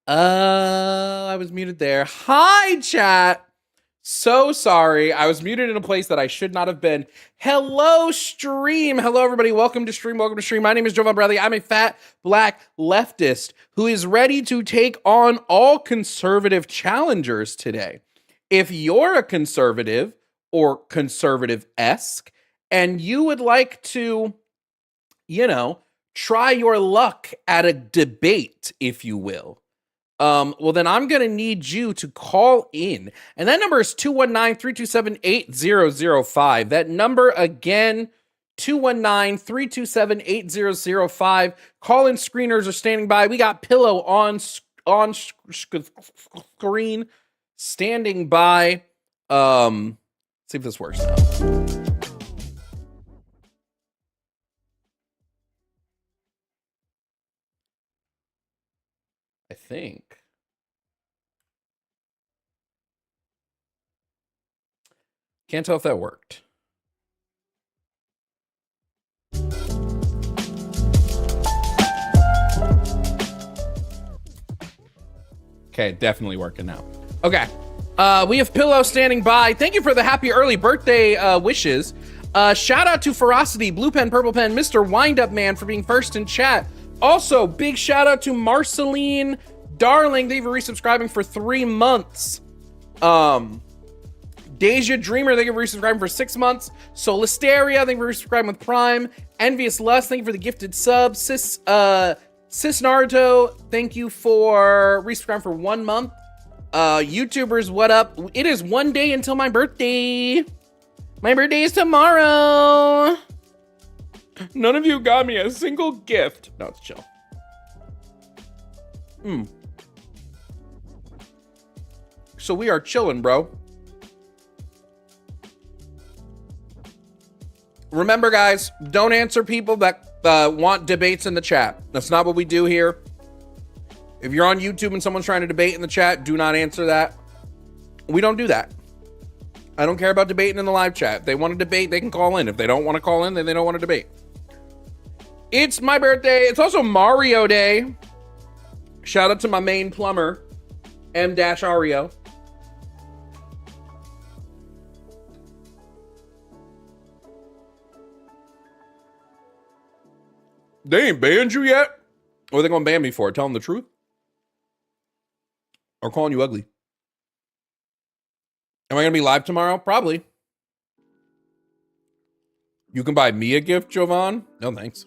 I was muted there. Hi, chat. So sorry. I was muted in a place that I should not have been. Hello, stream. Hello, everybody. Welcome to stream. Welcome to stream. My name is Jovan Bradley. I'm a fat black leftist who is ready to take on all conservative challengers today. If you're a conservative or conservative-esque and you would like to, try your luck at a debate, if you will, well, then I'm going to need you to call in. And that number is 219-327-8005. That number again, 219-327-8005. Call-in screeners are standing by. We got Pillow on screen standing by. Let's see if this works now. I think. Can't tell if that worked. Okay, definitely working now. Okay. We have Pillow standing by. Thank you for the happy early birthday wishes. Shout out to Ferocity, Blue Pen, Purple Pen, Mr. Wind Up Man for being first in chat. Also, big shout out to Marceline Darling. Thank you for resubscribing for 3 months. Deja Dreamer, thank you for resubscribing for 6 months. Solisteria, thank you for resubscribing with Prime. Envious Lust, thank you for the gifted sub. Sis Naruto, thank you for resubscribing for 1 month. YouTubers, what up? It is 1 day until my birthday. My birthday is tomorrow. None of you got me a single gift. No, it's chill. So we are chilling, bro. Remember, guys, don't answer people that want debates in the chat. That's not what we do here. If you're on YouTube and someone's trying to debate in the chat, do not answer that. We don't do that. I don't care about debating in the live chat. If they want to debate, they can call in. If they don't want to call in, then they don't want to debate. It's my birthday. It's also Mario Day. Shout out to my main plumber, M-Ario. They ain't banned you yet? What are they going to ban me for? Tell them the truth? Or calling you ugly? Am I going to be live tomorrow? Probably. You can buy me a gift, Jovan? No, thanks.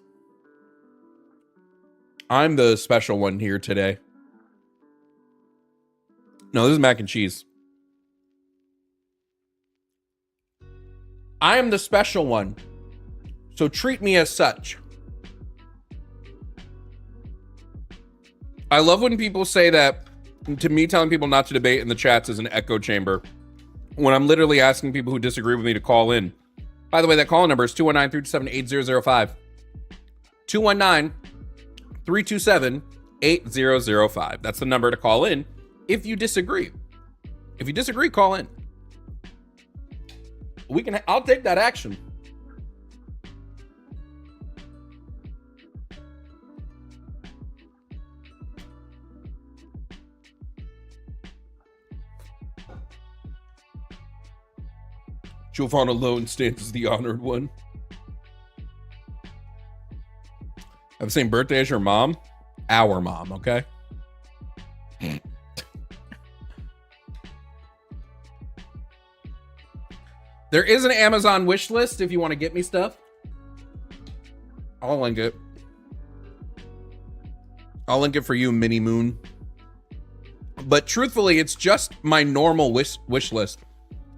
I'm the special one here today. No, this is mac and cheese. I am the special one. So treat me as such. I love when people say that. To me, telling people not to debate in the chats is an echo chamber, when I'm literally asking people who disagree with me to call in. By the way, that call number is 219-327-8005. 219-327-8005. That's the number to call in if you disagree. If you disagree, call in. I'll take that action. Jovan alone stands as the honored one. I have the same birthday as your mom. Our mom, okay? There is an Amazon wish list if you want to get me stuff. I'll link it. I'll link it for you, Mini Moon. But truthfully, it's just my normal wish list.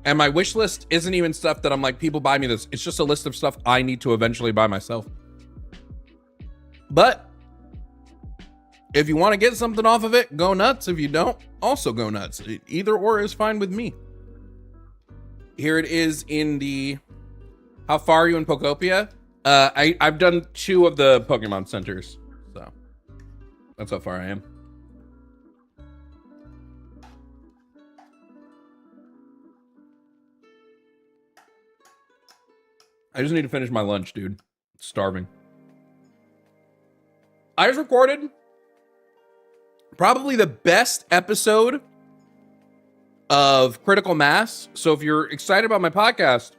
And my wish list isn't even stuff that I'm like, people buy me this. It's just a list of stuff I need to eventually buy myself. But if you want to get something off of it, go nuts. If you don't, also go nuts. Either or is fine with me. Here it is in the... How far are you in Pokopia? I've done 2 of the Pokemon centers. So that's how far I am. I just need to finish my lunch, dude. Starving. I just recorded Probably the best episode of Critical Mass. So if you're excited about my podcast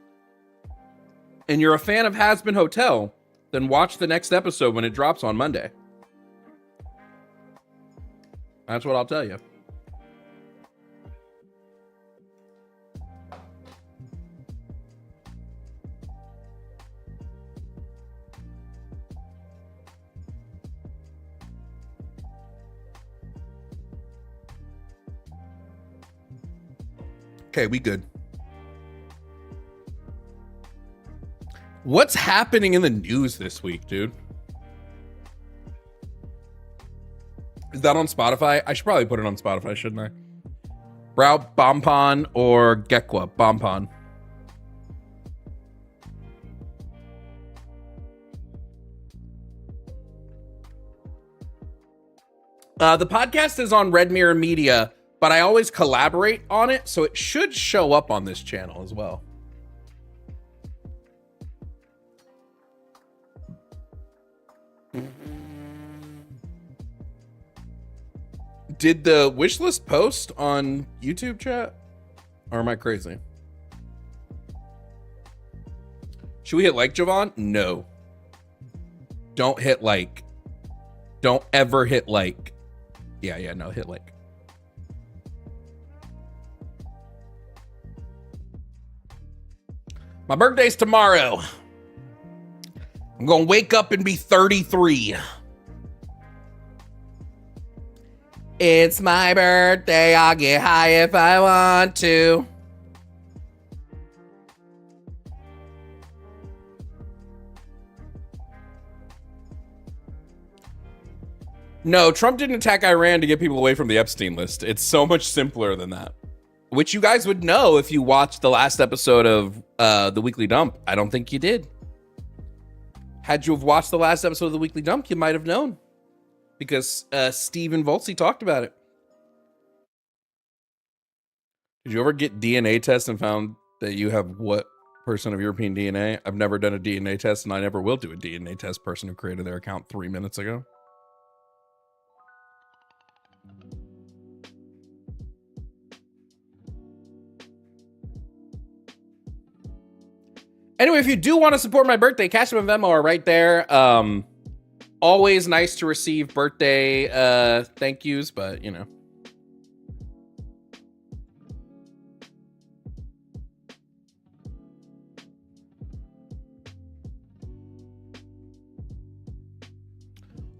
and you're a fan of Has Been Hotel, then watch the next episode when it drops on Monday. That's what I'll tell you. Okay, we good. What's happening in the news this week, dude? Is that on Spotify? I should probably put it on Spotify, shouldn't I? Brow Bompon or Gekwa Bompon? The podcast is on Red Mirror Media, but I always collaborate on it, so it should show up on this channel as well. Did the wish list post on YouTube chat? Or am I crazy? Should we hit like, Jovan? No. Don't hit like. Don't ever hit like. Yeah, no, hit like. My birthday's tomorrow. I'm gonna wake up and be 33. It's my birthday. I'll get high if I want to. No, Trump didn't attack Iran to get people away from the Epstein list. It's so much simpler than that. Which you guys would know if you watched the last episode of The Weekly Dump. I don't think you did. Had you have watched the last episode of The Weekly Dump, you might have known. Because Stephen Voltzy talked about it. Did you ever get DNA tests and found that you have what percent of European DNA? I've never done a DNA test, and I never will do a DNA test. Person who created their account 3 minutes ago. Anyway, if you do want to support my birthday, Cash App and Venmo are right there. Always nice to receive birthday thank yous, but you know.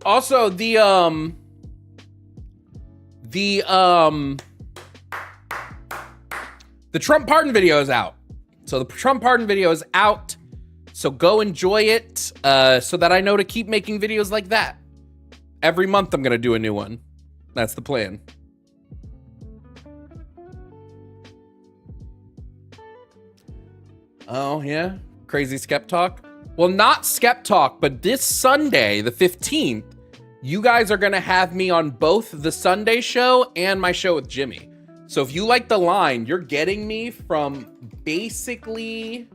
Also, the Trump pardon video is out. So the Trump pardon video is out. So go enjoy it so that I know to keep making videos like that. Every month I'm going to do a new one. That's the plan. Oh, yeah? Crazy Skep Talk? Well, not Skep Talk, but this Sunday, the 15th, you guys are going to have me on both the Sunday show and my show with Jimmy. So if you like the line, you're getting me from basically,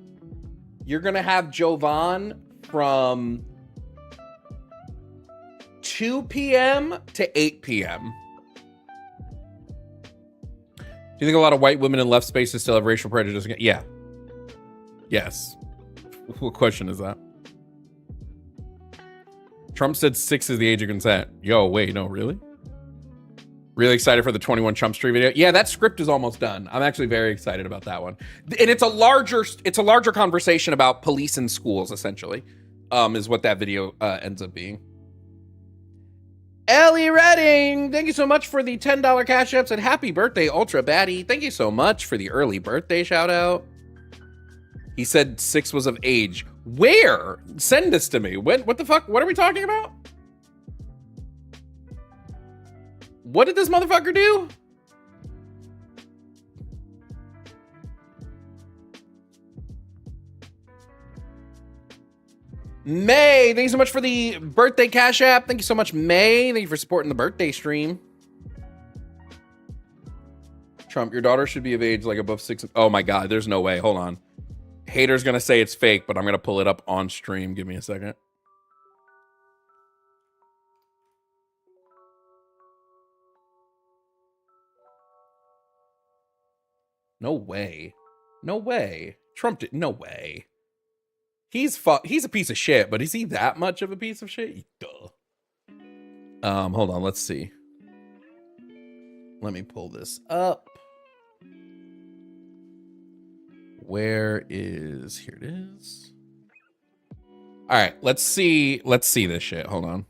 you're going to have Jovan from 2 p.m. to 8 p.m. Do you think a lot of white women in left spaces still have racial prejudice? Yeah. Yes. What question is that? Trump said 6 is the age of consent. Yo, wait, no, really? Really excited for the 21 Trump Street video. Yeah, that script is almost done. I'm actually very excited about that one. And it's a larger conversation about police and schools, essentially, is what that video ends up being. Ellie Redding, thank you so much for the $10 cash apps and happy birthday, Ultra Baddie. Thank you so much for the early birthday shout out. He said 6 was of age. Where? Send this to me. What the fuck? What are we talking about? What did this motherfucker do? May, thank you so much for the birthday cash app. Thank you so much, May. Thank you for supporting the birthday stream. Trump, your daughter should be of age like above 6. Oh my God, there's no way. Hold on. Hater's gonna say it's fake, but I'm gonna pull it up on stream. Give me a second. No way. No way. Trump did. No way. He's a piece of shit, but is he that much of a piece of shit? Duh. Hold on. Let's see. Let me pull this up. Where is, here it is. All right, let's see this shit. Hold on.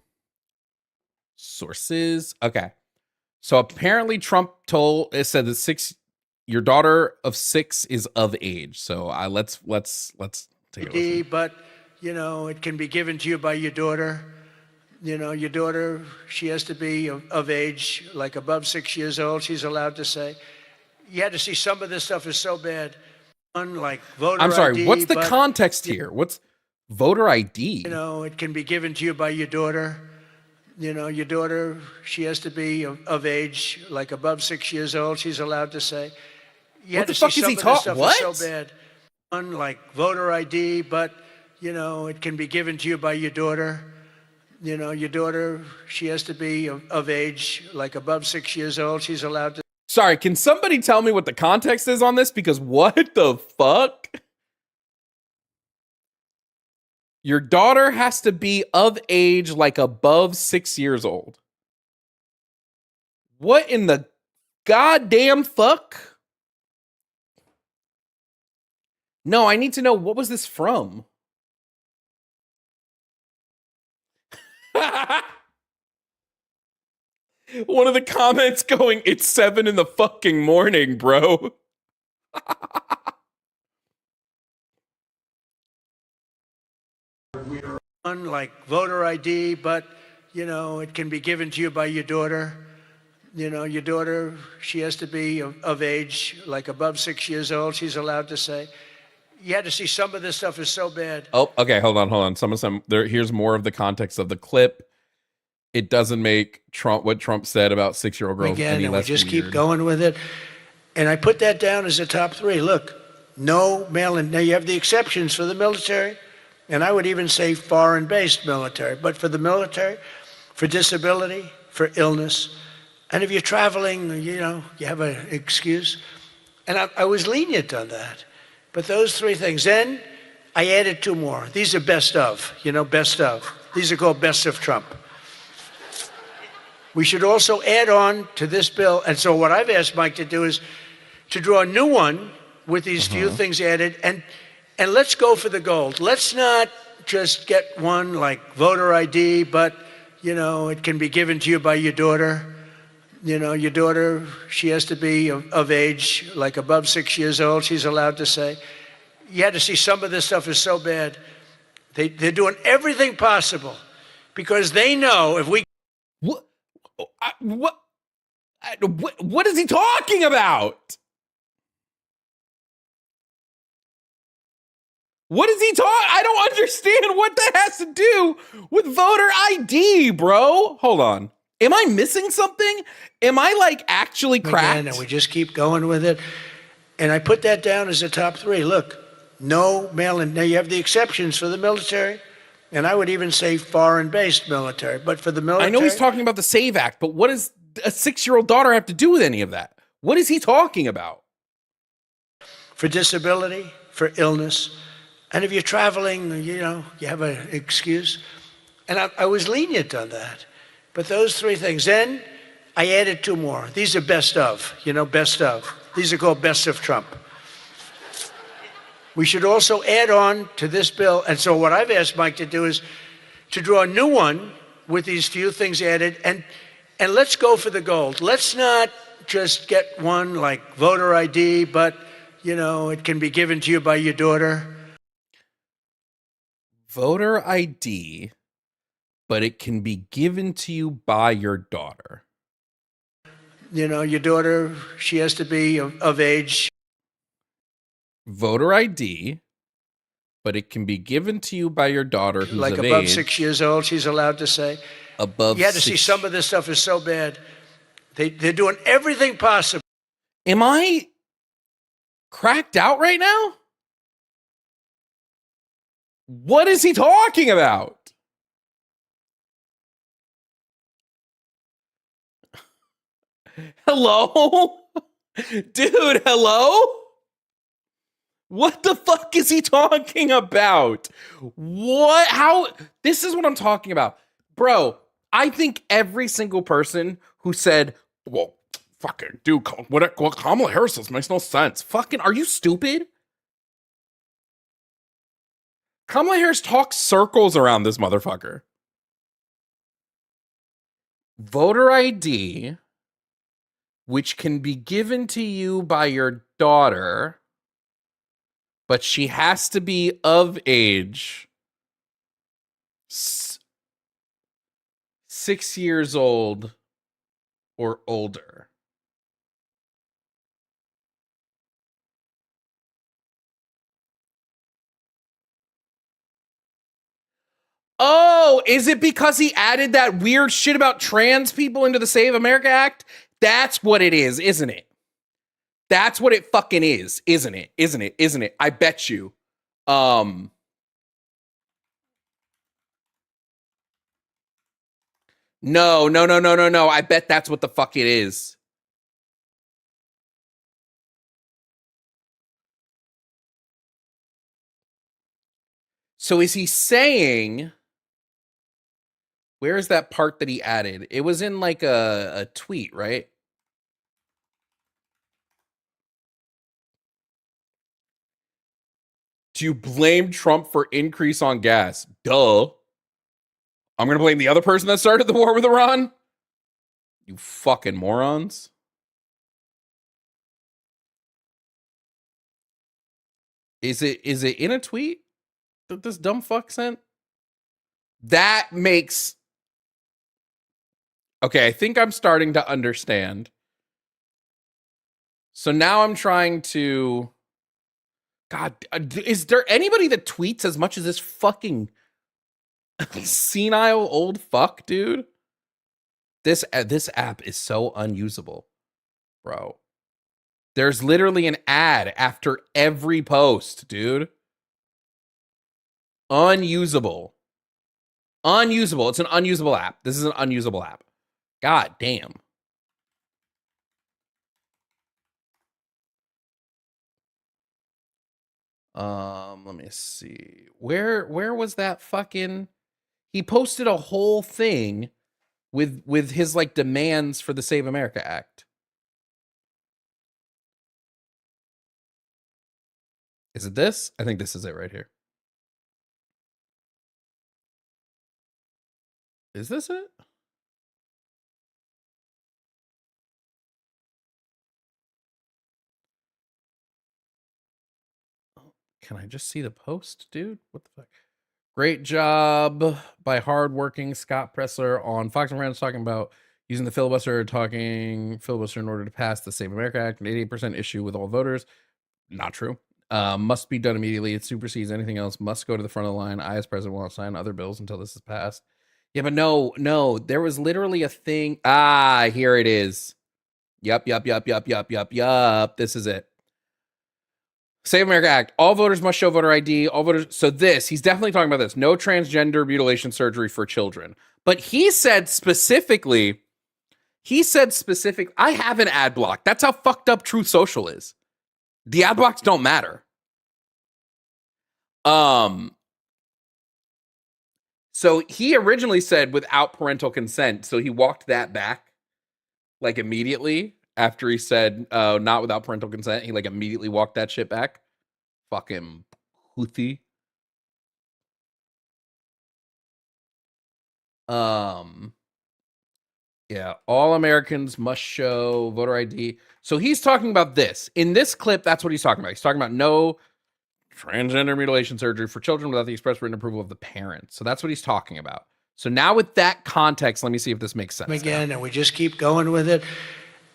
Sources. Okay. So apparently Trump said that your daughter of 6 is of age. So let's take a listen. But, it can be given to you by your daughter. Your daughter, she has to be of age, like above 6 years old, she's allowed to say. You had to see some of this stuff is so bad. Like voter I'm sorry, ID, what's the context here? What's voter ID? It can be given to you by your daughter. Your daughter, she has to be of age, like above 6 years old, she's allowed to say. You what the fuck is he talking? What? Is so bad. Like voter ID, but, it can be given to you by your daughter. Your daughter, she has to be of age, like above 6 years old, she's allowed to. Sorry, can somebody tell me what the context is on this? Because what the fuck? Your daughter has to be of age, like above 6 years old. What in the goddamn fuck? No, I need to know, what was this from? One of the comments going, it's 7 in the fucking morning, bro. Like voter ID, but, it can be given to you by your daughter. Your daughter, she has to be of age, like above 6 years old, she's allowed to say. You had to see some of this stuff is so bad. Oh, okay, hold on. Here's more of the context of the clip. It doesn't make what Trump said about 6-year-old girls Again, any and less we just weird. keep going with it. And I put that down as a top 3. Look, no mail-in. Now, you have the exceptions for the military, and I would even say foreign-based military. But for the military, for disability, for illness, and if you're traveling, you have an excuse. And I was lenient on that. But those 3 things. Then I added 2 more. These are best of, best of. These are called best of Trump. We should also add on to this bill. And so what I've asked Mike to do is to draw a new one with these few things added. And let's go for the gold. Let's not just get one like voter ID, but, it can be given to you by your daughter. Your daughter, she has to be of age, like above 6 years old, she's allowed to say. You had to see some of this stuff is so bad. They're doing everything possible because they know if we... What is he talking about? What is he talking? I don't understand what that has to do with voter ID, bro. Hold on. Am I missing something? Am I actually cracked? Again, and we just keep going with it. And I put that down as a top 3. Look, no mail-in. Now, you have the exceptions for the military, and I would even say foreign-based military. But for the military... I know he's talking about the SAVE Act, but what does a 6-year-old daughter have to do with any of that? What is he talking about? For disability, for illness, and if you're traveling, you have an excuse. And I was lenient on that. But those 3 things. Then I added 2 more. These are best of, best of. These are called best of Trump. We should also add on to this bill. And so what I've asked Mike to do is to draw a new one with these few things added. And let's go for the gold. Let's not just get one like voter ID, but, it can be given to you by your daughter. Voter ID, but it can be given to you by your daughter. Your daughter, she has to be of age. Voter ID, but it can be given to you by your daughter who's like of above age. 6 years old, she's allowed to say. Above You had to 6. see some of this stuff is so bad. They're doing everything possible. Am I cracked out right now? What is he talking about? Hello? Dude, hello? What the fuck is he talking about? What? How? This is what I'm talking about. Bro, I think every single person who said, well, fucking, dude, what Kamala Harris says makes no sense. Fucking, are you stupid? Kamala Harris talks circles around this motherfucker. Voter ID, which can be given to you by your daughter, but she has to be of age, 6 years old or older. Oh, is it because he added that weird shit about trans people into the Save America Act? That's what it is, isn't it? That's what it fucking is, isn't it? Isn't it? Isn't it? I bet you. No. I bet that's what the fuck it is. So is he saying, where is that part that he added? It was in like a tweet, right? Do you blame Trump for increase on gas? Duh. I'm going to blame the other person that started the war with Iran? You fucking morons. Is it in a tweet that this dumb fuck sent? That makes... Okay, I think I'm starting to understand. So now I'm trying to... God, is there anybody that tweets as much as this fucking senile old fuck, dude? This app is so unusable, bro. There's literally an ad after every post, dude. Unusable. Unusable. It's an unusable app. This is an unusable app. God damn. Let me see. Where was that fucking... He posted a whole thing with his like demands for the Save America Act. Is it this? I think this is it right here. Is this it? Can I just see the post, dude? What the fuck? Great job by hardworking Scott Pressler on Fox and Friends talking about using the filibuster in order to pass the Save America Act, an 88% issue with all voters. Not true. Must be done immediately. It supersedes anything else. Must go to the front of the line. I, as president, will not sign other bills until this is passed. Yeah, but no. There was literally a thing. Here it is. Yup. This is it. Save America Act. All voters must show voter ID. All voters. So he's definitely talking about this. No transgender mutilation surgery for children. But he said specifically, I have an ad block. That's how fucked up Truth Social is. The ad blocks don't matter. So he originally said without parental consent. So he walked that back like immediately after he said not without parental consent. He like immediately walked that shit back. Fucking Houthi. Yeah, all Americans must show voter ID. So he's talking about this. In this clip, that's what he's talking about. He's talking about no transgender mutilation surgery for children without the express written approval of the parents. So that's what he's talking about. So now with that context, let me see if this makes sense. Again, and we just keep going with it.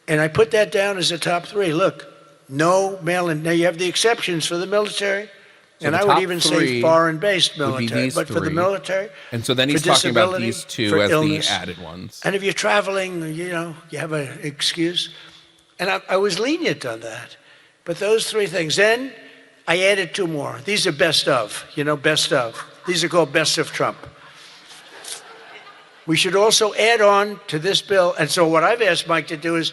And I put that down as a top 3. Look, no mail-in. Now you have the exceptions for the military. So and I would even say foreign-based military, but for the military. And so then he's talking about these two as illness, the added ones. And if you're traveling, you have an excuse. And I was lenient on that. But those 3 things. Then I added 2 more. These are best of, best of. These are called best of Trump. We should also add on to this bill. And so what I've asked Mike to do is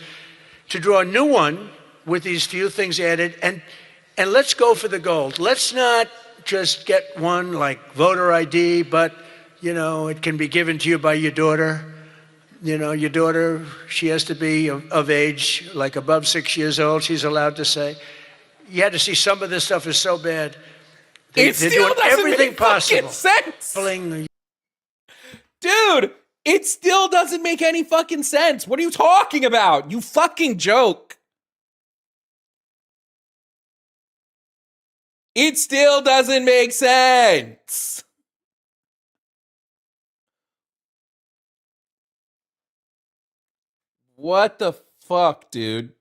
to draw a new one with these few things added. And and let's go for the gold. Let's not just get one like voter ID, but, it can be given to you by your daughter. Your daughter, she has to be of age, like above 6 years old, she's allowed to say. You had to see some of this stuff is so bad. It still doesn't make fucking sense. Dude, it still doesn't make any fucking sense. What are you talking about? You fucking joke. It still doesn't make sense. What the fuck, dude?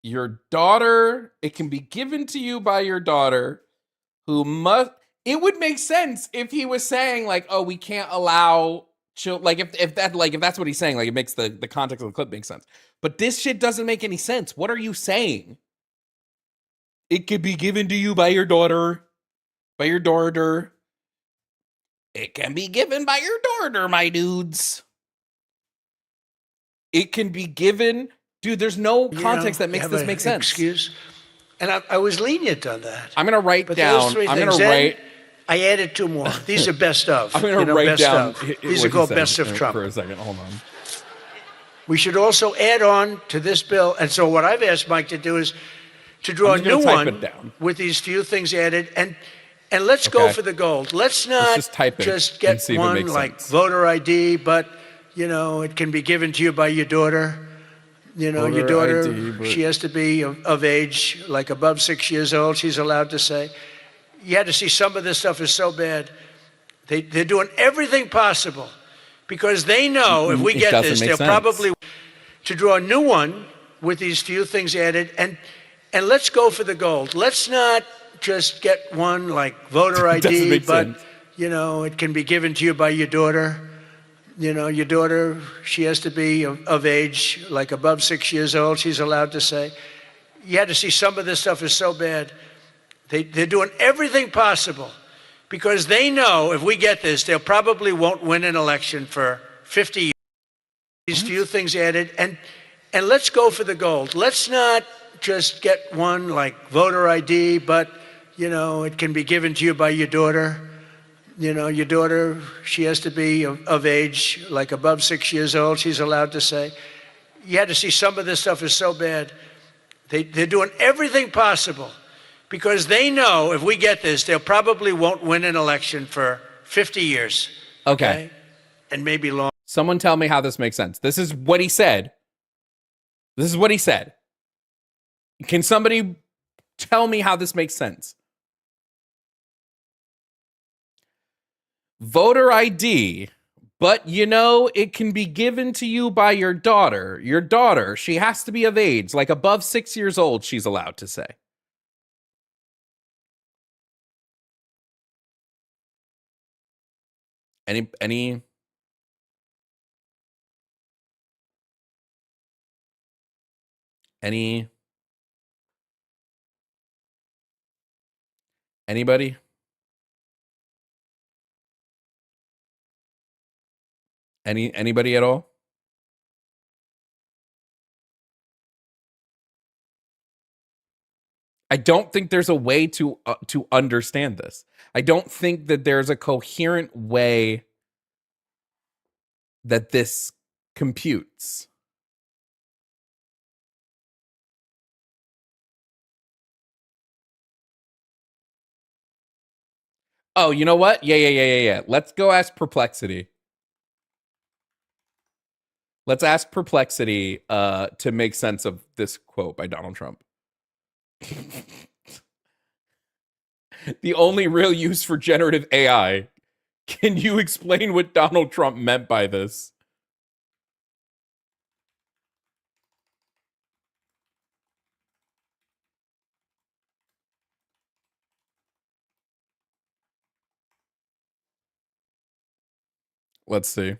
Your daughter, it can be given to you by your daughter who must. It would make sense if he was saying like, oh, we can't allow like if that's what he's saying, like it makes the context of the clip make sense. But this shit doesn't make any sense. What are you saying? It could be given to you by your daughter. By your daughter. It can be given by your daughter, my dudes. It can be given. Dude, there's no context that makes this make sense. Excuse. And I was lenient on that. I'm going to write down. I'm going to write. I added two more. These are best of. I'm going to write down. These are called best of Trump. For a second, hold on. We should also add on to this bill. And so what I've asked Mike to do is to draw a new one with these few things added. And let's go for the gold. Let's not just get one like voter ID, but, it can be given to you by your daughter. Your daughter, ID, she has to be of age, like above 6 years old, she's allowed to say. You had to see some of this stuff is so bad. They're doing everything possible because they know if we get this, they'll probably to draw a new one with these few things added. And let's go for the gold. Let's not just get one like voter ID, but, it can be given to you by your daughter. Your daughter, she has to be of age, like above 6 years old, she's allowed to say. You had to see some of this stuff is so bad. They're doing everything possible because they know if we get this, they'll probably won't win an election for 50 years. These few things added. And let's go for the gold. Let's not just get one like voter ID, but, it can be given to you by your daughter. Your daughter, she has to be of age, like above 6 years old, she's allowed to say. You had to see some of this stuff is so bad. They're doing everything possible because they know if we get this, they'll probably won't win an election for 50 years. Okay. And maybe long. Someone tell me how this makes sense. This is what he said. This is what he said. Can somebody tell me how this makes sense? Voter ID, but it can be given to you by your daughter. Your daughter, she has to be of age, like above 6 years old, she's allowed to say. Anybody? Anybody at all? I don't think there's a way to understand this. I don't think that there's a coherent way that this computes. Oh, you know what? Yeah. Let's go ask Perplexity. Let's ask Perplexity to make sense of this quote by Donald Trump. The only real use for generative AI. Can you explain what Donald Trump meant by this? Let's see.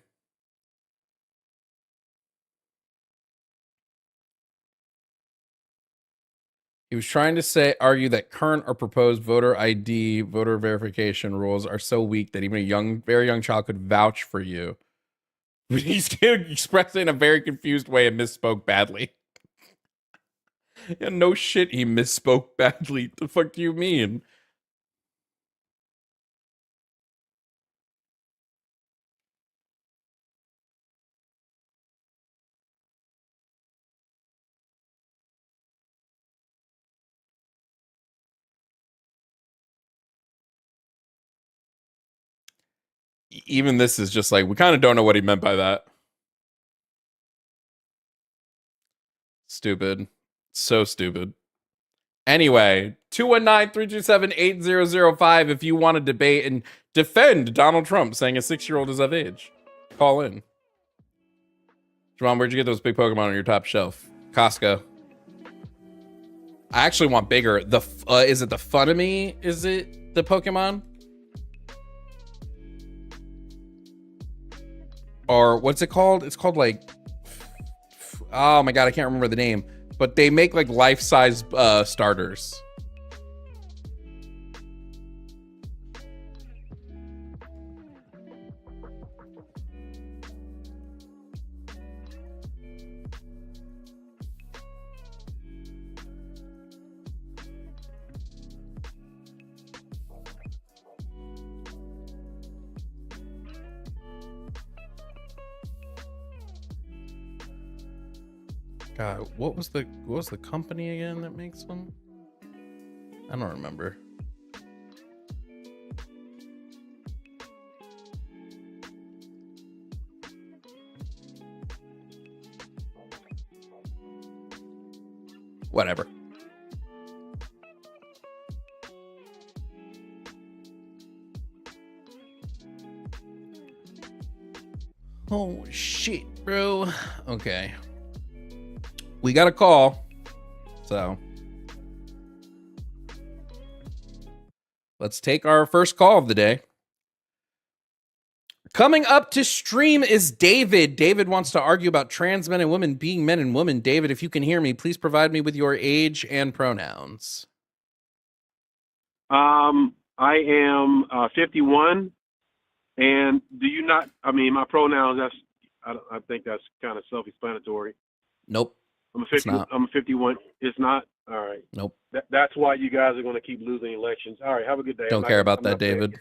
He was trying to argue that current or proposed voter ID, voter verification rules are so weak that even a very young child could vouch for you. He's expressed it in a very confused way and misspoke badly. Yeah, no shit, he misspoke badly. The fuck do you mean? Even this is just like, we kind of don't know what he meant by that. Stupid. So stupid. Anyway, 219-327-8005 if you want to debate and defend Donald Trump saying a 6-year-old is of age. Call in. Jovan, where'd you get those big Pokemon on your top shelf? Costco. I actually want bigger. Is it the Funemy? Is it the Pokemon? Or what's it called? It's called like, oh my god, I can't remember the name. But they make like life-size starters. God, what was the company again that makes them? I don't remember. Whatever. Oh shit, bro. Okay. We got a call, so let's take our first call of the day. Coming up to stream is David. David wants to argue about trans men and women being men and women. David, if you can hear me, please provide me with your age and pronouns. I am 51, and do you not? I mean, my pronouns. I think that's kind of self-explanatory. Nope. I'm a 51. It's not? All right. Nope. That's why you guys are going to keep losing elections. All right. Have a good day. Don't care about that, David.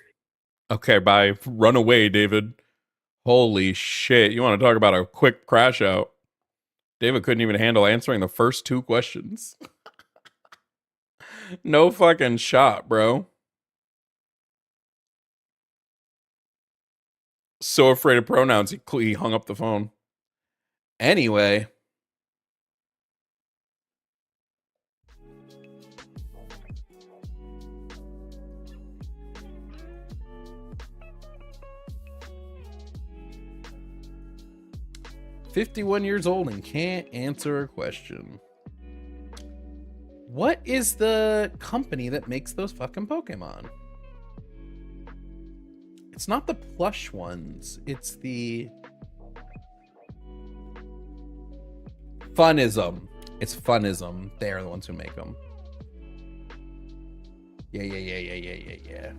Okay, bye. Run away, David. Holy shit. You want to talk about a quick crash out? David couldn't even handle answering the first 2 questions. No fucking shot, bro. So afraid of pronouns, he hung up the phone. Anyway. "51 years old and can't answer a question." What is the company that makes those fucking Pokemon? It's not the plush ones. It's the Funism. It's Funism. They are the ones who make them. Yeah.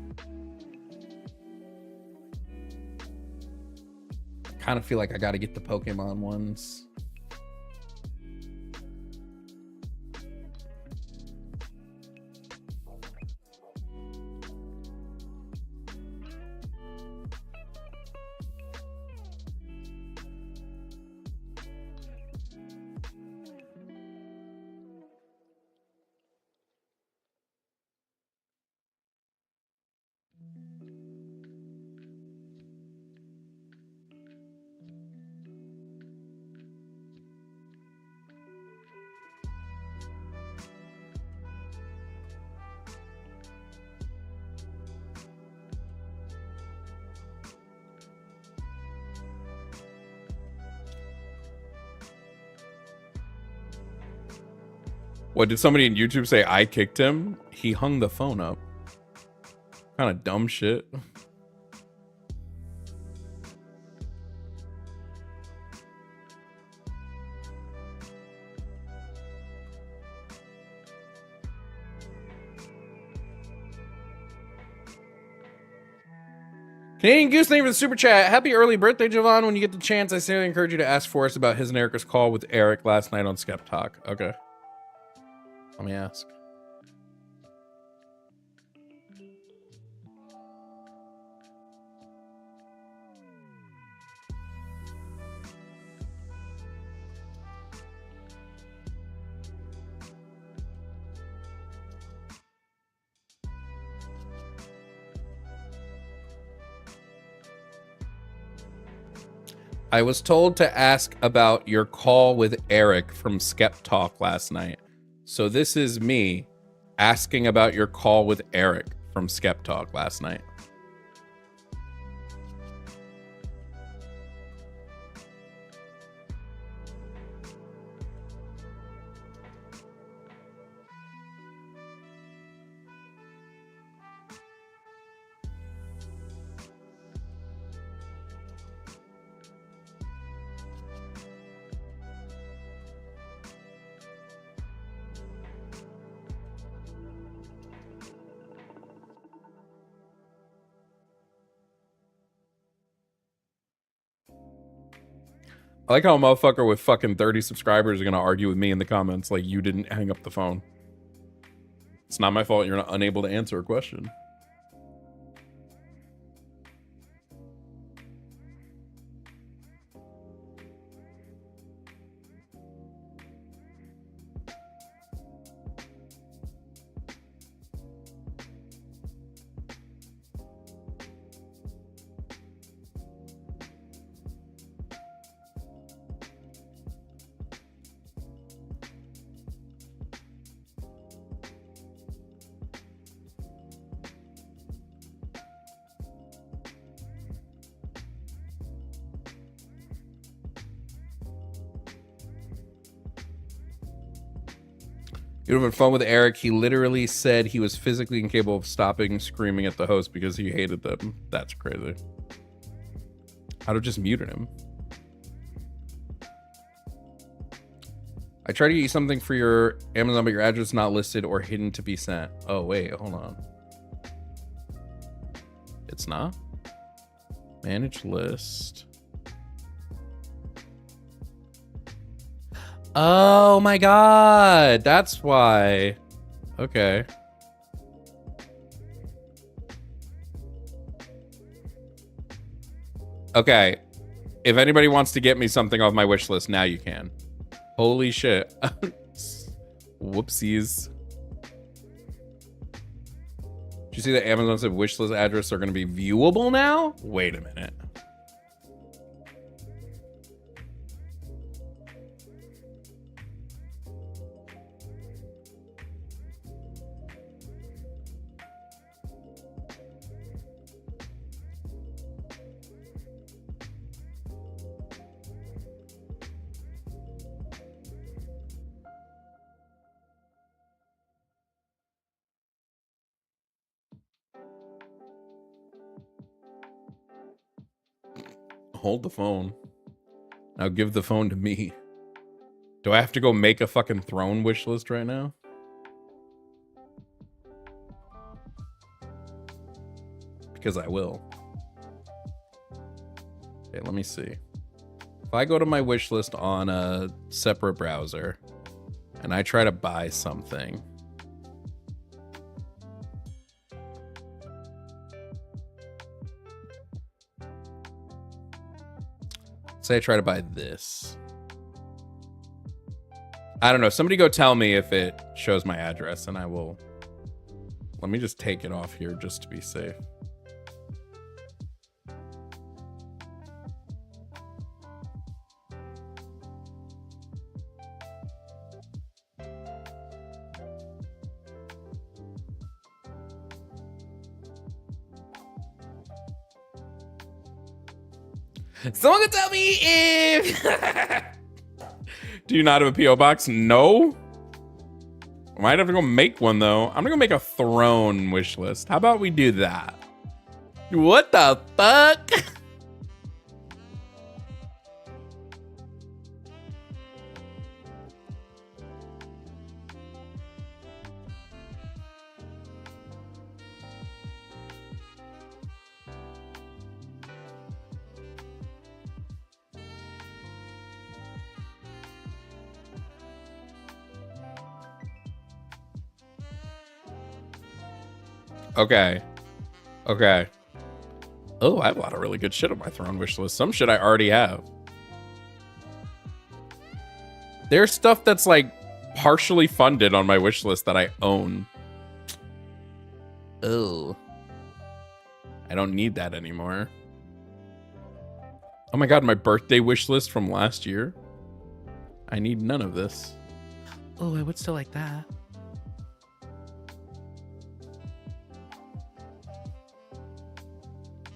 Kind of feel like I got to get the Pokemon ones. What, did somebody in YouTube say I kicked him? He hung the phone up. Kind of dumb shit. Canadian Goose, thank you for the super chat. Happy early birthday, Jovan. When you get the chance, I sincerely encourage you to ask Forrest about his and Erica's call with Eric last night on Skep Talk. Okay. Let me ask. I was told to ask about your call with Eric from Skep Talk last night. So this is me asking about your call with Eric from Skep Talk last night. I like how a motherfucker with fucking 30 subscribers are going to argue with me in the comments like you didn't hang up the phone. It's not my fault you're not unable to answer a question. It would have been fun with Eric. He literally said he was physically incapable of stopping screaming at the host because he hated them. That's crazy. I'd have just muted him. I tried to get you something for your Amazon, but your address is not listed or hidden to be sent. Oh, wait, hold on. It's not? Manage list. Oh my god, that's why. Okay. Okay. If anybody wants to get me something off my wish list, now you can. Holy shit. Whoopsies. Did you see that Amazon said wish list address are going to be viewable now? Wait a minute. Hold the phone. Now give the phone to me. Do I have to go make a fucking throne wish list right now? Because I will. Okay, let me see. If I go to my wish list on a separate browser and I try to buy something, say I try to buy this. I don't know. Somebody go tell me if it shows my address and I will. Let me just take it off here just to be safe. Someone can tell me if... Do you not have a P.O. box? No. I might have to go make one, though. I'm going to go make a throne wish list. How about we do that? What the fuck? Okay. Okay. Oh, I have a lot of really good shit on my throne wish list. Some shit I already have. There's stuff that's like partially funded on my wish list that I own. Oh. I don't need that anymore. Oh my god, my birthday wish list from last year. I need none of this. Oh, I would still like that.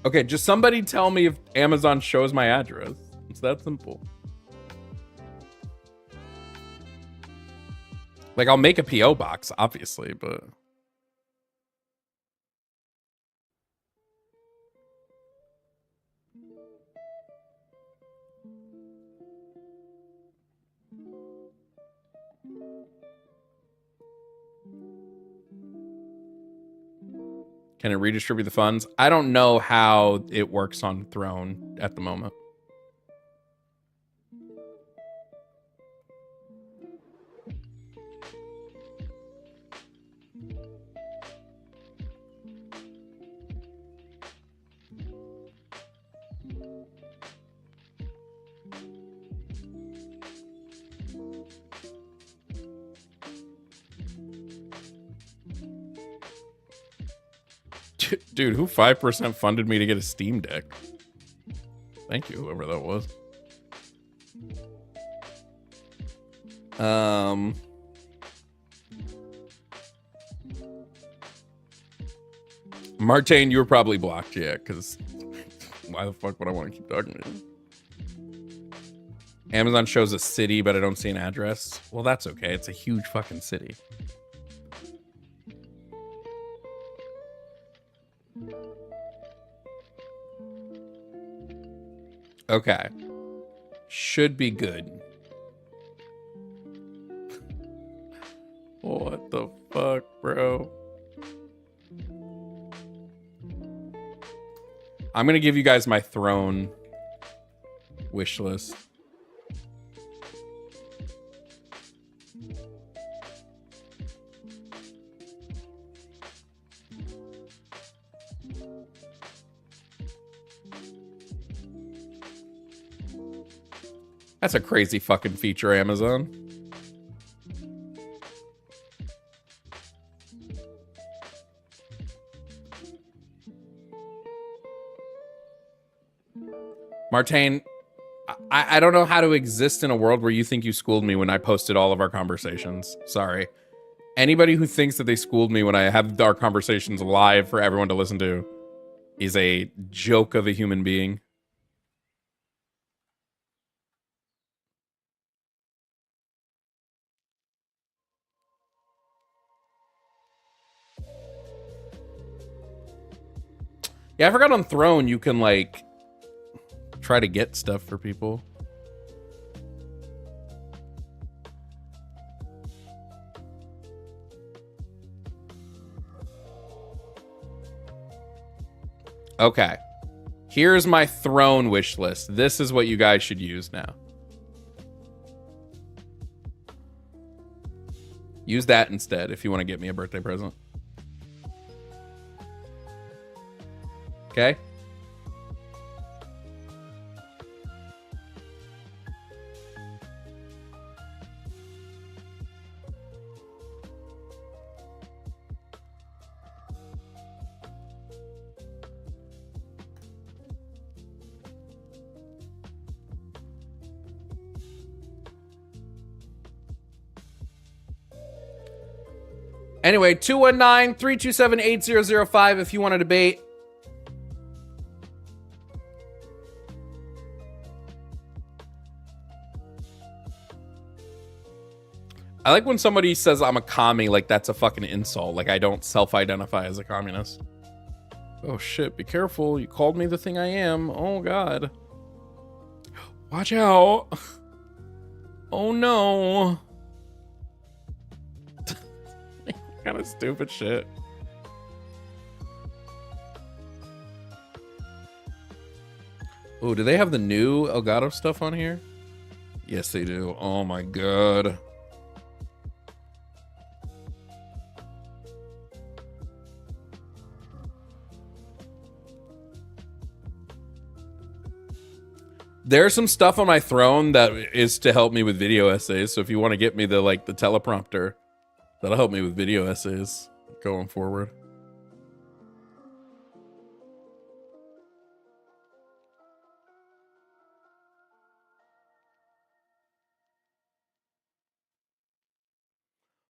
Okay, just somebody tell me if Amazon shows my address. It's that simple. Like, I'll make a P.O. box, obviously, but... Can it redistribute the funds? I don't know how it works on Throne at the moment. Dude, who 5% funded me to get a Steam Deck? Thank you, whoever that was. Martine, you were probably blocked, yeah, because why the fuck would I want to keep talking to you? Amazon shows a city, but I don't see an address. Well, that's okay. It's a huge fucking city. Okay. Should be good. What the fuck, bro? I'm gonna give you guys my throne wish list. That's a crazy fucking feature, Amazon. Martine, I don't know how to exist in a world where you think you schooled me when I posted all of our conversations. Sorry. Anybody who thinks that they schooled me when I have our conversations live for everyone to listen to is a joke of a human being. Yeah, I forgot on Throne you can, like, try to get stuff for people. Okay. Here's my Throne wish list. This is what you guys should use now. Use that instead if you want to get me a birthday present. Okay? Anyway, 219-327-8005 if you want to debate. I like when somebody says I'm a commie, like that's a fucking insult. Like I don't self-identify as a communist. Oh shit, be careful. You called me the thing I am. Oh god. Watch out. Oh no. Kind of stupid shit. Oh, do they have the new Elgato stuff on here? Yes, they do. Oh my god. There's some stuff on my throne that is to help me with video essays. So if you want to get me the teleprompter, that'll help me with video essays going forward.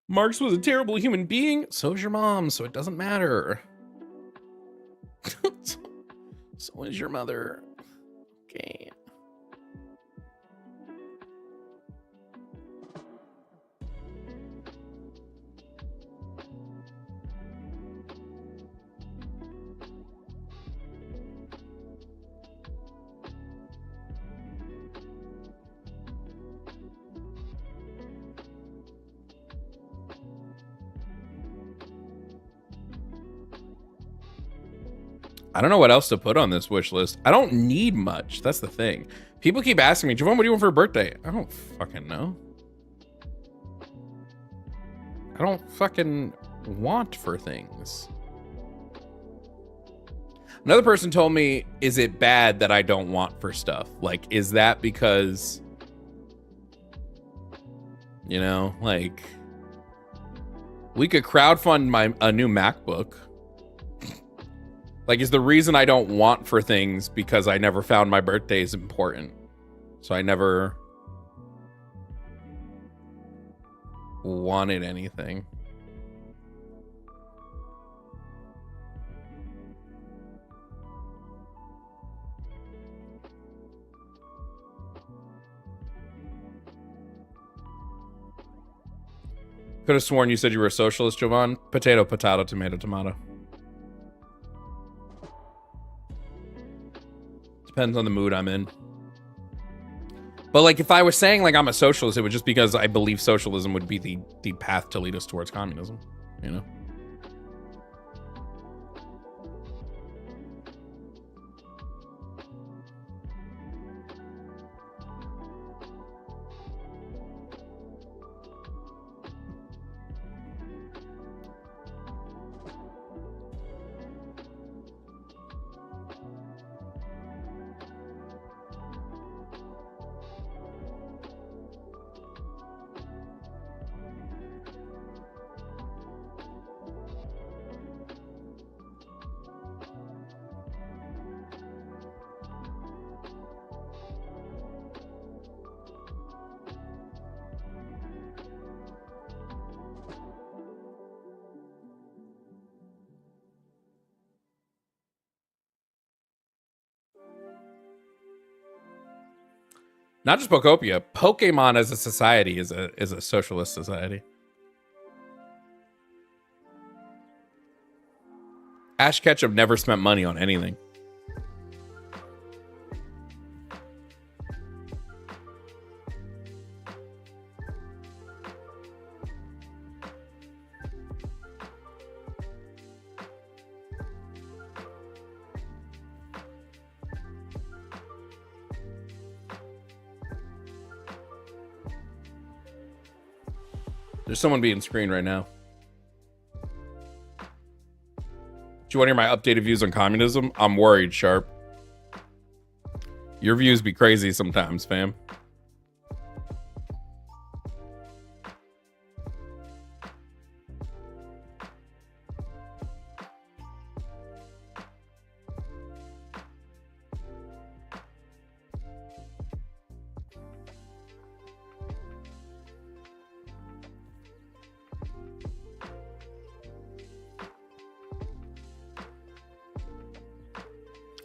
Marx was a terrible human being. So's your mom, so it doesn't matter. So is your mother. Okay. I don't know what else to put on this wish list. I don't need much. That's the thing. People keep asking me, Jovan, what do you want for a birthday? I don't fucking know. I don't fucking want for things. Another person told me, is it bad that I don't want for stuff? Like, is that because, you know, like, we could crowdfund a new MacBook. Like, is the reason I don't want for things because I never found my birthday is important? So I never wanted anything. Could have sworn you said you were a socialist, Jovan. Potato, potato, tomato, tomato. Depends on the mood I'm in. But like, if I was saying like I'm a socialist, it would just because I believe socialism would be the path to lead us towards communism, you know? Not just Pokopia. Pokemon as a society is a socialist society. Ash Ketchum never spent money on anything. There's someone being screened right now. Do you want to hear my updated views on communism? I'm worried, Sharp. Your views be crazy sometimes, fam.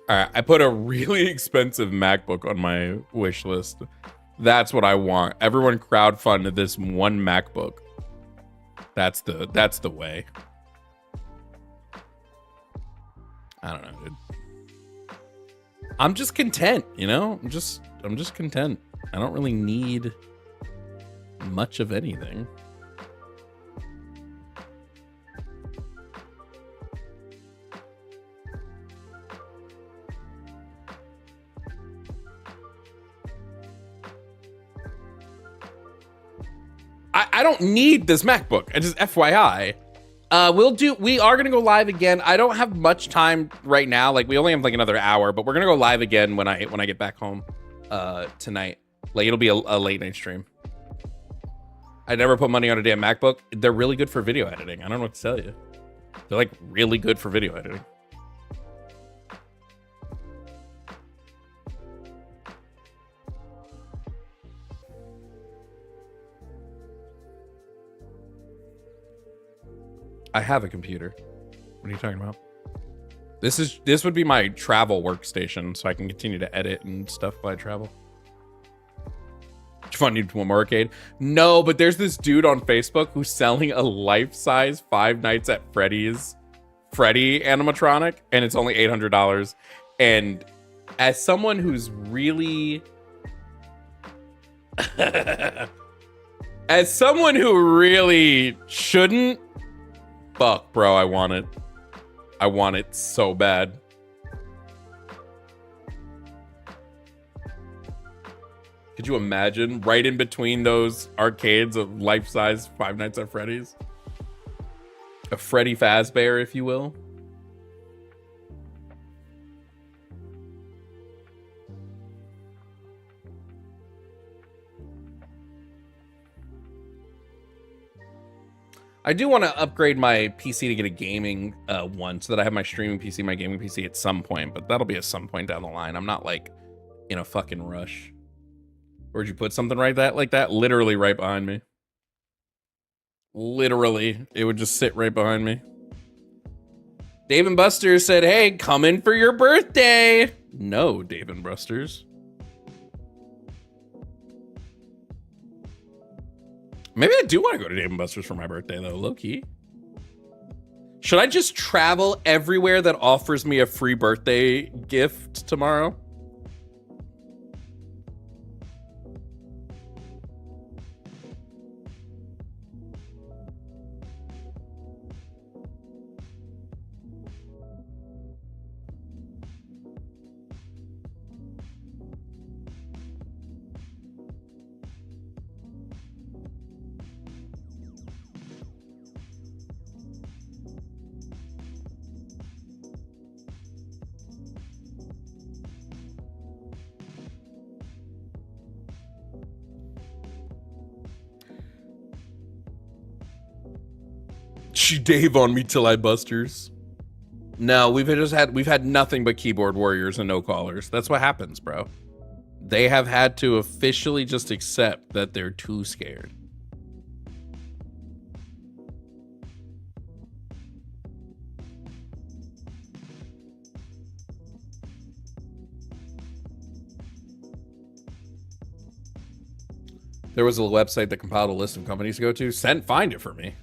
All right, I put a really expensive MacBook on my wish list. That's what I want. Everyone crowdfund this one MacBook. That's the way. I don't know, dude. I'm just content, you know? I'm just content. I don't really need much of anything. I don't need this MacBook. I just FYI. We are gonna go live again. I don't have much time right now. Like, we only have like another hour, but we're gonna go live again when I get back home. tonight. Like it'll be a late night stream. I never put money on a damn MacBook. They're really good for video editing. I don't know what to tell you. They're like really good for video editing. I have a computer. What are you talking about? This would be my travel workstation, so I can continue to edit and stuff while I travel. Fun to one more arcade. No, but there's this dude on Facebook who's selling a life-size Five Nights at Freddy's Freddy animatronic, and it's only $800. And as someone who's really as someone who really shouldn't, fuck, bro, I want it. I want it so bad. Could you imagine right in between those arcades of life-size Five Nights at Freddy's? A Freddy Fazbear, if you will. I do want to upgrade my PC to get a gaming one so that I have my streaming PC, my gaming PC at some point, but that'll be at some point down the line. I'm not like in a fucking rush. Where'd you put something like that? Literally right behind me. Literally, it would just sit right behind me. Dave and Buster's said, hey, come in for your birthday. No, Dave and Buster's. Maybe I do want to go to Dave & Buster's for my birthday, though, low-key. Should I just travel everywhere that offers me a free birthday gift tomorrow? She Dave on me till I busters. No, we've had nothing but keyboard warriors and no callers. That's what happens, bro. They have had to officially just accept that they're too scared. There was a website that compiled a list of companies to go to. Find it for me.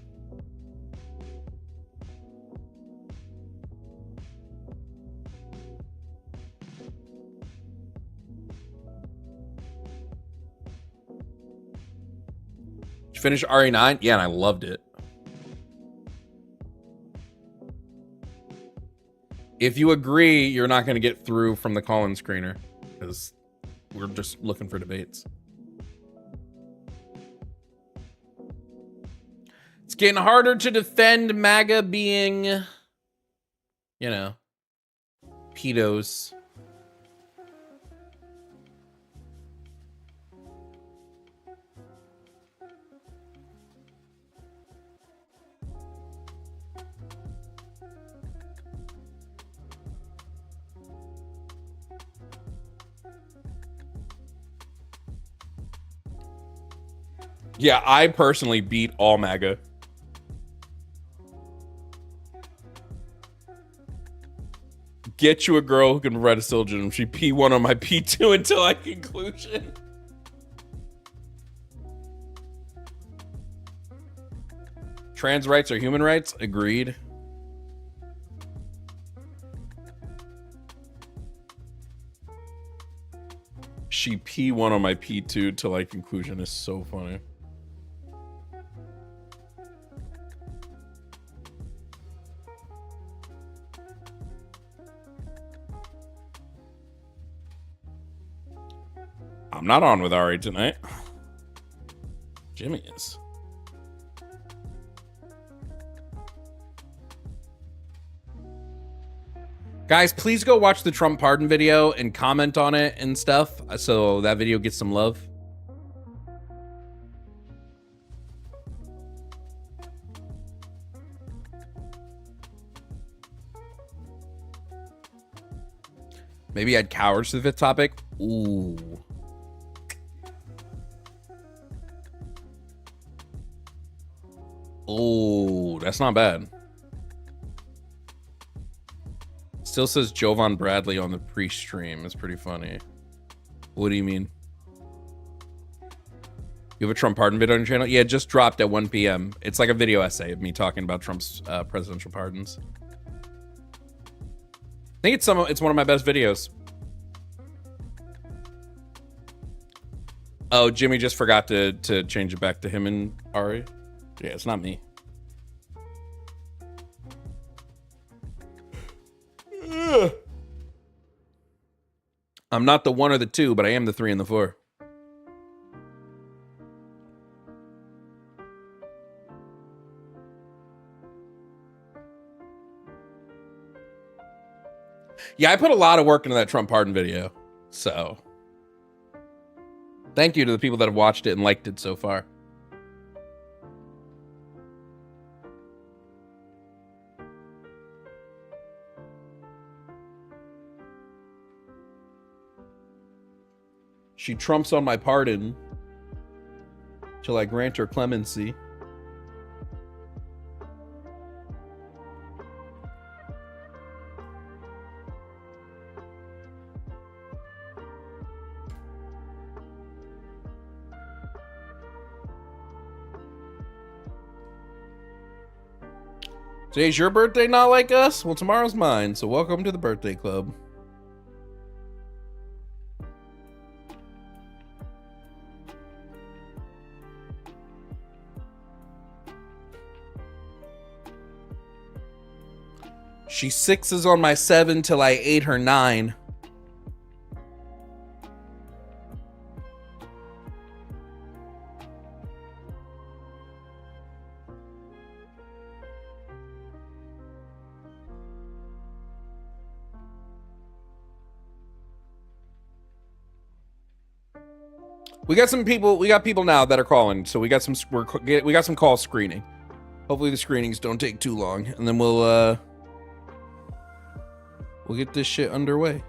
Finish RE9? Yeah, and I loved it. If you agree, you're not going to get through from the call-in screener because we're just looking for debates. It's getting harder to defend MAGA being, you know, pedos. Yeah, I personally beat all MAGA. Get you a girl who can provide a syllogism. She P1 on my P2 until I conclusion. Trans rights are human rights? Agreed. She P1 on my P2 till I conclusion is so funny. I'm not on with Ari tonight. Jimmy is. Guys, please go watch the Trump pardon video and comment on it and stuff so that video gets some love. Maybe add cowards to the fifth topic. Ooh. Oh, that's not bad. Still says Jovan Bradley on the pre-stream. It's pretty funny. What do you mean? You have a Trump pardon video on your channel? Yeah, it just dropped at 1 p.m. It's like a video essay of me talking about Trump's presidential pardons. I think it's one of my best videos. Oh, Jimmy just forgot to change it back to him and Ari. Yeah, it's not me. I'm not the 1 or the 2, but I am the 3 and the 4. Yeah, I put a lot of work into that Trump pardon video. So, thank you to the people that have watched it and liked it so far. She trumps on my pardon till I grant her clemency. Today's your birthday, not like us? Well, tomorrow's mine, so welcome to the birthday club. She 6s on my 7 till I ate her 9. We got some people. We got people now that are calling, so we got some call screening. Hopefully the screenings don't take too long, and then we'll get this shit underway.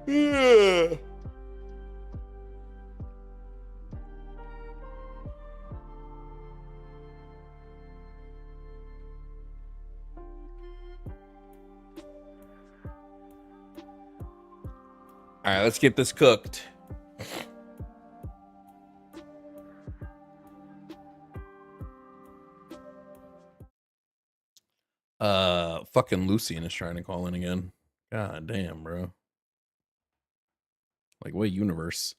Yeah. All right, let's get this cooked. Fucking Lucian is trying to call in again. God damn, bro. Like, what universe?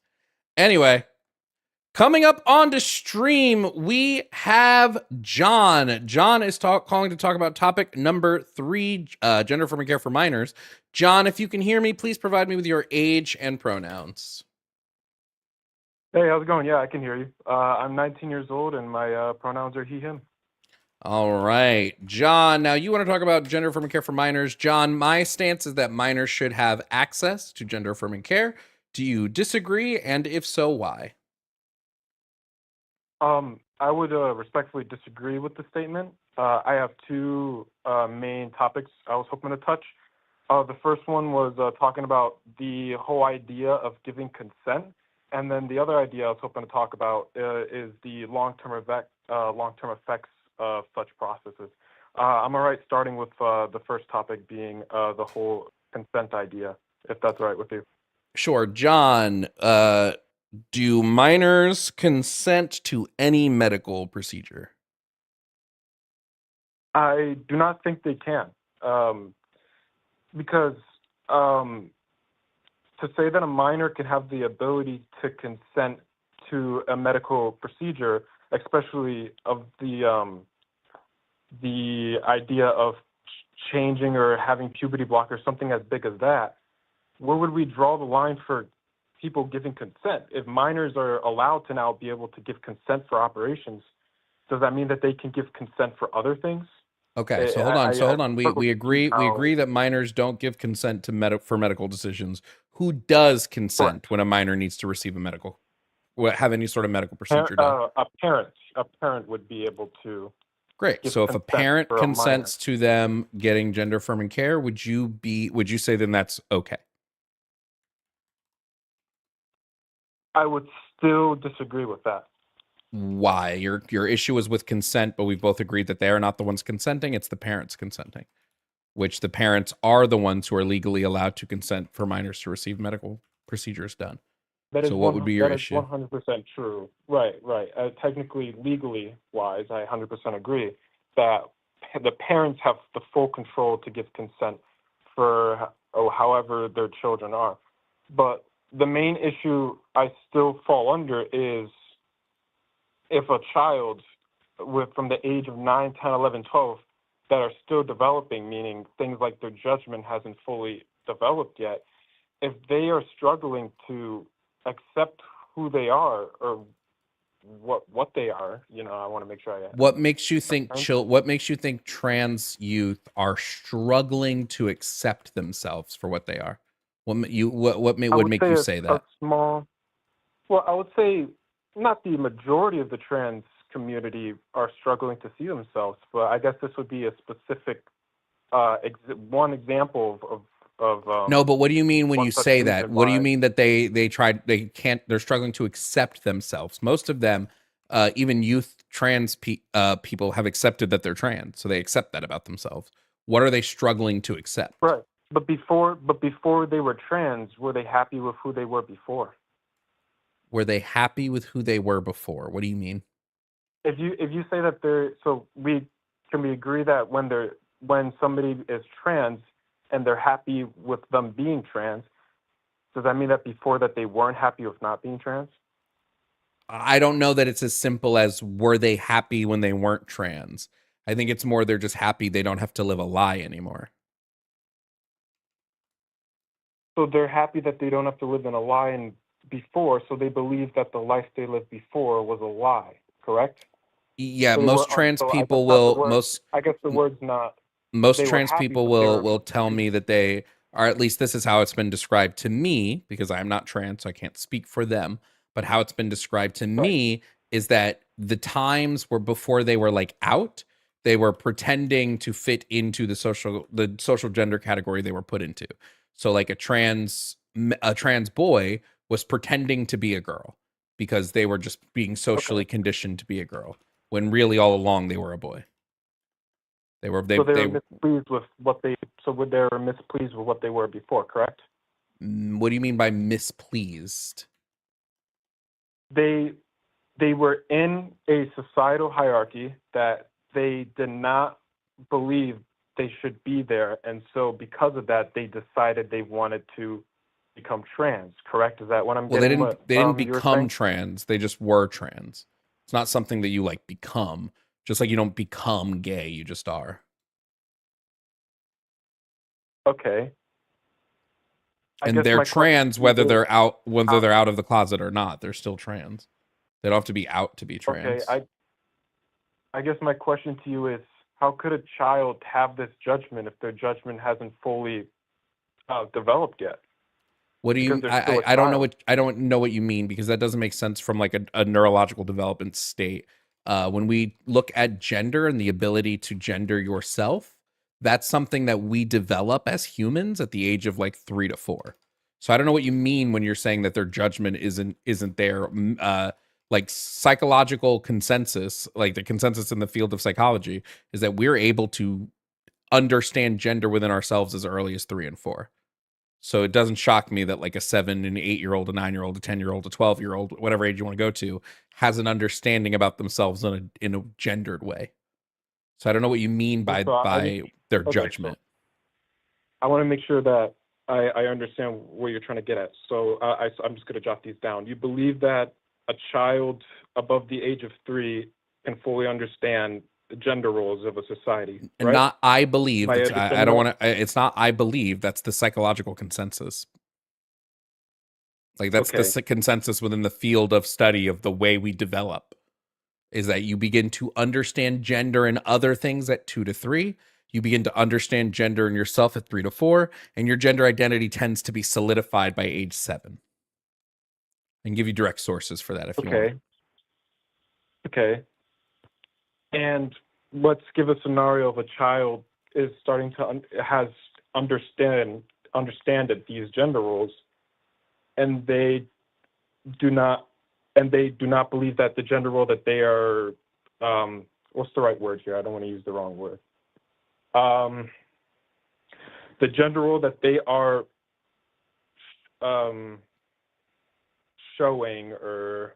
Anyway, coming up on the stream, we have John. John is calling to talk about topic number 3, gender affirming care for minors. John, if you can hear me, please provide me with your age and pronouns. Hey, how's it going? Yeah, I can hear you. I'm 19 years old, and my pronouns are he, him. All right, John, now you want to talk about gender affirming care for minors. John, my stance is that minors should have access to gender affirming care. Do you disagree? And if so, why? I would respectfully disagree with the statement. I have 2 main topics I was hoping to touch. The first one was talking about the whole idea of giving consent. And then the other idea I was hoping to talk about is the long-term effects of such processes. I'm all right starting with the first topic being the whole consent idea, if that's all right with you. Sure. John, do minors consent to any medical procedure? I do not think they can, because to say that a minor can have the ability to consent to a medical procedure, especially of the idea of changing or having puberty blockers, something as big as that, where would we draw the line for people giving consent? If minors are allowed to now be able to give consent for operations, does that mean that they can give consent for other things? Okay, so hold on. struggle We to see agree. We how. agree that minors don't give consent to for medical decisions. Who does consent Correct. when a minor needs to receive have any sort of medical procedure done? A parent would be able to Great. give So if a consent parent for a minor. consents to them getting gender affirming care, would you say then that's okay? I would still disagree with that. Why? Your issue is with consent, but we've both agreed that they are not the ones consenting, it's the parents consenting, which the parents are the ones who are legally allowed to consent for minors to receive medical procedures done. So what would be your issue? That is 100% true. Right. Technically, legally wise, I 100% agree that the parents have the full control to give consent for however their children are. But the main issue I still fall under is if a child from the age of 9, 10, 11, 12 that are still developing, meaning things like their judgment hasn't fully developed yet, if they are struggling to accept who they are or what they are, I want to make sure What makes you think trans youth are struggling to accept themselves for what they are? What would make you say that? I would say not the majority of the trans community are struggling to see themselves, but I guess this would be a specific one example of no, but what do you mean when one you such say that? reason What do you why. mean that they're struggling to accept themselves? Most of them, even youth trans people have accepted that they're trans, so they accept that about themselves. What are they struggling to accept? Right. But before they were trans, were they happy with who they were before? Were they happy with who they were before? What do you mean? If you say that we agree that when somebody is trans and they're happy with them being trans, does that mean that before that they weren't happy with not being trans? I don't know that it's as simple as were they happy when they weren't trans. I think it's more they're just happy they don't have to live a lie anymore. So they're happy that they don't have to live in a lie before, so they believe that the life they lived before was a lie, correct? Yeah, So most trans people I guess the word's not. Most They were trans happy, people but they were will tell me that they are, at least this is how it's been described to me, because I'm not trans, so I can't speak for them. But how it's been described to me is that the times were before they were like out, they were pretending to fit into the social gender category they were put into. So like a trans boy was pretending to be a girl because they were just being socially conditioned to be a girl, when really all along they were a boy. They were mispleased with what they were mispleased with what they were before, correct? What do you mean by mispleased? They were in a societal hierarchy that they did not believe they should be there, and so because of that, they decided they wanted to become trans. Correct? Is that what I'm getting? Well, they didn't become trans. They just were trans. It's not something that you like become. Just like you don't become gay, you just are. Okay. And they're trans whether they're out of the closet or not. They're still trans. They don't have to be out to be trans. Okay. I guess my question to you is, how could a child have this judgment if their judgment hasn't fully developed yet? What do you? I don't know what you mean, because that doesn't make sense from like a neurological development state. When we look at gender and the ability to gender yourself, that's something that we develop as humans at the age of like 3 to 4. So I don't know what you mean when you're saying that their judgment isn't there. Like psychological consensus, like the consensus in the field of psychology, is that we're able to understand gender within ourselves as early as 3 and 4. So it doesn't shock me that like a 7 and 8-year-old, a 9-year-old, a 10-year-old, a 12-year-old, whatever age you want to go to, has an understanding about themselves in a gendered way. So I don't know what you mean by their judgment. So I want to make sure that I understand where you're trying to get at. So I'm just going to jot these down. You believe that a child above the age of 3 can fully understand the gender roles of a society, right? And not I believe. I don't want to. It's not I believe. That's the psychological consensus. Like that's Okay. the consensus within the field of study of the way we develop, is that you begin to understand gender and other things at 2 to 3. You begin to understand gender in yourself at 3 to 4, and your gender identity tends to be solidified by age 7. I can give you direct sources for that if you want. Okay. Okay. And let's give a scenario of a child is starting to has understand these gender roles, and they do not believe that the gender role that they are what's the right word here? I don't want to use the wrong word. The gender role that they are showing, or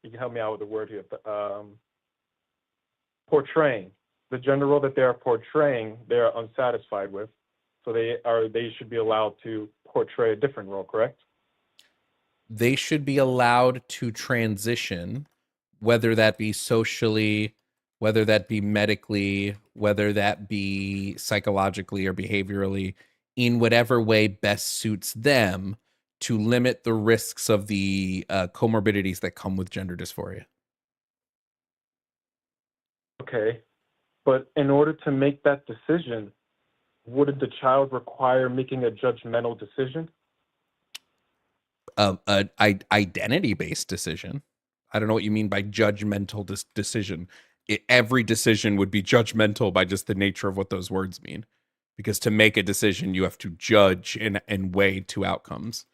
you can help me out with the word here, but portraying, the gender role that they are portraying, they are unsatisfied with, so they should be allowed to portray a different role, correct? They should be allowed to transition, whether that be socially, whether that be medically, whether that be psychologically or behaviorally, in whatever way best suits them, to limit the risks of the comorbidities that come with gender dysphoria. Okay, but in order to make that decision, wouldn't the child require making a judgmental decision? An identity-based decision. I don't know what you mean by judgmental decision. Every decision would be judgmental by just the nature of what those words mean. Because to make a decision, you have to judge and weigh 2 outcomes.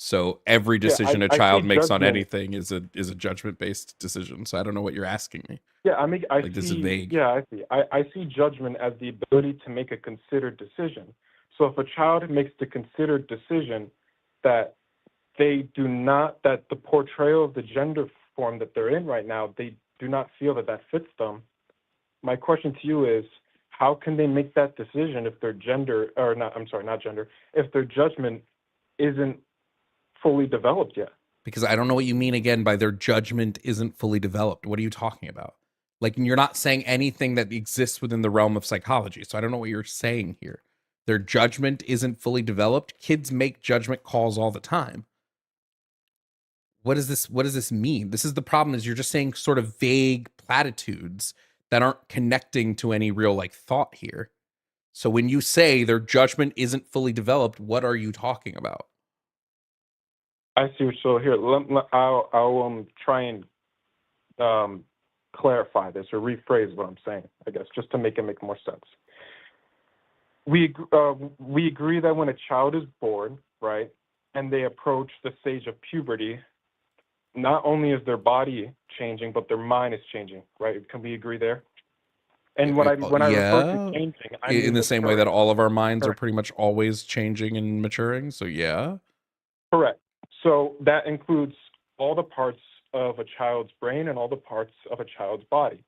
So every decision a I child see makes on judgment. anything is a judgment-based decision. So I don't know what you're asking me. Yeah, I mean, Like, this is vague. Yeah, I see. I see judgment as the ability to make a considered decision. So if a child makes the considered decision that that the portrayal of the gender form that they're in right now, they do not feel that fits them. My question to you is, how can they make that decision if their gender, or not, I'm sorry, not gender, if their judgment isn't fully developed yet? Because I don't know what you mean again by their judgment isn't fully developed. What are you talking about? Like, you're not saying anything that exists within the realm of psychology. So I don't know what you're saying here. Their judgment isn't fully developed. Kids make judgment calls all the time. What does this mean? This is the problem, is you're just saying sort of vague platitudes that aren't connecting to any real like thought here. So when you say their judgment isn't fully developed, what are you talking about? I see. So here, I'll try and clarify this or rephrase what I'm saying, I guess, just to make it make more sense. We agree that when a child is born, right, and they approach the stage of puberty, not only is their body changing, but their mind is changing, right? Can we agree there? And when I refer to changing, I mean in the same way that maturing. all of our minds are Correct. pretty much always changing and maturing. So yeah. Correct. So that includes all the parts of a child's brain and all the parts of a child's body.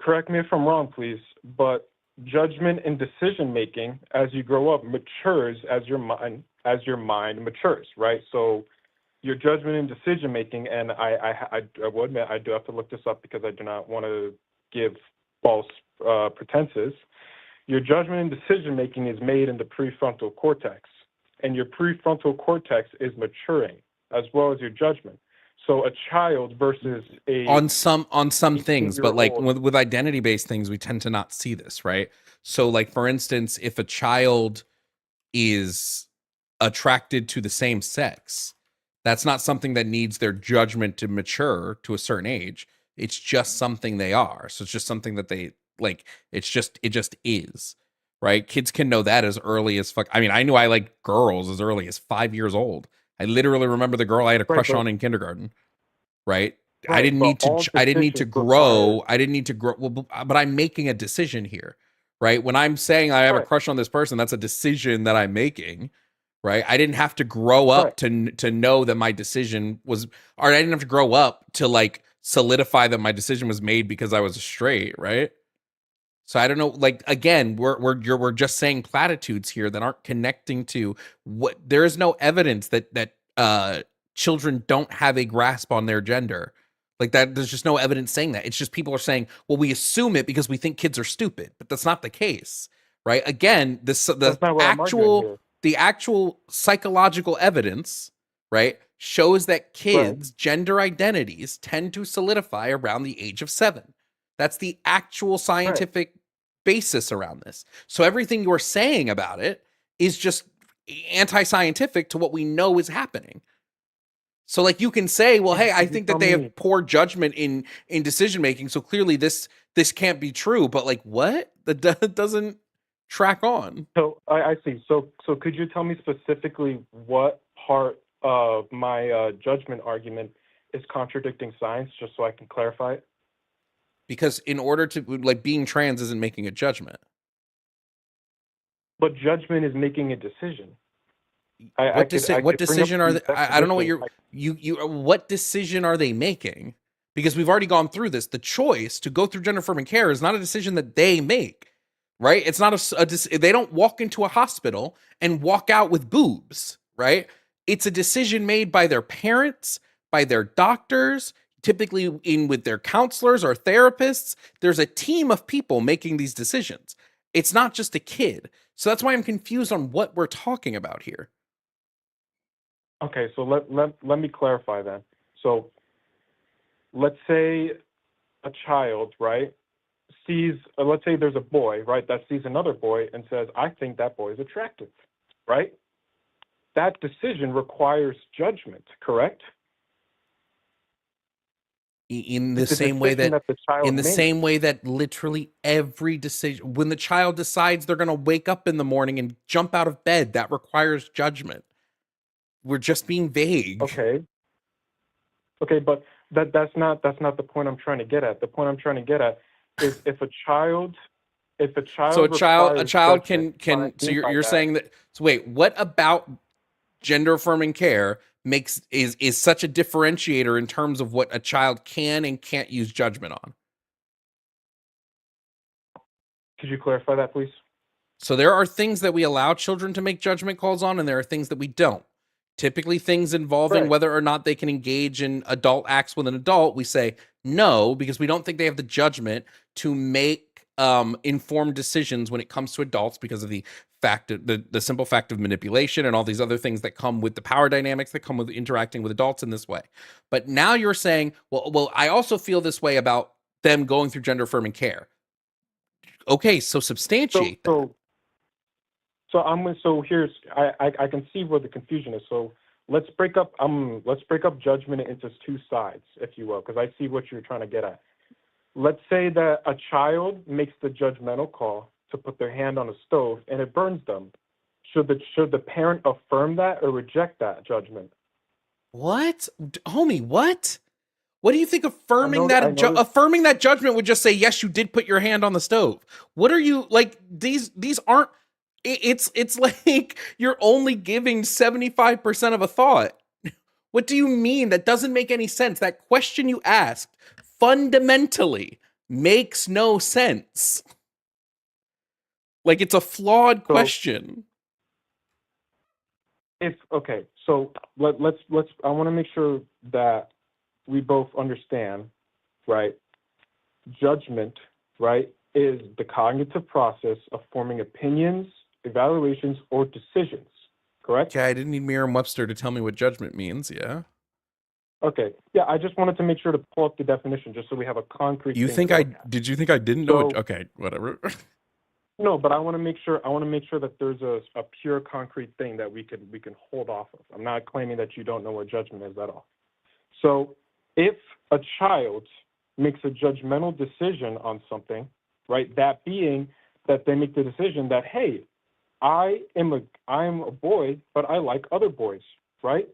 Correct me if I'm wrong, please, but judgment and decision making as you grow up matures as your mind matures, right? So your judgment and decision making, and I will admit I do have to look this up because I do not want to give false pretenses. Your judgment and decision making is made in the prefrontal cortex, and your prefrontal cortex is maturing as well as your judgment. So a child versus on some things, but like 18-year-old. with identity based things, we tend to not see this, right? So like, for instance, if a child is attracted to the same sex, that's not something that needs their judgment to mature to a certain age. It's just something they are. So it's just something that they like. It just is, right? Kids can know that as early as fuck. I mean, I knew I liked girls as early as 5 years old. I literally remember the girl I had a crush on in kindergarten, right? I didn't need to grow. I didn't need to grow. Well, but I'm making a decision here, right? When I'm saying I have a crush on this person, that's a decision that I'm making, right? I didn't have to grow up to know that my decision was, or I didn't have to grow up to like solidify that my decision was made because I was straight, right? So I don't know. Like, again, we're just saying platitudes here that aren't connecting to what. There is no evidence that children don't have a grasp on their gender. Like that, there's just no evidence saying that. It's just people are saying, well, we assume it because we think kids are stupid, but that's not the case, right? Again, the the actual psychological evidence, right, shows that kids' gender identities tend to solidify around the age of 7. That's the actual scientific basis around this. So everything you're saying about it is just anti-scientific to what we know is happening. So like you can say, well, hey, I think that they have poor judgment in decision making, so clearly this can't be true. But like, what? That doesn't track on. So I see. So could you tell me specifically what part of my judgment argument is contradicting science, just so I can clarify it? Because in order to, like, being trans isn't making a judgment. But judgment is making a decision. What decision are they? I don't know what what decision are they making? Because we've already gone through this. The choice to go through gender affirming care is not a decision that they make, right? It's not they don't walk into a hospital and walk out with boobs, right? It's a decision made by their parents, by their doctors, typically with their counselors or therapists. There's a team of people making these decisions. It's not just a kid. So that's why I'm confused on what we're talking about here. Okay, so let me clarify then. So let's say a child, right, sees, let's say there's a boy, right, that sees another boy and says, I think that boy is attractive, right? That decision requires judgment, correct? In the same way that literally every decision, when the child decides they're going to wake up in the morning and jump out of bed, that requires judgment. We're just being vague. Okay, but that's not the point I'm trying to get at. The point I'm trying to get at is if a child so a child can so you're saying that. So wait, what about gender affirming care is such a differentiator in terms of what a child can and can't use judgment on? Could you clarify that, please? So there are things that we allow children to make judgment calls on, and there are things that we don't. Typically things involving whether or not they can engage in adult acts with an adult, we say no, because we don't think they have the judgment to make informed decisions when it comes to adults, because of the fact of the simple fact of manipulation and all these other things that come with the power dynamics that come with interacting with adults in this way. But now you're saying, well, I also feel this way about them going through gender affirming care. Okay, so substantiate that. So here's I can see where the confusion is. So let's break up judgment into two sides, if you will, because I see what you're trying to get at. Let's say that a child makes the judgmental call to put their hand on a stove and it burns them. Should the parent affirm that or reject that judgment? What? Homie, what? What do you think affirming that judgment would just say, yes, you did put your hand on the stove? What are you, like, these aren't, it's like you're only giving 75% of a thought. What do you mean? That doesn't make any sense. That question you asked fundamentally makes no sense. Like, it's a flawed question. So let's I want to make sure that we both understand, right? Judgment, right, is the cognitive process of forming opinions, evaluations, or decisions, correct? Yeah, I didn't need Merriam-Webster to tell me what judgment means, yeah. Okay, yeah, I just wanted to make sure to pull up the definition just so we have a concrete did you think I didn't know? Okay, whatever. No, but I want to make sure that there's a pure concrete thing that we can hold off of. I'm not claiming that you don't know what judgment is at all. So if a child makes a judgmental decision on something, right, that being that they make the decision that, hey, I am a boy, but I like other boys, right?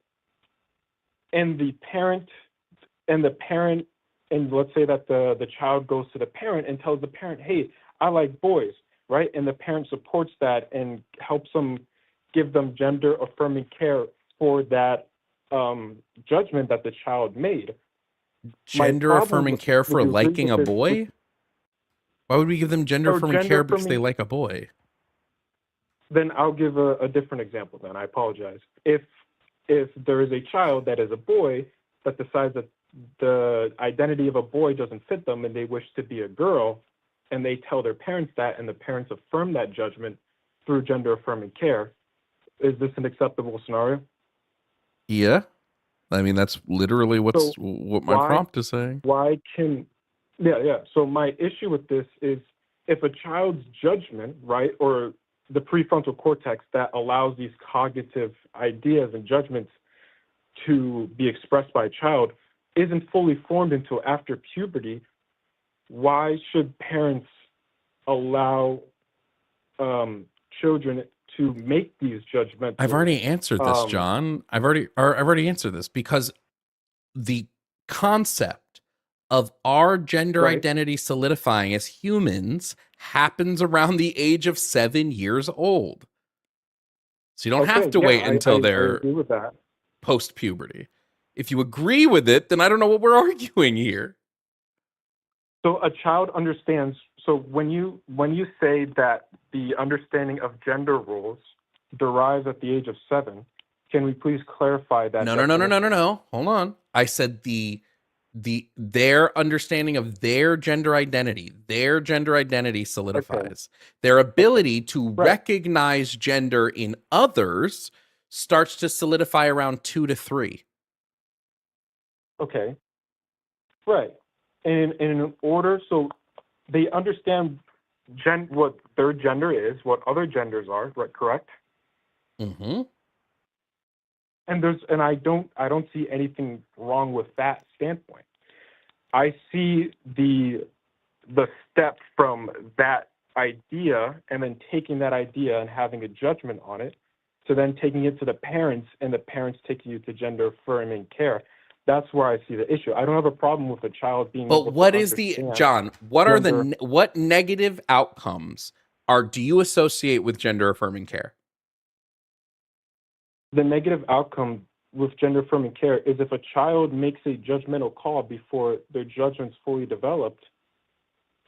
And the parent, and let's say that the child goes to the parent and tells the parent, hey, I like boys, right? And the parent supports that and helps them, give them gender affirming care for that judgment that the child made. Gender affirming care for liking a boy? Why would we give them gender affirming care because they like a boy? Then I'll give a different example then. I apologize. If there is a child that is a boy that decides that the identity of a boy doesn't fit them and they wish to be a girl, and they tell their parents that, and the parents affirm that judgment through gender affirming care, Is this an acceptable scenario? Yeah. I mean, that's literally what my prompt is saying. Why can, yeah. So my issue with this is if a child's judgment, right, or the prefrontal cortex that allows these cognitive ideas and judgments to be expressed by a child isn't fully formed until after puberty, why should parents allow children to make these judgmental? I've already answered this, John. I've already answered this, because the concept of our gender identity solidifying as humans happens around the age of 7 years old. So you don't have to wait until they're post puberty. If you agree with it, then I don't know what we're arguing here. So a child understands. So when you say that the understanding of gender roles derives at the age of 7, can we please clarify that? No. Hold on. I said their understanding of their gender identity solidifies. Their ability to recognize gender in others starts to solidify around 2 to 3. Okay. Right. And in order, so they understand what their gender is, what other genders are, right? Correct. Mm-hmm. And I don't see anything wrong with that standpoint. I see the step from that idea and then taking that idea and having a judgment on it, to then taking it to the parents and the parents taking you to gender affirming care. That's where I see the issue. I don't have a problem with a child being. But what is John? What are what negative outcomes do you associate with gender affirming care? The negative outcome with gender affirming care is if a child makes a judgmental call before their judgment's fully developed.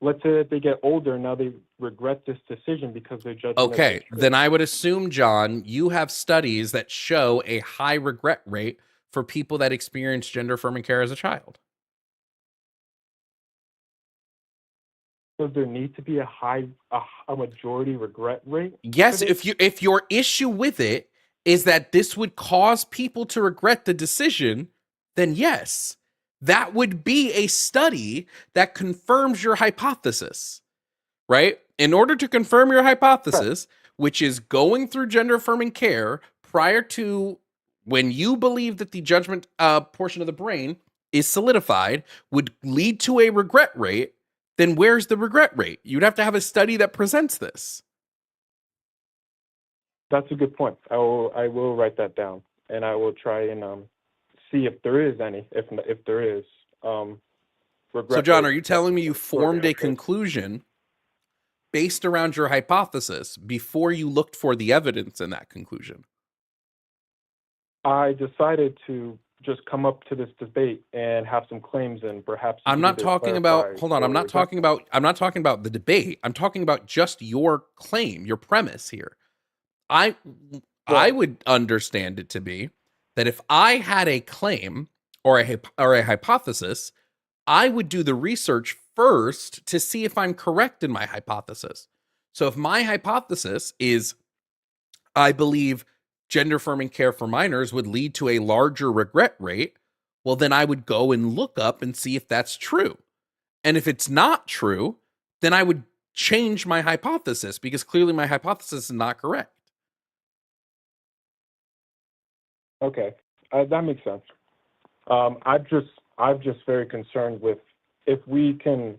Let's say that they get older, now they regret this decision because their judgment. Okay, then I would assume, John, you have studies that show a high regret rate for people that experience gender affirming care as a child. Does there need to be a majority regret rate? Yes, if your issue with it is that this would cause people to regret the decision, then yes, that would be a study that confirms your hypothesis, right? In order to confirm your hypothesis, which is going through gender affirming care prior to when you believe that the judgment portion of the brain is solidified, would lead to a regret rate, then where's the regret rate? You'd have to have a study that presents this. That's a good point. I will write that down, and I will try and see if there is any. If there is, regret. So, John, are you telling me you formed a conclusion based around your hypothesis before you looked for the evidence in that conclusion? I decided to just come up to this debate and have some claims, and perhaps. I'm not talking about. Hold on. I'm not talking about the debate. I'm talking about just your claim, your premise here. I would understand it to be that if I had a claim or a hypothesis, I would do the research first to see if I'm correct in my hypothesis. So if my hypothesis is, I believe gender affirming care for minors would lead to a larger regret rate, well, then I would go and look up and see if that's true. And if it's not true, then I would change my hypothesis, because clearly my hypothesis is not correct. Okay, that makes sense. I'm just very concerned with if we can.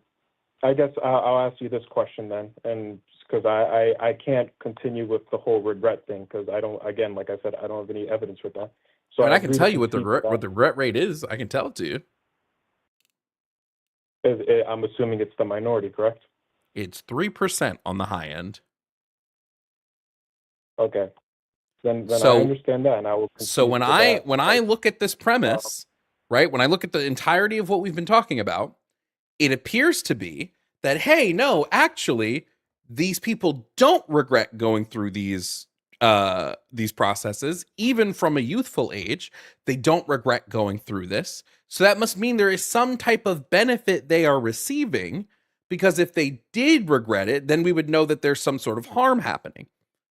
I guess I'll ask you this question then, and because I can't continue with the whole regret thing, because I don't. Again, like I said, I don't have any evidence with that. So I can tell you what the regret rate is. I can tell it to you. I'm assuming it's the minority, correct? It's 3% on the high end. Okay. Then I understand that, and I will. So when I look at this premise, right, when I look at the entirety of what we've been talking about, it appears to be that, hey, no, actually, these people don't regret going through these processes, even from a youthful age. They don't regret going through this. So that must mean there is some type of benefit they are receiving, because if they did regret it, then we would know that there's some sort of harm happening,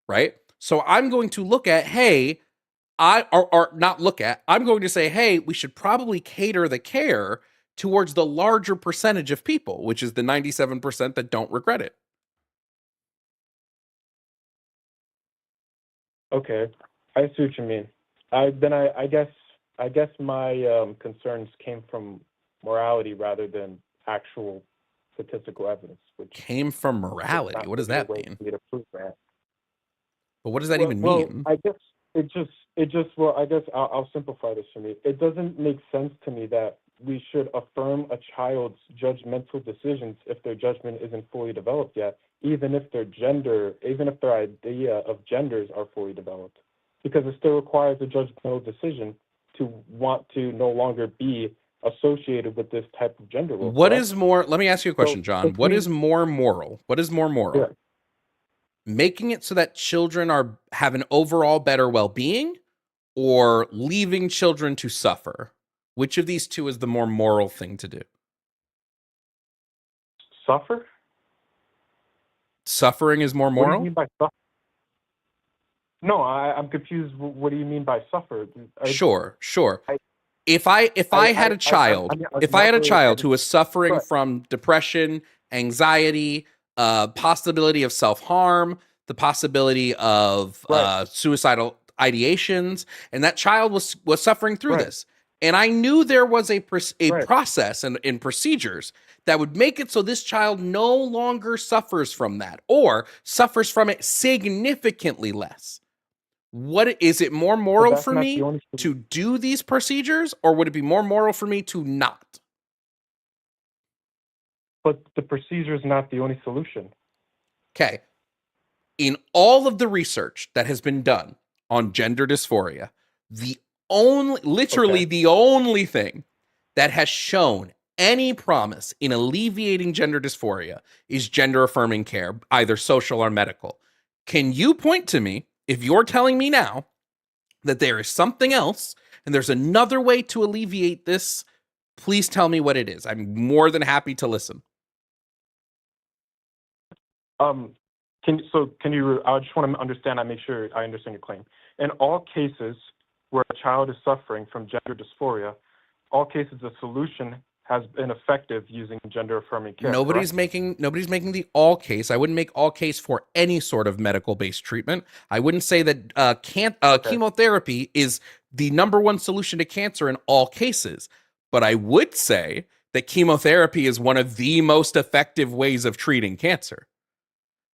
right? So I'm going to look at, hey, or not look at, I'm going to say, hey, we should probably cater the care towards the larger percentage of people, which is the 97% that don't regret it. Okay, I see what you mean. I guess my concerns came from morality rather than actual statistical evidence, which Came from is morality. not What does really a that way mean? for me to prove that. But what does that even mean? I guess well, I guess I'll simplify this for me. It doesn't make sense to me that we should affirm a child's judgmental decisions if their judgment isn't fully developed yet, even if their idea of genders are fully developed, because it still requires a judgmental decision to want to no longer be associated with this type of gender role. What Correct? is more, let me ask you a So question, John. if What we, is more moral? What is more moral? yeah, Making it so that children have an overall better well-being, or leaving children to suffer? Which of these two is the more moral thing to do? suffer? Suffering is more What do you moral? mean by suffer? No, I'm confused. What do you mean by suffer? Sure. I, If I had a child, mean, if I had a child who was suffering correct, from depression, anxiety, possibility of self-harm, the possibility of right, suicidal ideations, and that child was suffering through right, this, and I knew there was a right. process and procedures that would make it so this child no longer suffers from that, or suffers from it significantly less. What is it more But moral that's for not the me only. to do these procedures, or would it be more moral for me to not? But the procedure is not the only solution. Okay. In all of the research that has been done on gender dysphoria, literally Okay. the only thing that has shown any promise in alleviating gender dysphoria is gender affirming care, either social or medical. Can you point to me, if you're telling me now that there is something else and there's another way to alleviate this, please tell me what it is. I'm more than happy to listen. Um, can you? I just want to understand. I make sure I understand your claim. In all cases where a child is suffering from gender dysphoria, all cases the solution has been effective using gender affirming care. Nobody's Correct? making the all case. I wouldn't make all case for any sort of medical based treatment. I wouldn't say that Okay. chemotherapy is the number one solution to cancer in all cases. But I would say that chemotherapy is one of the most effective ways of treating cancer.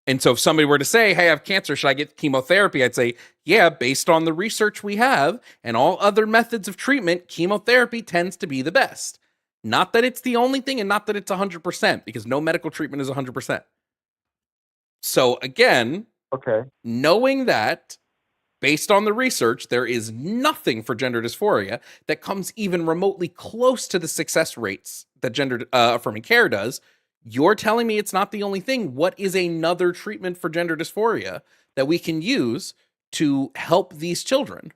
And so if somebody were to say, hey, I have cancer, should I get chemotherapy? I'd say, yeah, based on the research we have and all other methods of treatment, chemotherapy tends to be the best. Not that it's the only thing, and not that it's 100%, because no medical treatment is 100%. So again, Okay. knowing that based on the research, there is nothing for gender dysphoria that comes even remotely close to the success rates that gender affirming care does. You're telling me it's not the only thing. What is another treatment for gender dysphoria that we can use to help these children?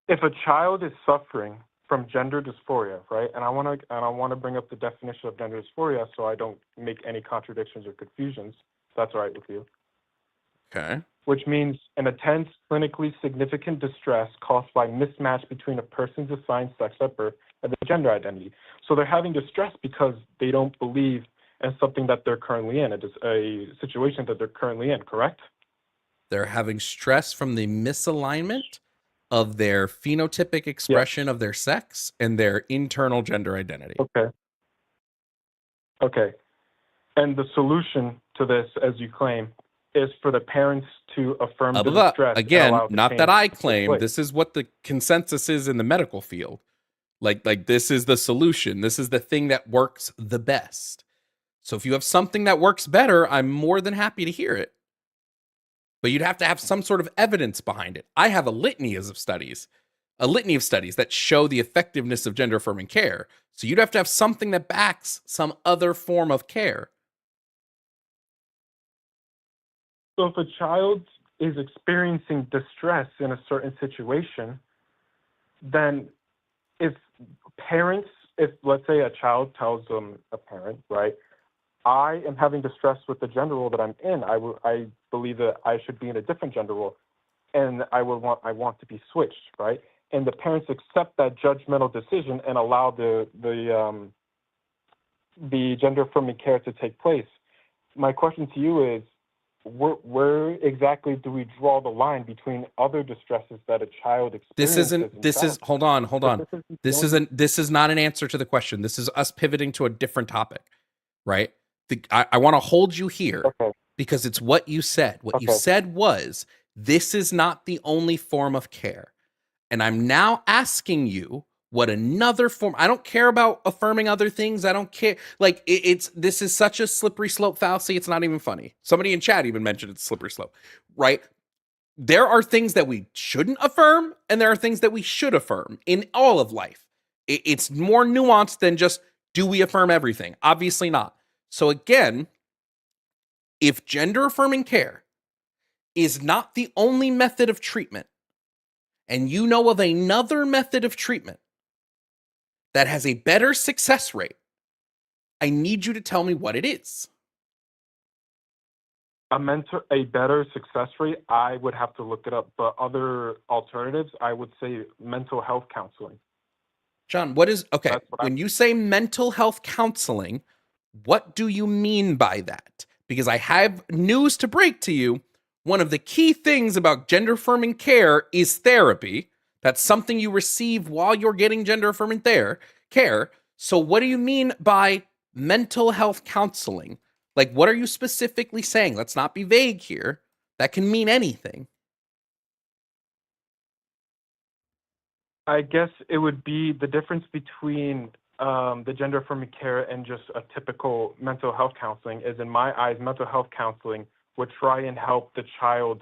If a child is suffering from gender dysphoria, right? And I want to bring up the definition of gender dysphoria so I don't make any contradictions or confusions. If that's all right with you. Okay. Which means an intense, clinically significant distress caused by mismatch between a person's assigned sex at birth and their gender identity. So they're having distress because they don't believe in something that they're currently in. It is a situation that they're currently in, correct? They're having stress from the misalignment of their phenotypic Yes. expression of their sex and their internal gender identity. Okay. Okay. And the solution to this, as you claim, is for the parents to affirm the distress and Again, allow the not that change I to take claim, place. this is what the consensus is in the medical field. Like this is the solution. This is the thing that works the best. So if you have something that works better, I'm more than happy to hear it. But you'd have to have some sort of evidence behind it. I have a litany of studies that show the effectiveness of gender affirming care. So you'd have to have something that backs some other form of care. So if a child is experiencing distress in a certain situation, then if let's say a child tells a parent, right, I am having distress with the gender role that I'm in. I believe that I should be in a different gender role, and I want to be switched, right? And the parents accept that judgmental decision and allow the gender affirming care to take place. My question to you is, where exactly do we draw the line between other distresses that a child experiences? Hold on. This is not an answer to the question. This is us pivoting to a different topic, right? I want to hold you here Okay. because it's what you said. What you Okay. said was, this is not the only form of care. And I'm now asking you what another form. I don't care about affirming other things. I don't care. Like this is such a slippery slope fallacy. It's not even funny. Somebody in chat even mentioned it's slippery slope, right? There are things that we shouldn't affirm, and there are things that we should affirm in all of life. It's more nuanced than just, do we affirm everything? Obviously not. So again, if gender affirming care is not the only method of treatment, and you know of another method of treatment that has a better success rate, I need you to tell me what it is. A better success rate, I would have to look it up. But other alternatives, I would say mental health counseling. John, what is, okay, That's what when you say mental health counseling, what do you mean by that? Because I have news to break to you. One of the key things about gender affirming care is therapy. That's something you receive while you're getting gender affirming care. So what do you mean by mental health counseling? Like, what are you specifically saying? Let's not be vague here. That can mean anything. I guess it would be the difference between the gender affirming care and just a typical mental health counseling is, in my eyes, mental health counseling would try and help the child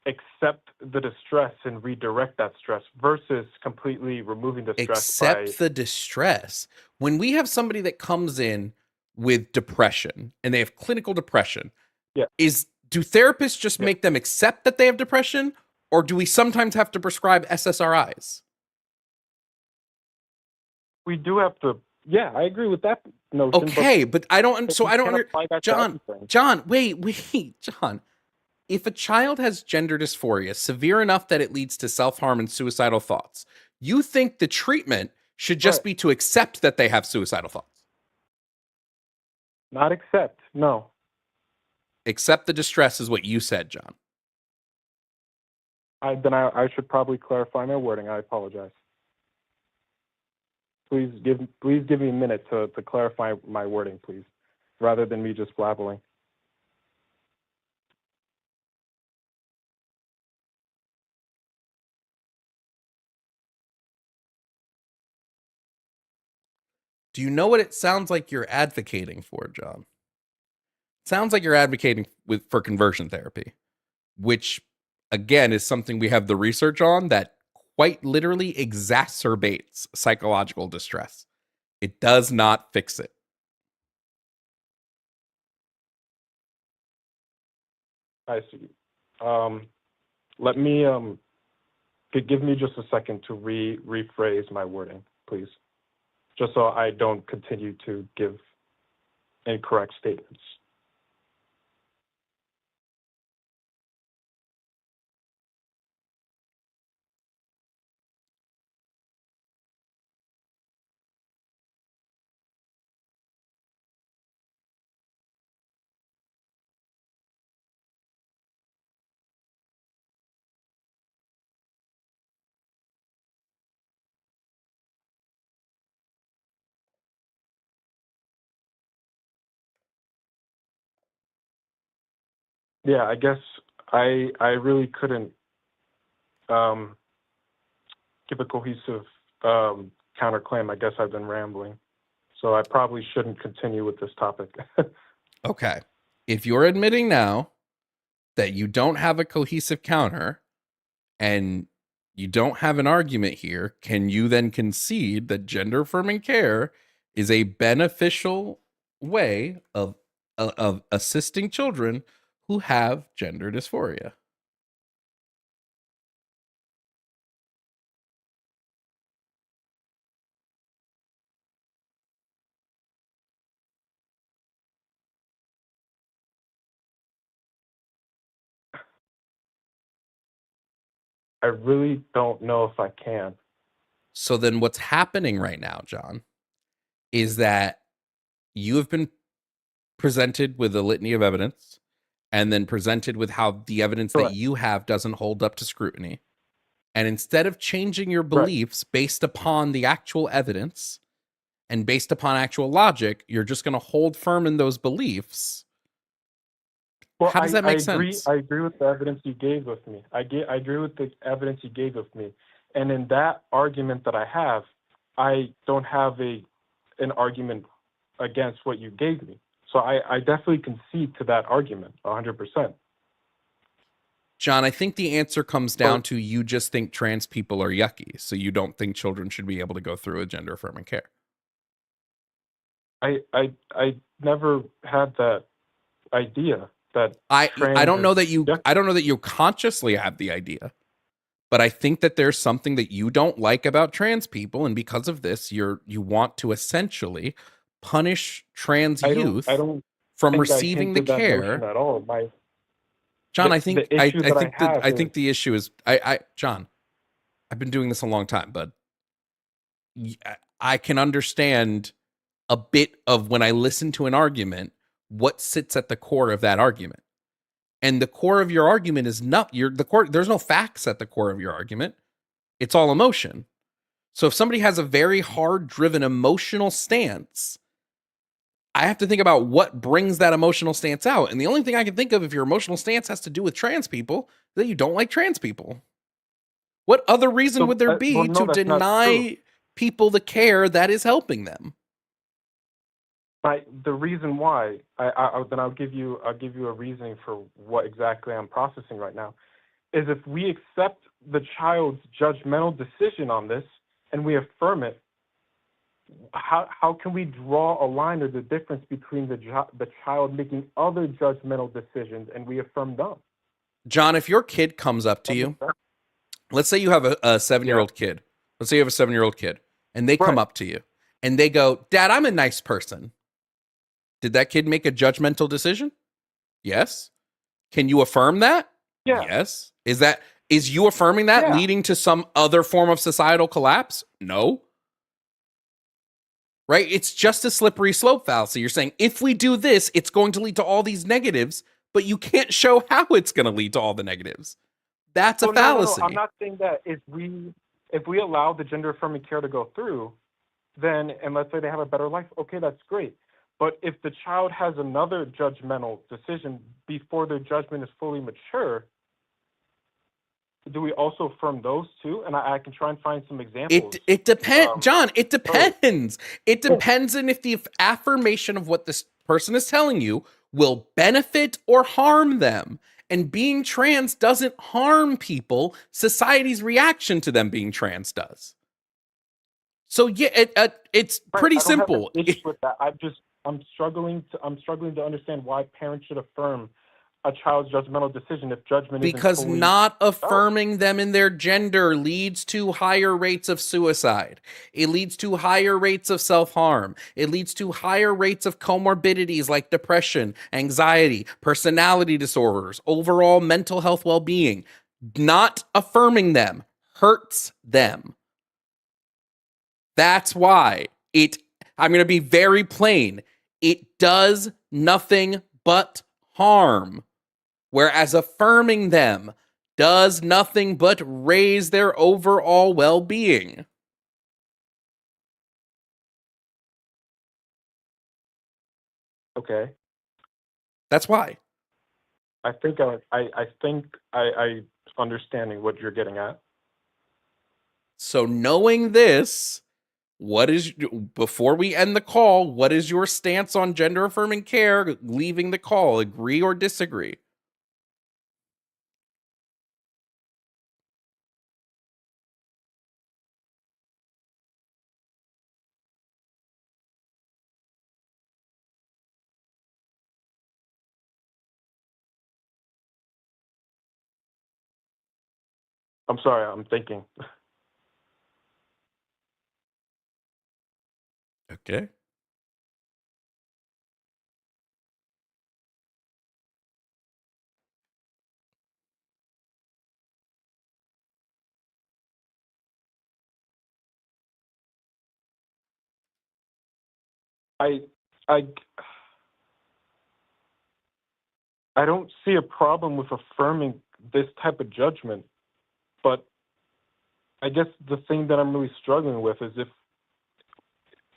accept the distress and redirect that stress versus completely removing the stress. Accept the distress. When we have somebody that comes in with depression and they have clinical depression, Yeah. Do therapists just Yeah. make them accept that they have depression, or do we sometimes have to prescribe SSRIs? We do have to. Yeah, I agree with that notion. Okay, but I don't. So I don't. Apply that John, wait, John. If a child has gender dysphoria severe enough that it leads to self-harm and suicidal thoughts, you think the treatment should just be to accept that they have suicidal thoughts? Not accept. No. Accept the distress is what you said, John. I should probably clarify my wording. I apologize. Please give me a minute to clarify my wording, please, rather than me just blabbling. Do you know what it sounds like you're advocating for, John? It sounds like you're advocating for conversion therapy, which again is something we have the research on that quite literally exacerbates psychological distress. It does not fix it. I see. Let me give me just a second to rephrase my wording, please, just so I don't continue to give incorrect statements. Yeah, I guess I really couldn't give a cohesive counterclaim. I guess I've been rambling, so I probably shouldn't continue with this topic. Okay. If you're admitting now that you don't have a cohesive counter and you don't have an argument here, can you then concede that gender affirming care is a beneficial way of assisting children who have gender dysphoria? I really don't know if I can. So then what's happening right now, John, is that you have been presented with a litany of evidence and then presented with how the evidence that Correct. you have doesn't hold up to scrutiny. And instead of changing your Right. beliefs based upon the actual evidence and based upon actual logic, you're just going to hold firm in those beliefs. Well, How does that I make agree. sense? I agree with the evidence you gave with me. I agree with the evidence you gave with me. And in that argument that I have, I don't have an argument against what you gave me. So I definitely concede to that argument 100%. John, I think the answer comes down to you just think trans people are yucky, so you don't think children should be able to go through a gender affirming care. I never had that idea that I trans don't know is that you yucky. I don't know that you consciously have the idea, but I think that there's something that you don't like about trans people, and because of this, you want to essentially punish trans I youth don't from think I receiving the hinted that notion care. at all. John, The issue that I have I is think the issue is I John, I've been doing this a long time, but I can understand a bit of when I listen to an argument, what sits at the core of that argument. And the core of your argument is not the core. There's no facts at the core of your argument. It's all emotion. So if somebody has a very hard driven emotional stance, I have to think about what brings that emotional stance out. And the only thing I can think of if your emotional stance has to do with trans people is that you don't like trans people. What other reason would there well, be no, to that's not true. deny people the care that is helping them? The reason why then I'll give you a reasoning for what exactly I'm processing right now is if we accept the child's judgmental decision on this and we affirm it, how can we draw a line or the difference between the child making other judgmental decisions and we affirm them? John, if your kid comes up to you, let's say you have a 7-year-old kid. Let's say you have a 7-year-old kid and they come Right. up to you and they go, "Dad, I'm a nice person." Did that kid make a judgmental decision? Yes. Can you affirm that? Yeah. Yes. Is you affirming that Yeah. leading to some other form of societal collapse? No. Right? It's just a slippery slope fallacy. You're saying if we do this, it's going to lead to all these negatives, but you can't show how it's going to lead to all the negatives. That's a Well, fallacy. no. I'm not saying that if we allow the gender affirming care to go through, then and let's say they have a better life, okay, that's great. But if the child has another judgmental decision before their judgment is fully mature, do we also affirm those too? And I can try and find some examples. It depends, John. It depends. It depends on if the affirmation of what this person is telling you will benefit or harm them. And being trans doesn't harm people. Society's reaction to them being trans does. So yeah, it's pretty simple. I don't have an issue with that. I'm struggling to understand why parents should affirm a child's judgmental decision if judgment because isn't fully not affirming them in their gender leads to higher rates of suicide. It leads to higher rates of self-harm. It leads to higher rates of comorbidities like depression, anxiety, personality disorders, overall mental health well-being. Not affirming them hurts them. That's why I'm going to be very plain. It does nothing but harm. Whereas affirming them does nothing but raise their overall well-being. Okay. That's why. I think I understanding what you're getting at. So knowing this, before we end the call, what is your stance on gender affirming care leaving the call? Agree or disagree? I'm sorry, I'm thinking. Okay. I I I don't see a problem with affirming this type of judgment, but I guess the thing that I'm really struggling with is if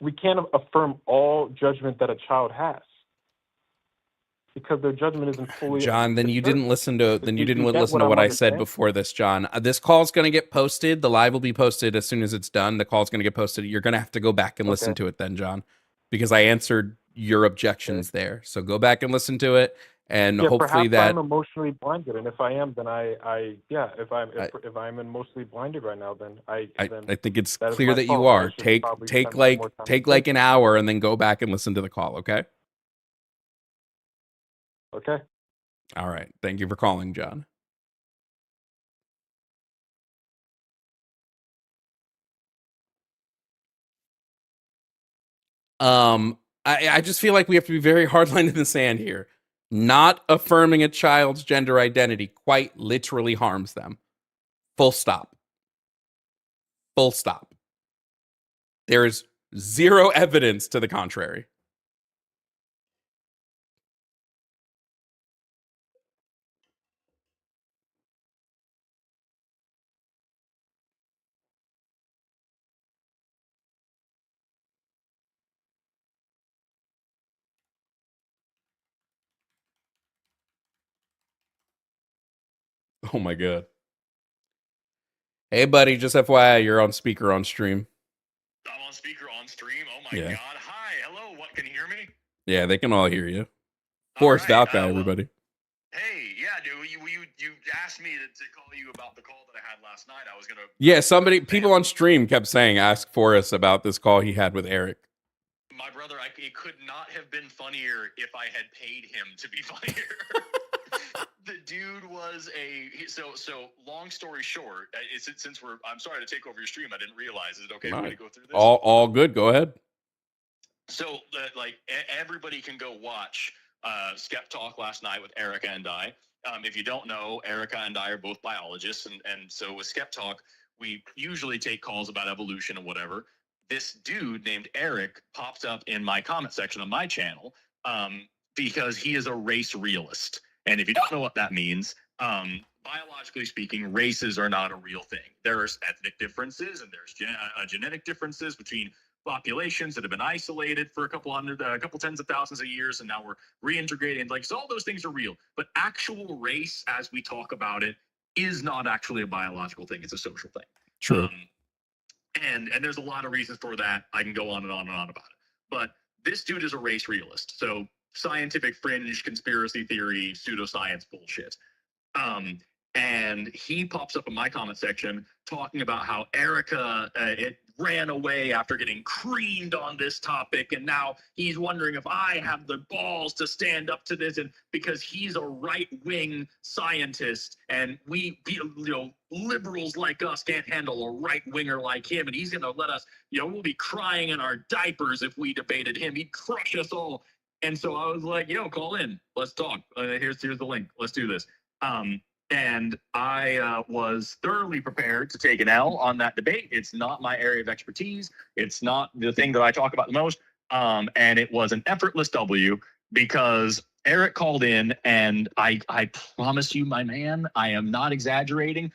we can't affirm all judgment that a child has because their judgment isn't fully John, then you didn't asserted. listen to You get what what I'm I said understanding? before this, John. This call's going to get posted. The live will be posted as soon as it's done. The call's going to get posted. You're going to have to go back and listen Okay. to it then, John, because I answered your Okay. objections there. So go back and listen to it, and Yeah, hopefully perhaps I'm that emotionally blinded, and if I am, then I, if I'm emotionally blinded right now, then I think it's that is clear my that you fault. I are. should probably Take spend some more time take like an thinking. hour and then go back and listen to the call. Okay. Okay. All right. Thank you for calling, John. I just feel like we have to be very hardline in the sand here. Not affirming a child's gender identity quite literally harms them. Full stop. Full stop. There is zero evidence to the contrary. Oh my god. Hey buddy, just FYI, you're on speaker on stream. I'm on speaker on stream. Oh my Yeah. god. Hi. Hello. What, can you hear me? Yeah, they can all hear you. All Forrest right. Valkyrie, everybody. Hey, yeah, dude. You asked me to call you about the call that I had last night. I was gonna. Yeah, people on stream kept saying, ask Forrest about this call he had with Eric. My brother, it could not have been funnier if I had paid him to be funnier. The dude was so. Long story short, since I'm sorry to take over your stream. I didn't realize. Is it okay for me to go through this? All good. Go ahead. So, everybody can go watch Skep Talk last night with Erica and I. If you don't know, Erica and I are both biologists, and so with Skep Talk, we usually take calls about evolution and whatever. This dude named Eric popped up in my comment section on my channel because he is a race realist. And if you don't know what that means, biologically speaking, races are not a real thing. There's ethnic differences and there's genetic differences between populations that have been isolated for a couple tens of thousands of years, and now we're reintegrating. So all those things are real, but actual race, as we talk about it, is not actually a biological thing. It's a social thing. True. And there's a lot of reasons for that. I can go on and on and on about it. But this dude is a race realist. So scientific fringe, conspiracy theory, pseudoscience bullshit. And he pops up in my comment section talking about how Erica it ran away after getting creamed on this topic, and now he's wondering if I have the balls to stand up to this, and because he's a right-wing scientist, and liberals like us can't handle a right-winger like him, and he's going to let us, we'll be crying in our diapers if we debated him. He'd crush us all. And so I was like, call in. Let's talk. Here's the link. Let's do this. And I was thoroughly prepared to take an L on that debate. It's not my area of expertise. It's not the thing that I talk about the most. And it was an effortless W because Eric called in, and I promise you, my man, I am not exaggerating,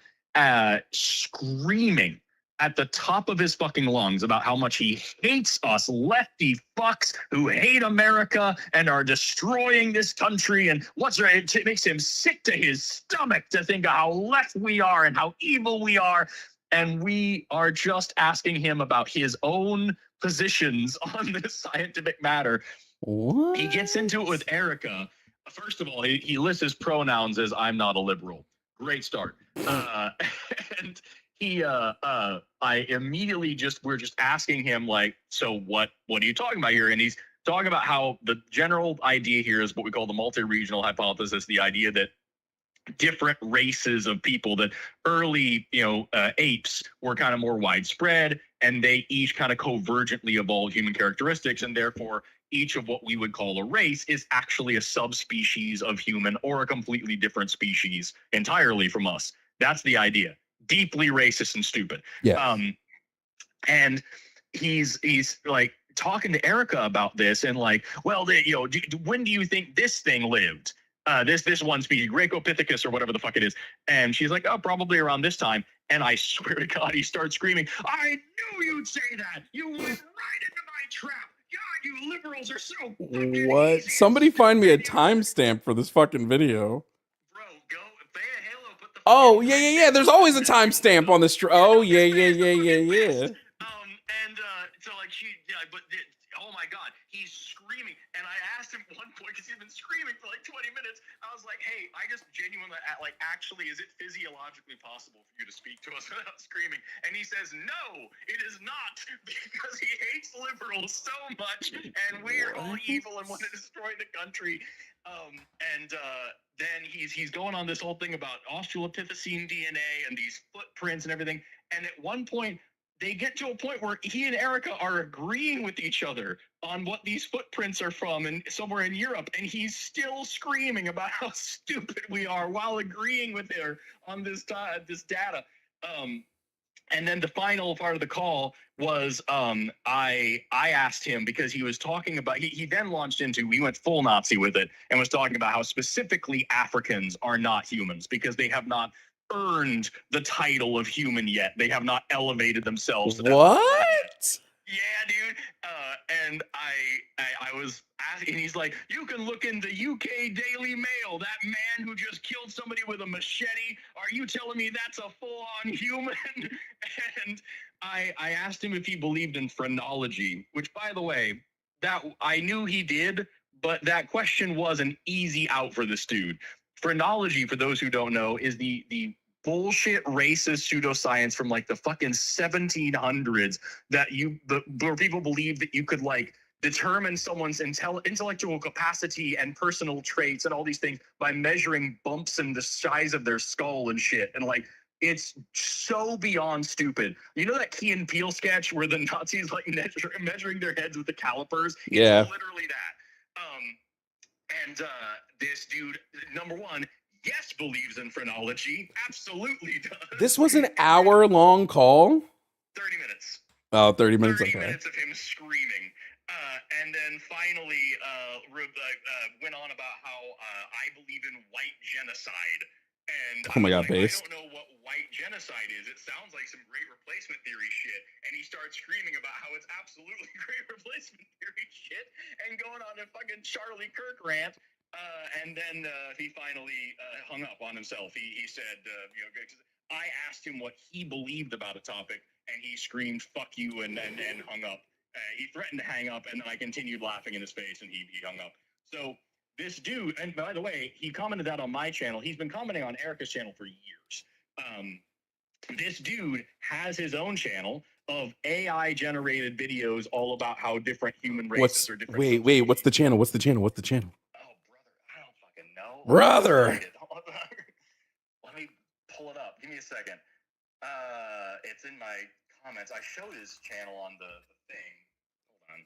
screaming at the top of his fucking lungs about how much he hates us lefty fucks who hate America and are destroying this country. And it makes him sick to his stomach to think of how left we are and how evil we are. And we are just asking him about his own positions on this scientific matter. What? He gets into it with Erica. First of all, he lists his pronouns as "I'm not a liberal." Great start. And I immediately we're just asking him, like, so what are you talking about here? And he's talking about how the general idea here is what we call the multi-regional hypothesis, the idea that different races of people, that early apes were kind of more widespread, and they each kind of convergently evolved human characteristics, and therefore each of what we would call a race is actually a subspecies of human or a completely different species entirely from us. That's the idea. Deeply racist and stupid. Yeah. And he's like talking to Erica about this and like, well, when do you think this thing lived? This one species, Greco-Pithecus or whatever the fuck it is. And she's like, oh, probably around this time. And I swear to God, he starts screaming, I knew you'd say that. You went right into my trap. God, you liberals are so fucking What? easy. Somebody find me a timestamp for this fucking video. Bro, go, Halo, put the Oh, fucking yeah. There's always a timestamp on this. Oh, yeah. So like oh my God, he's screaming, and I asked him at one point because he's been screaming for like 20 minutes. I was like, hey, I just genuinely actually, is it physiologically possible for you to speak to us without screaming? And he says, no, it is not, because he hates liberals so much, and we're all evil and want to destroy the country. Then he's going on this whole thing about Australopithecine DNA and these footprints and everything. And at one point, they get to a point where he and Erica are agreeing with each other on what these footprints are from and somewhere in Europe. And he's still screaming about how stupid we are while agreeing with her on this data. And then the final part of the call was I asked him, because he was talking about, he then launched into, he went full Nazi with it and was talking about how specifically Africans are not humans because they have not earned the title of human yet. They have not elevated themselves to that level yet. Yeah, dude. And I was asking, he's like, you can look in the UK Daily Mail, that man who just killed somebody with a machete. Are you telling me that's a full-on human? And I asked him if he believed in phrenology, which, by the way, that I knew he did, but that question was an easy out for this dude. Phrenology, for those who don't know, is the bullshit racist pseudoscience from like the fucking 1700s where people believe that you could like determine someone's intellectual capacity and personal traits and all these things by measuring bumps in the size of their skull and shit. And like, it's so beyond stupid. You know that Key and Peele sketch where the Nazis like measuring their heads with the calipers? Yeah. It's literally that. This dude, number one, yes, believes in phrenology. Absolutely does. This was an hour-long call? 30 minutes. Oh, 30 minutes, 30 okay. minutes of him screaming. And then finally went on about how I believe in white genocide. And oh my God, like, based. I don't know what white genocide is. It sounds like some great replacement theory shit. And he starts screaming about how it's absolutely great replacement theory shit and going on a fucking Charlie Kirk rant. And then he finally hung up on himself. He said, I asked him what he believed about a topic, and he screamed, fuck you, and hung up. He threatened to hang up, and then I continued laughing in his face, and he hung up. So this dude, and by the way, he commented that on my channel. He's been commenting on Erica's channel for years. This dude has his own channel of AI-generated videos all about how different human races are different. Wait, what's the channel? What's the channel? Oh, brother, I don't fucking know. Brother! Let me pull it up. Give me a second. It's in my comments. I showed his channel on the thing. Hold on.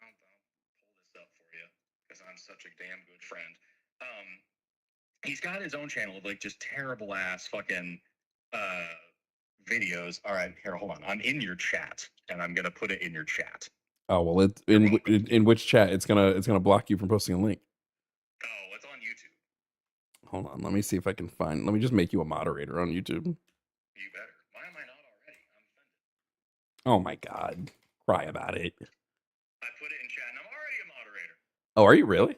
I'll pull this up for you because I'm such a damn good friend. He's got his own channel of like just terrible ass fucking videos. All right, here, hold on. I'm in your chat, and I'm gonna put it in your chat. Oh well, in which chat? It's gonna block you from posting a link. Oh, it's on YouTube. Hold on, let me see if I can find. Let me just make you a moderator on YouTube. You better. Why am I not already? I'm offended. Oh my God, cry about it. I put it in chat, and I'm already a moderator. Oh, are you really?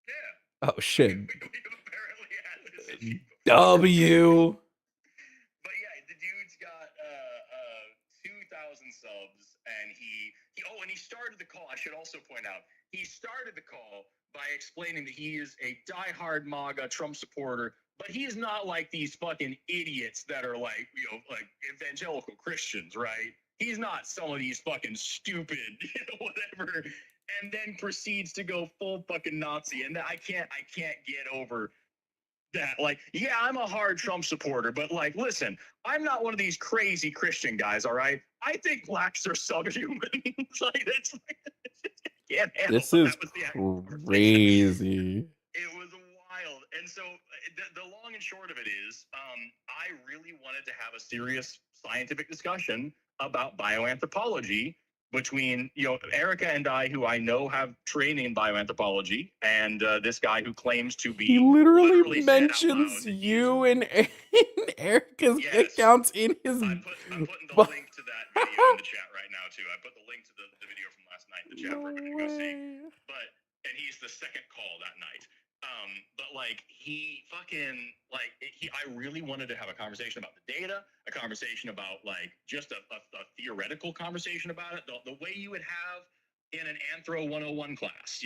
Yeah. Oh shit. We've apparently had this issue before. W. But yeah, the dude's got 2,000 subs, and he started the call. I should also point out, he started the call by explaining that he is a diehard MAGA Trump supporter, but he's not like these fucking idiots that are like, like evangelical Christians, right? He's not some of these fucking stupid, whatever. And then proceeds to go full fucking Nazi, and I can't get over that. Like, yeah, I'm a hard Trump supporter, but like, listen, I'm not one of these crazy Christian guys, all right? I think blacks are subhuman. Like, that's can't handle. This is crazy. It was wild. And so the long and short of it is, I really wanted to have a serious scientific discussion about bioanthropology between, Erica and I, who I know have training in bioanthropology, and this guy who claims to be He literally said out mentions loud you and Erica's Yes. accounts in his. I'm putting the link to that video in the chat right now too. I put the link to the video from last night in the chat for everybody to go see. And he's the second call that night. But like he fucking I really wanted to have a conversation about the data, a conversation about like just a theoretical conversation about it, the way you would have in an Anthro 101 class,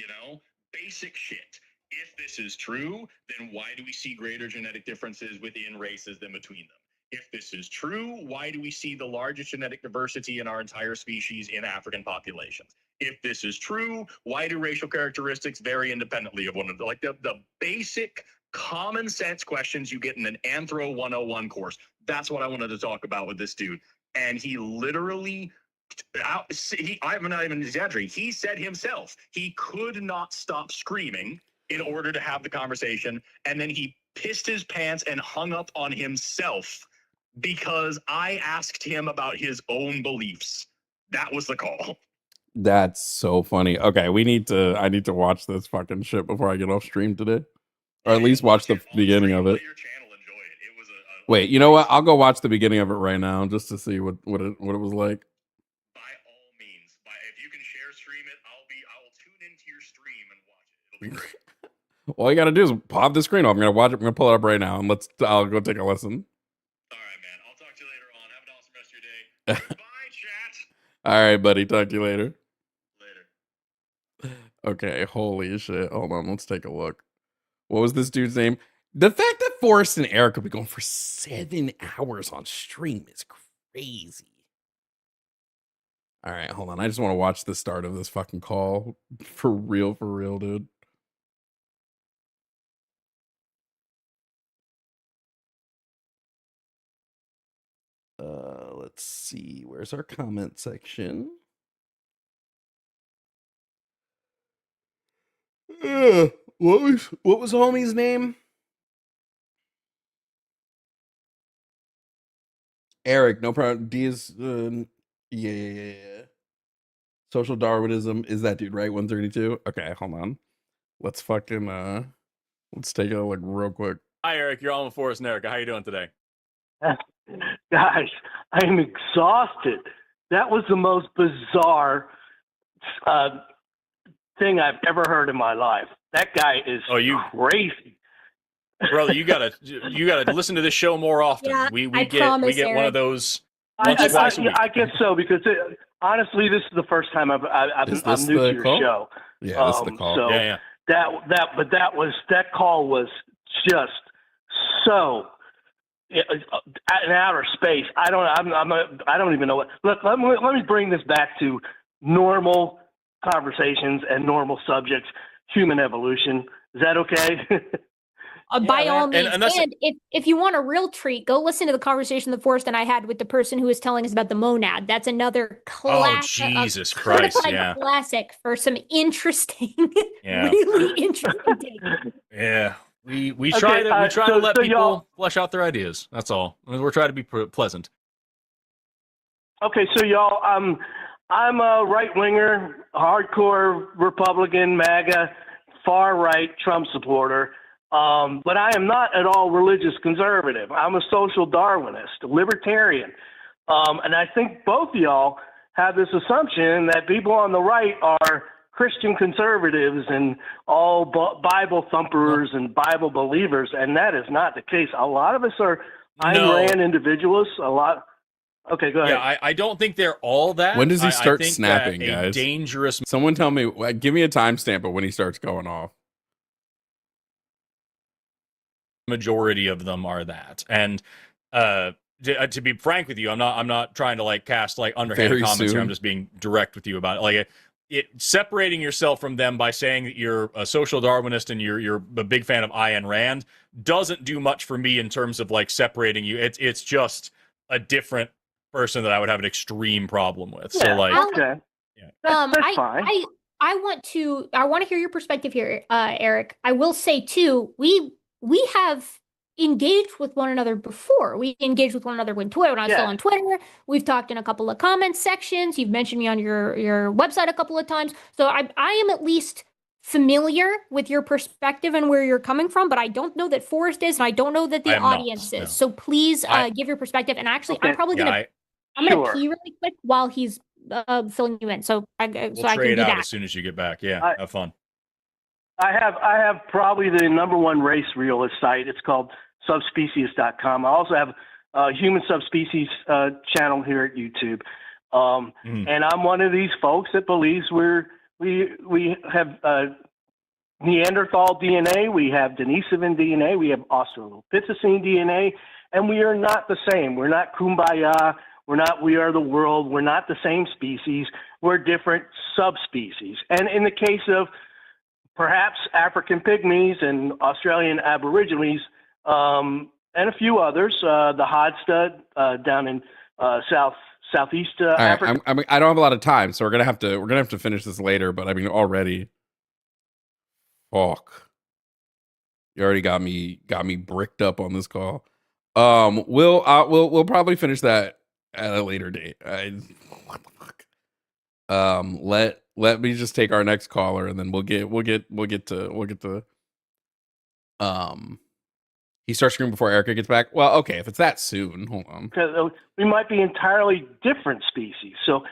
basic shit. If this is true, then why do we see greater genetic differences within races than between them? If this is true, why do we see the largest genetic diversity in our entire species in African populations? If this is true, why do racial characteristics vary independently of one another? Like the basic common sense questions you get in an Anthro 101 course. That's what I wanted to talk about with this dude. And he literally, I'm not even exaggerating, he said himself, he could not stop screaming in order to have the conversation. And then he pissed his pants and hung up on himself because I asked him about his own beliefs. That was the call. That's so funny. Okay, I need to watch this fucking shit before I get off stream today. Or at least watch the beginning of it. Let your channel enjoy it. It was Wait, you know what? I'll go watch the beginning of it right now just to see what it was like. By all means. If you can share stream it, I'll tune into your stream and watch it. It'll be great. All you gotta do is pop the screen off. I'm gonna watch it. I'm gonna pull it up right now and I'll go take a listen. All right, man. I'll talk to you later on. Have an awesome rest of your day. Goodbye, chat. All right, buddy. Talk to you later. Later. Okay, holy shit. Hold on, let's take a look. What was this dude's name? The fact that Forrest and Eric will be going for 7 hours on stream is crazy. All right, hold on. I just want to watch the start of this fucking call. For real, dude. Let's see. Where's our comment section? What was homie's name? Eric, no problem. D is yeah. Social Darwinism is that dude, right? 132. Okay, hold on. Let's fucking let's take a look real quick. Hi, Eric. You're on with Forrest and Erica. How you doing today? Guys, I am exhausted. That was the most bizarre thing I've ever heard in my life. That guy is crazy. Brother, you gotta listen to this show more often. Yeah, we I get promise, one Eric. of those once or twice a week. I guess so, because honestly, this is the first time I'm new to your show. Yeah, this is the call. So yeah. that call was just so in outer space. I don't even know what. Let me bring this back to normal conversations and normal subjects. Human evolution. Is that okay? By all means. And if you want a real treat, go listen to the conversation that Forrest and I had with the person who was telling us about the monad. That's another classic. Oh, Jesus Christ, yeah. Classic for some interesting, really interesting takes. Yeah. We try to let people flesh out their ideas. That's all. I mean, we're trying to be pleasant. Okay, so y'all, I'm a right-winger, hardcore Republican, MAGA, far-right Trump supporter, but I am not at all religious conservative. I'm a social Darwinist, a libertarian, and I think both of y'all have this assumption that people on the right are Christian conservatives and all Bible thumpers and Bible believers, and that is not the case. A lot of us are Ayn Rand individualists. Okay, go ahead. Yeah, I don't think they're all that. When does he start I think snapping, that guys? Dangerous. Someone tell me, give me a timestamp of when he starts going off. Majority of them are that, and to be frank with you, I'm not trying to cast underhanded comments here. I'm just being direct with you about it. Separating yourself from them by saying that you're a social Darwinist and you're a big fan of Ayn Rand doesn't do much for me in terms of separating you. It's just a different person that I would have an extreme problem with. Yeah, so okay. Yeah. That's fine. I want to hear your perspective here, Eric. I will say too, we have engaged with one another before. We engaged with one another when I was still on Twitter. We've talked in a couple of comment sections. You've mentioned me on your website a couple of times. So I am at least familiar with your perspective and where you're coming from, but I don't know that Forrest is, and I don't know that the audience is. No. So please give your perspective. And actually, Okay. I'm probably gonna pee really quick while he's filling you in. So I can trade do out that as soon as you get back. Yeah, have fun. I have probably the number one race realist site. It's called subspecies.com. I also have a human subspecies channel here at YouTube. And I'm one of these folks that believes we have Neanderthal DNA, we have Denisovan DNA, we have Australopithecine DNA, and we are not the same. We're not kumbaya. We're not we are the world. We're not the same species. We're different subspecies. And in the case of perhaps African pygmies and Australian aborigines, and a few others, the Hodstud down in southeast Africa. I don't have a lot of time, so we're gonna have to finish this later. But I mean, already, fuck, you already got me bricked up on this call. We'll probably finish that at a later date. What the fuck? Let me just take our next caller, and then we'll get to he starts screaming before Erica gets back. Well, okay, if it's that soon, hold on. Because we might be entirely different species. So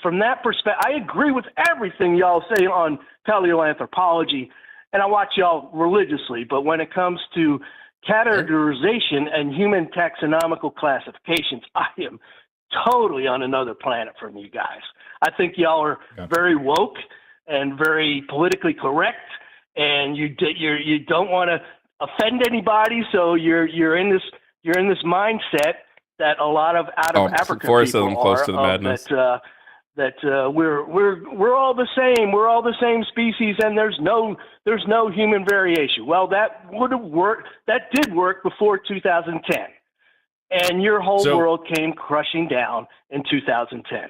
from that perspective, I agree with everything y'all say on paleoanthropology, and I watch y'all religiously. But when it comes to categorization and human taxonomical classifications, I am totally on another planet from you guys. I think y'all are very woke and very politically correct, and you don't want to offend anybody, so you're in this mindset that a lot of African people close to the madness. that we're all the same. We're all the same species, and there's no human variation. Well, that would have worked. That did work before 2010, and your whole world came crushing down in 2010.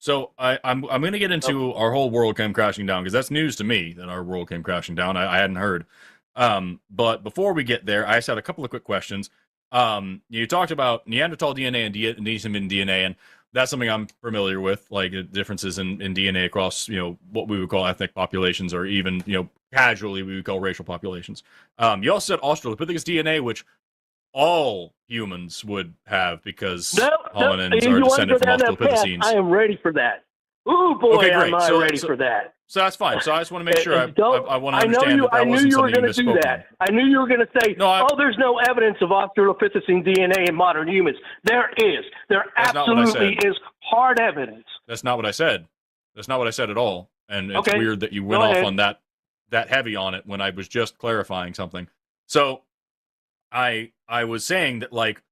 So I'm going to get into our whole world came crashing down, because that's news to me that our world came crashing down. I hadn't heard. But before we get there, I just had a couple of quick questions. You talked about Neanderthal DNA and Denisovan DNA, and that's something I'm familiar with, like differences in DNA across, what we would call ethnic populations, or even, casually we would call racial populations. You also said Australopithecus DNA, which all humans would have, because hominins are descended from Australopithecines. I am ready for that. Ooh, boy, okay, great. am I ready for that. So that's fine. So I just want to make sure I want to understand that wasn't something you misspoke on. I knew you were going to say, there's no evidence of Australopithecine DNA in modern humans. There is. There absolutely is hard evidence. That's not what I said. That's not what I said at all. And it's weird that you went off on that heavy on it when I was just clarifying something. So I was saying that, like,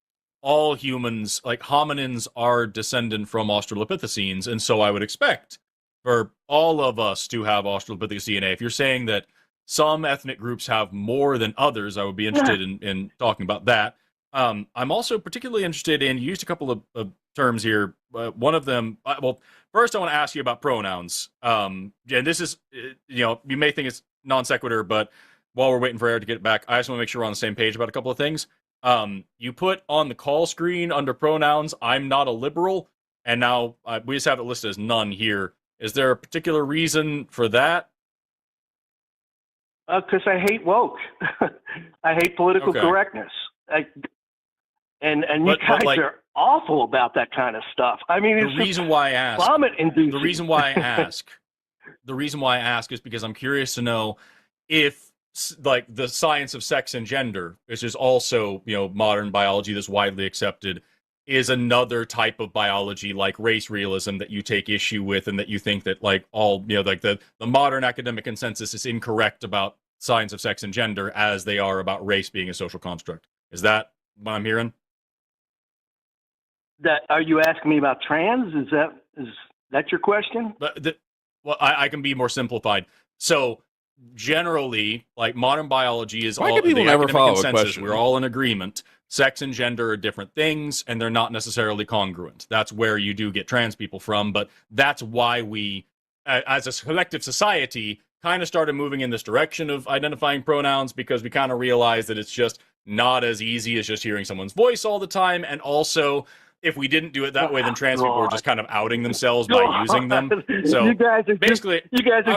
all humans, like hominins, are descendant from Australopithecines, and so I would expect for all of us to have Australopithecus DNA. If you're saying that some ethnic groups have more than others, I would be interested in talking about that. I'm also particularly interested in, you used a couple of terms here. One of them, first I want to ask you about pronouns. And this is, you may think it's non sequitur, but while we're waiting for Eric to get back, I just want to make sure we're on the same page about a couple of things. You put on the call screen under pronouns, I'm not a liberal, and now we just have it listed as none here. Is there a particular reason for that? Because I hate woke. I hate political correctness. And you guys are awful about that kind of stuff. I mean, it's the reason why I ask. Vomit-inducing. The reason why I ask is because I'm curious to know if, like, the science of sex and gender, which is also, modern biology that's widely accepted, is another type of biology like race realism that you take issue with, and that you think that, like, all, like the modern academic consensus is incorrect about science of sex and gender as they are about race being a social construct. Is that what I'm hearing? Are you asking me about trans? Is that your question? I can be more simplified. So generally, like, modern biology is all the academic consensus. We're all in agreement. Sex and gender are different things, and they're not necessarily congruent. That's where you do get trans people from, but that's why we, as a collective society, kind of started moving in this direction of identifying pronouns because we kind of realized that it's just not as easy as just hearing someone's voice all the time. And also, if we didn't do it that way, then trans people were just kind of outing themselves by using them. So you guys are basically,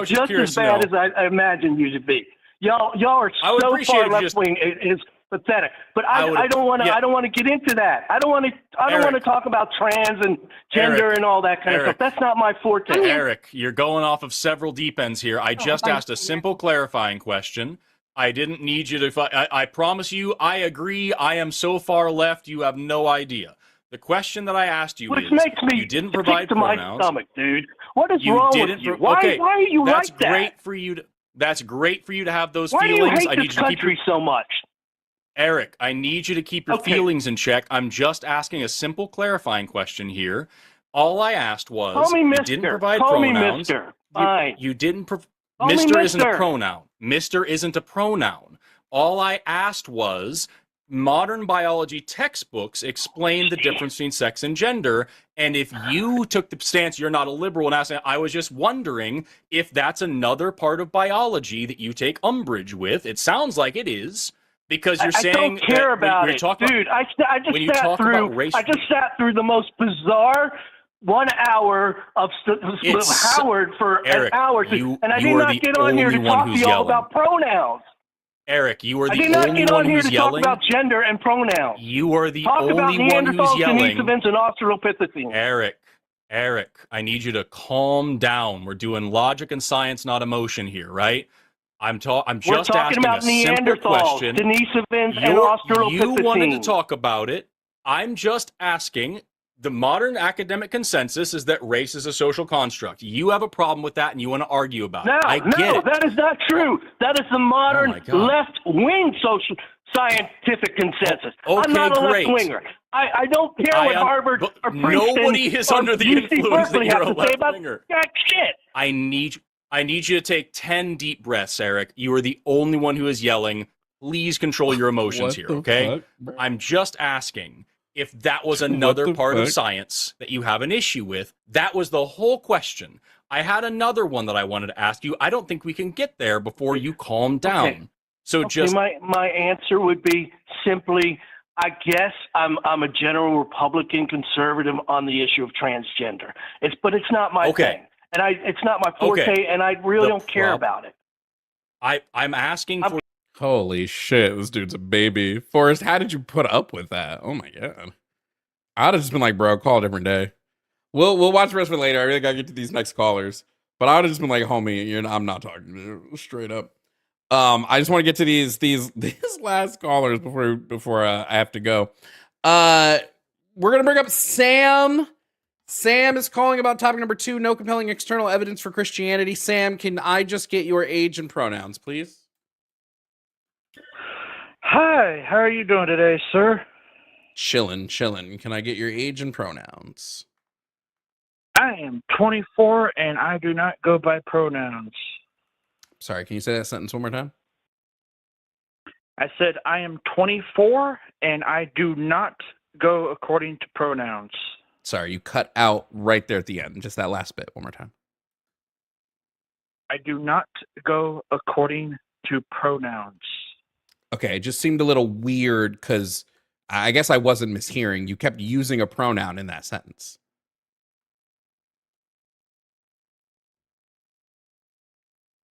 just as bad as I imagined you to be. Y'all are so far left wing. It's pathetic. But I don't want to. Yeah. I don't want to get into that. I don't want to talk about trans and gender and all that kind of stuff. That's not my forte. Eric, you're going off of several deep ends here. I just asked a simple clarifying question. I didn't need you to. I promise you, I agree. I am so far left, you have no idea. The question that I asked you is, makes me you didn't provide to pronouns. My stomach, dude. What is wrong with you? Why are you like that? That's great for you to have those feelings. Why do you hate this country so much? Eric, I need you to keep your feelings in check. I'm just asking a simple clarifying question here. All I asked was, Call me you didn't provide pronouns. Me Mister. Fine. You didn't. Call Mister me isn't a pronoun. Mister isn't a pronoun. All I asked was, modern biology textbooks explain the difference between sex and gender. And if you took the stance you're not a liberal and asked, I was just wondering if that's another part of biology that you take umbrage with. It sounds like it is. Because you're saying I don't care about it, dude. I just sat through the most bizarre 1 hour of Howard for Eric, an hour, and I did not get on here to talk to y'all about pronouns. Eric, you are the only one who's yelling. I did not get on here to talk about gender and pronouns. You are the only one who's yelling. Denisovans and Australopithecines. Eric, I need you to calm down. We're doing logic and science, not emotion here, right? I'm just asking a simple question. Denisovans and Australopithecines. You wanted to talk about it. I'm just asking. The modern academic consensus is that race is a social construct. You have a problem with that, and you want to argue about it. I get it. That is not true. That is the modern left-wing social scientific consensus. Okay, I'm not a great. left-winger. I don't care what Harvard or Princeton nobody is under the influence that you're a left-winger. Shit. I need you to take 10 deep breaths, Eric. You are the only one who is yelling. Please control your emotions here, okay? I'm just asking. If that was another part of science that you have an issue with, that was the whole question. I had another one that I wanted to ask you. I don't think we can get there before you calm down. Okay. So just my answer would be simply, I guess I'm a general Republican conservative on the issue of transgender. But it's not my thing, and it's not my forte, and I really don't care about it. I'm asking for. Holy shit, this dude's a baby. Forrest, how did you put up with that? Oh my god. I'd have just been like, bro, call a different day. We'll watch the rest of it later. I really gotta get to these next callers. But I would have just been like, homie, I'm not talking to you straight up. I just want to get to these last callers before I have to go. We're gonna bring up Sam. Sam is calling about topic number 2, no compelling external evidence for Christianity. Sam, can I just get your age and pronouns, please? Hi, how are you doing today, sir? Chillin'. Can I get your age and pronouns? I am 24 and I do not go by pronouns. Sorry, can you say that sentence one more time? I said I am 24 and I do not go according to pronouns. Sorry, you cut out right there at the end. Just that last bit one more time. I do not go according to pronouns. Okay, it just seemed a little weird because I guess I wasn't mishearing. You kept using a pronoun in that sentence.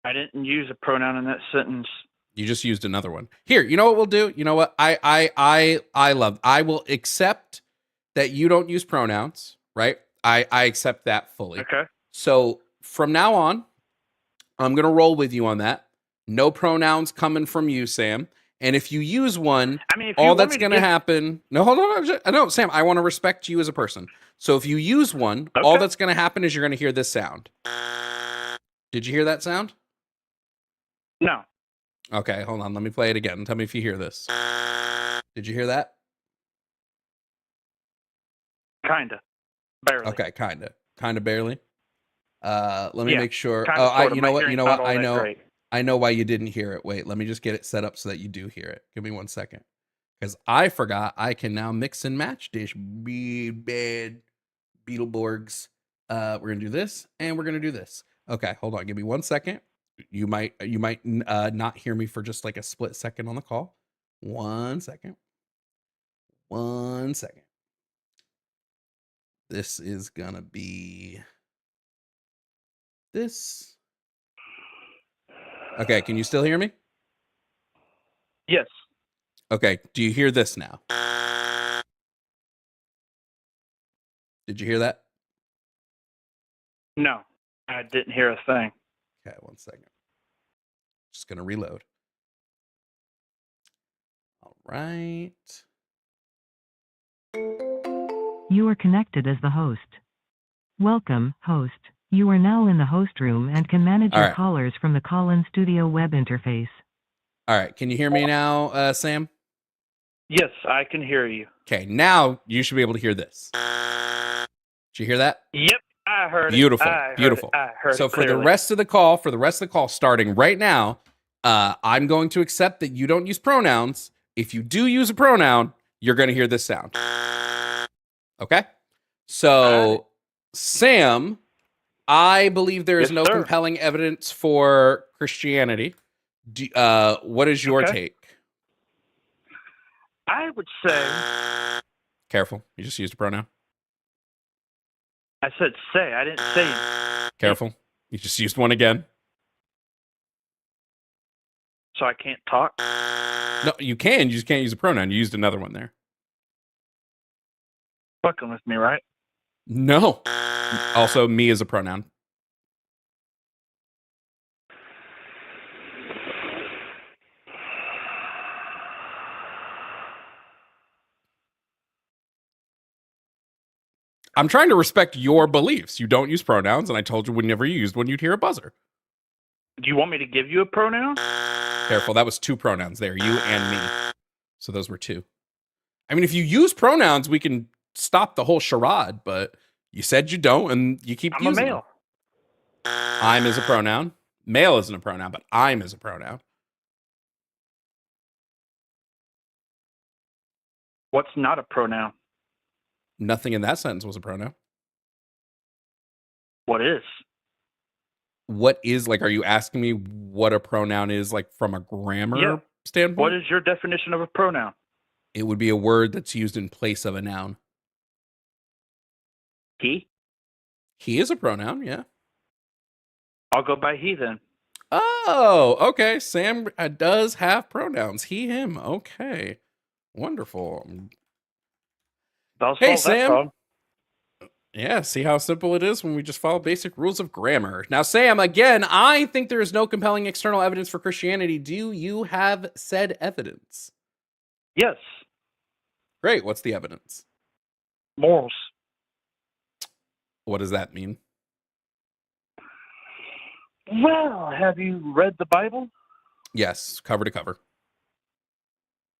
I didn't use a pronoun in that sentence. You just used another one. Here, you know what we'll do? You know what? I will accept that you don't use pronouns, right? I accept that fully. Okay. So from now on, I'm gonna roll with you on that. No pronouns coming from you, Sam. And if you use one, all that's going to happen... No, hold on. No, Sam, I want to respect you as a person. So if you use one, all that's going to happen is you're going to hear this sound. Did you hear that sound? No. Okay, hold on. Let me play it again. Tell me if you hear this. Did you hear that? Kinda. Barely. Okay, kinda. Kinda barely. Let me make sure. You know what? I know why you didn't hear it. Wait, let me just get it set up so that you do hear it. Give me 1 second. Because I forgot I can now mix and match dish. Bad Beetleborgs. We're going to do this and we're going to do this. Okay, hold on. Give me 1 second. You might not hear me for just like a split second on the call. 1 second. 1 second. This is gonna be this. Okay, can you still hear me? Yes. Okay, do you hear this now? Did you hear that? No, I didn't hear a thing. Okay, 1 second. Just gonna reload. All right. You are connected as the host. Welcome, host. You are now in the host room and can manage All your right. callers from the call-in studio web interface. All right, can you hear me now, Sam? Yes, I can hear you. Okay, now you should be able to hear this. Did you hear that? Yep, I heard Beautiful, it. I heard beautiful. It. I heard so it for the clearly. rest of the call, starting right now, I'm going to accept that you don't use pronouns. If you do use a pronoun, you're going to hear this sound. Okay? So, Sam, I believe there is Yes, no sir. compelling evidence for Christianity. What is your take? I would say. Careful. You just used a pronoun. I said say. I didn't say. Careful. You just used one again. So I can't talk? No, you can. You just can't use a pronoun. You used another one there. Fucking with me, right? No. Also, me is a pronoun. I'm trying to respect your beliefs. You don't use pronouns, and I told you whenever you used one, you'd hear a buzzer. Do you want me to give you a pronoun? Careful, that was 2 pronouns there, you and me. So those were 2. I mean, if you use pronouns, we can stop the whole charade, but you said you don't, and you keep using I'm a male. them. I'm is a pronoun. Male isn't a pronoun, but I'm is a pronoun. What's not a pronoun? Nothing in that sentence was a pronoun. What is? What is, like, are you asking me what a pronoun is, like, from a grammar standpoint? What is your definition of a pronoun? It would be a word that's used in place of a noun. He? He is a pronoun, yeah. I'll go by he then. Oh, okay. Sam does have pronouns. He, him. Okay. Wonderful. I'll Hey, solve that Sam. problem. Yeah, see how simple it is when we just follow basic rules of grammar. Now, Sam, again, I think there is no compelling external evidence for Christianity. Do you have said evidence? Yes. Great. What's the evidence? Morals. What does that mean? Well, have you read the Bible? Yes, cover to cover.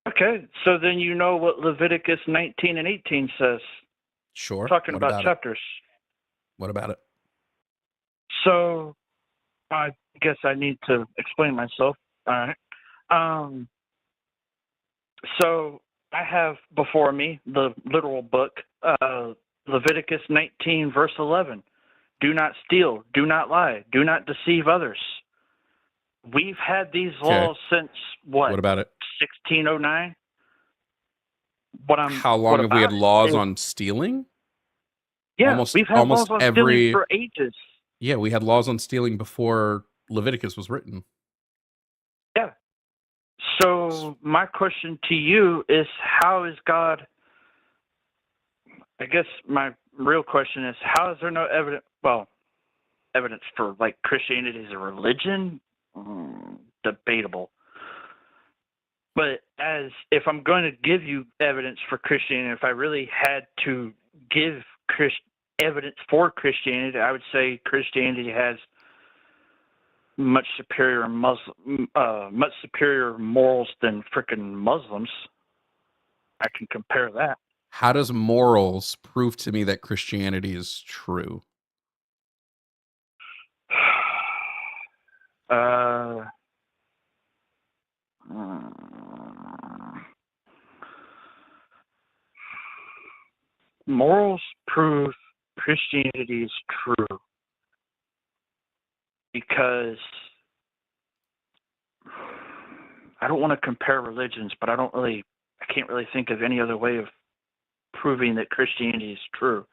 Okay, so then you know what Leviticus 19 and 18 says. Sure. Talking What about chapters. What about it? So, I guess I need to explain myself. All right. So I have before me the literal book, Leviticus 19, verse 11. Do not steal. Do not lie. Do not deceive others. We've had these laws since what? What about it? 1609. How long have we had laws on stealing? Yeah, we've had laws on stealing for ages. Yeah, we had laws on stealing before Leviticus was written. Yeah. So my question to you is, how is God? I guess my real question is, how is there no evidence? Well, evidence for like Christianity as a religion? Debatable. But as if I'm going to give you evidence for Christianity, if I really had to give evidence for Christianity, I would say Christianity has much superior morals than frickin' Muslims. I can compare that. How does morals prove to me that Christianity is true? Morals prove Christianity is true because don't want to compare religions, but I can't really think of any other way of proving that Christianity is true.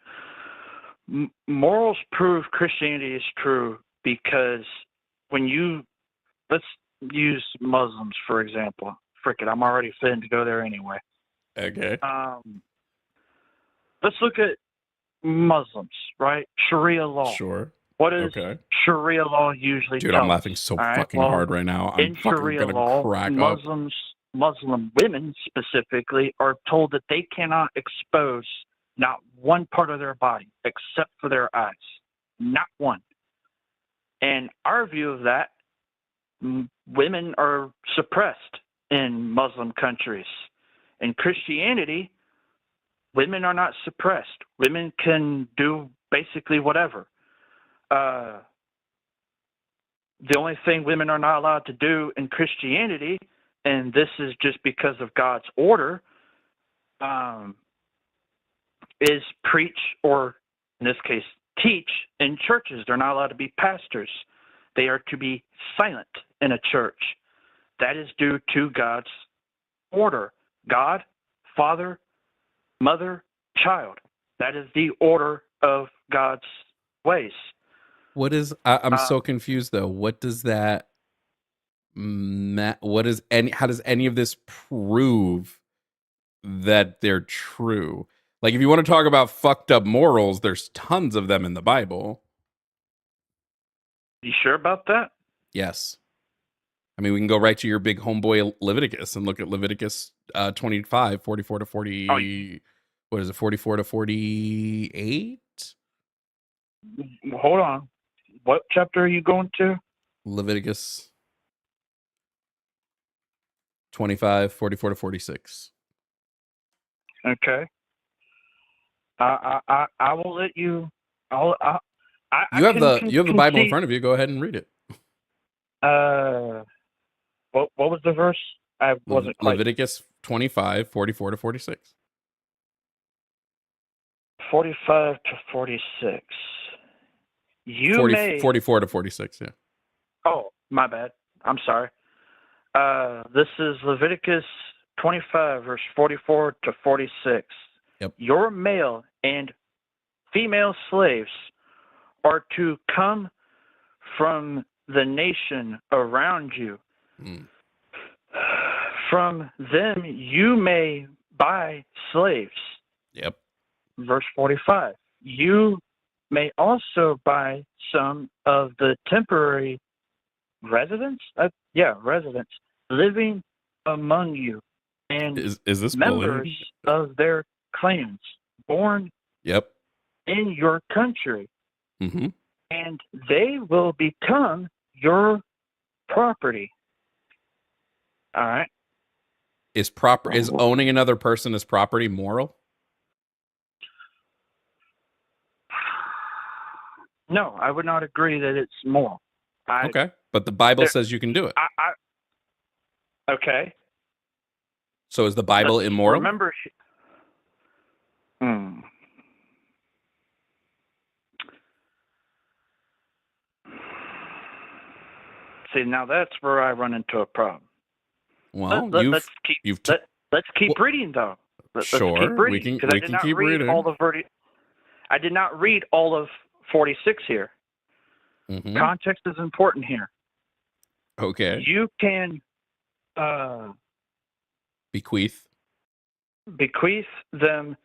Morals prove Christianity is true because let's use Muslims, for example. Frick it, I'm already fitting to go there anyway. Okay. Let's look at Muslims, right? Sharia law. Sure. What does Okay. Sharia law usually Dude, tell I'm us? laughing so All right, fucking well, hard right now. I'm in fucking Sharia gonna law, crack up. Muslim women specifically are told that they cannot expose not one part of their body except for their eyes. Not one. And our view of that, women are suppressed in Muslim countries. In Christianity, women are not suppressed. Women can do basically whatever. The only thing women are not allowed to do in Christianity, and this is just because of God's order, is preach, or in this case, teach in churches. They're not allowed to be pastors. They are to be silent in a church. That is due to God's order. God, Father, Mother, Child. That is the order of God's ways. What is I'm so confused though. What does that how does any of this prove that they're true? Like, if you want to talk about fucked up morals, there's tons of them in the Bible. You sure about that? Yes. I mean, we can go right to your big homeboy Leviticus and look at Leviticus 25, 44 to 40. What is it, 44 to 48? Hold on. What chapter are you going to? Leviticus 25, 44 to 46. Okay. I will let you. You have the Bible in front of you. Go ahead and read it. What was the verse? I wasn't quite. Leviticus 25, 44 to 46. 45 to 46. 44 to 46, yeah. Oh, my bad. I'm sorry. This is Leviticus 25, verse 44 to 46. Yep. Your male and female slaves are to come from the nation around you. From them you may buy slaves. Yep. Verse 45. You may also buy some of the temporary residents? Residents living among you, and is this members bullying? of their clans born Yep. in your country. Mm-hmm. And they will become your property. All right. Is owning another person as property moral? No, I would not agree that it's moral. Okay, but the Bible says you can do it. Okay. So is the Bible immoral? Remember. See, now that's where I run into a problem. Well, let's keep reading, though. Sure, keep reading, we can keep reading. I did not read all of 46 here. Mm-hmm. Context is important here. Okay. You can bequeath them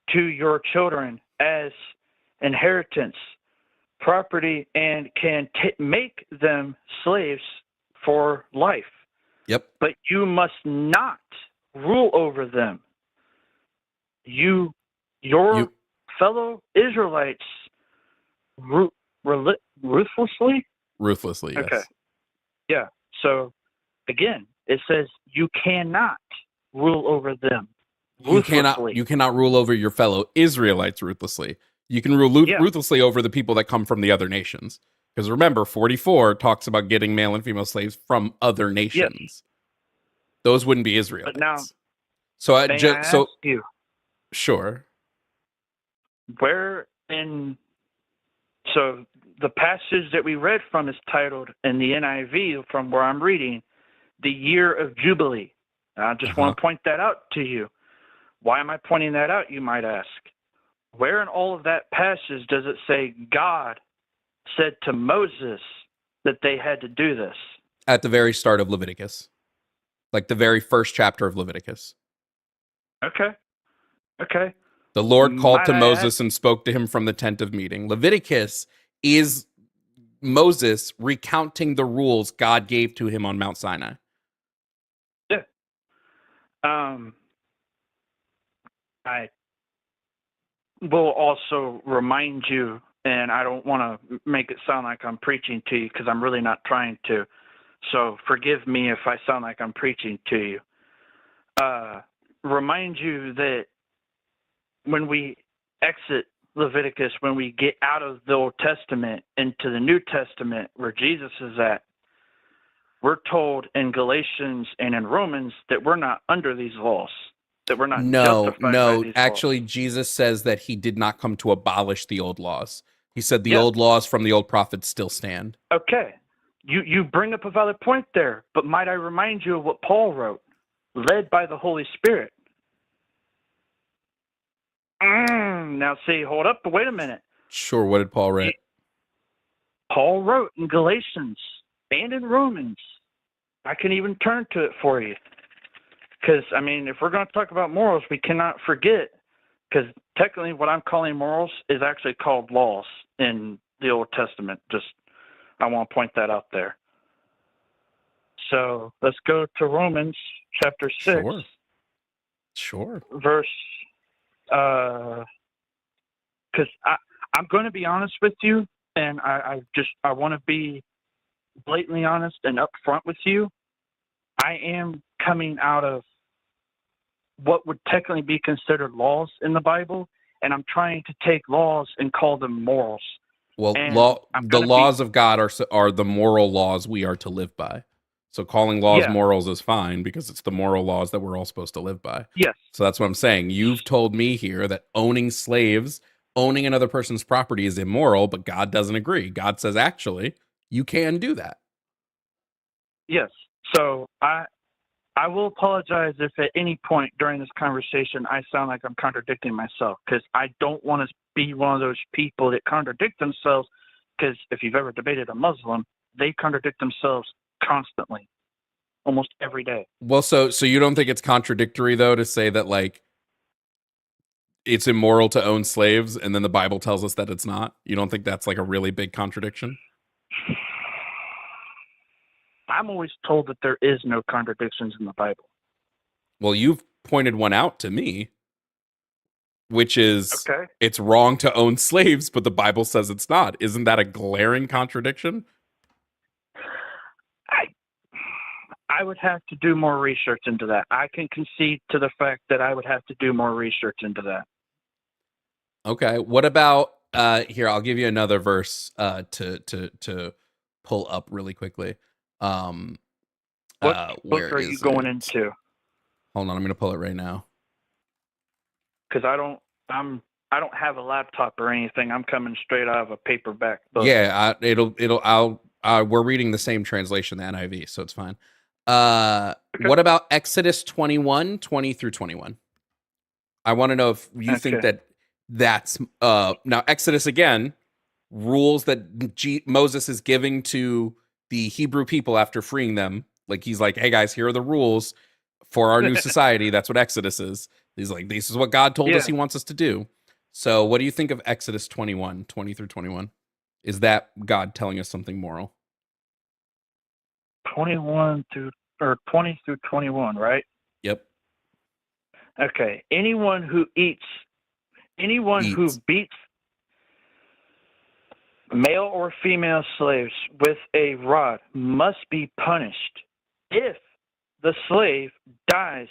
to your children as inheritance, property, and can make them slaves for life. Yep. But you must not rule over them. Your fellow Israelites ruthlessly? Ruthlessly, yes. Okay. Yeah. So, again, it says you cannot rule over them. You cannot rule over your fellow Israelites ruthlessly. You can rule ruthlessly over the people that come from the other nations. Because remember, 44 talks about getting male and female slaves from other nations. Yes. Those wouldn't be Israelites. But now, so I ask you, sure. So the passage that we read from is titled in the NIV, from where I'm reading, the year of Jubilee. I just want to point that out to you. Why am I pointing that out, you might ask? Where in all of that passage does it say God said to Moses that they had to do this? At the very start of Leviticus. Like the very first chapter of Leviticus. Okay. The Lord called Might to I Moses ask? and spoke to him from the tent of meeting. Leviticus is Moses recounting the rules God gave to him on Mount Sinai. Yeah. I will also remind you, and I don't want to make it sound like I'm preaching to you because I'm really not trying to. So forgive me if I sound like I'm preaching to you. Remind you that when we exit Leviticus, when we get out of the Old Testament into the New Testament where Jesus is at, we're told in Galatians and in Romans that we're not under these laws, that we're not justified by these actually, laws. Jesus says that he did not come to abolish the old laws. He said the Yeah. old laws from the old prophets still stand. Okay. You bring up a valid point there, but might I remind you of what Paul wrote, led by the Holy Spirit? Now see, hold up, wait a minute. Sure, what did Paul write? Paul wrote in Galatians and in Romans. I can even turn to it for you. Because, I mean, if we're going to talk about morals, we cannot forget, because technically what I'm calling morals is actually called laws in the Old Testament. Just, I want to point that out there. So let's go to Romans chapter 6. Sure. Verse, because I'm going to be honest with you, and I want to be blatantly honest and upfront with you. I am coming out of what would technically be considered laws in the Bible, and I'm trying to take laws and call them morals. Well, And the laws of God are the moral laws we are to live by. So calling laws morals is fine because it's the moral laws that we're all supposed to live by. Yes. So that's what I'm saying. You've told me here that owning slaves, owning another person's property is immoral, but God doesn't agree. God says, actually, you can do that. Yes. So I will apologize if at any point during this conversation I sound like I'm contradicting myself, because I don't want to be one of those people that contradict themselves, because if you've ever debated a Muslim, they contradict themselves constantly, almost every day. Well, so you don't think it's contradictory, though, to say that, like, it's immoral to own slaves, and then the Bible tells us that it's not? You don't think that's, like, a really big contradiction? I'm always told that there is no contradictions in the Bible. Well, you've pointed one out to me, which is Okay. It's wrong to own slaves, but the Bible says it's not. Isn't that a glaring contradiction? I would have to do more research into that. I can concede to the fact that I would have to do more research into that. Okay. What about here? I'll give you another verse to pull up really quickly. What book Where are is you going it? into? Hold on, I'm gonna pull it right now. Because I don't have a laptop or anything. I'm coming straight out of a paperback book. Yeah, we're reading the same translation, the NIV, so it's fine. What about Exodus 21, 20 through 21? I want to know if you think that's now Exodus again, rules that Moses is giving to the Hebrew people after freeing them. Like he's like, hey guys, here are the rules for our new society. That's what Exodus is. He's like, this is what God told us he wants us to do. So what do you think of Exodus 21, 20 through 21? Is that God telling us something moral? 20 through 21, right? Yep. Okay. Anyone who beats male or female slaves with a rod must be punished if the slave dies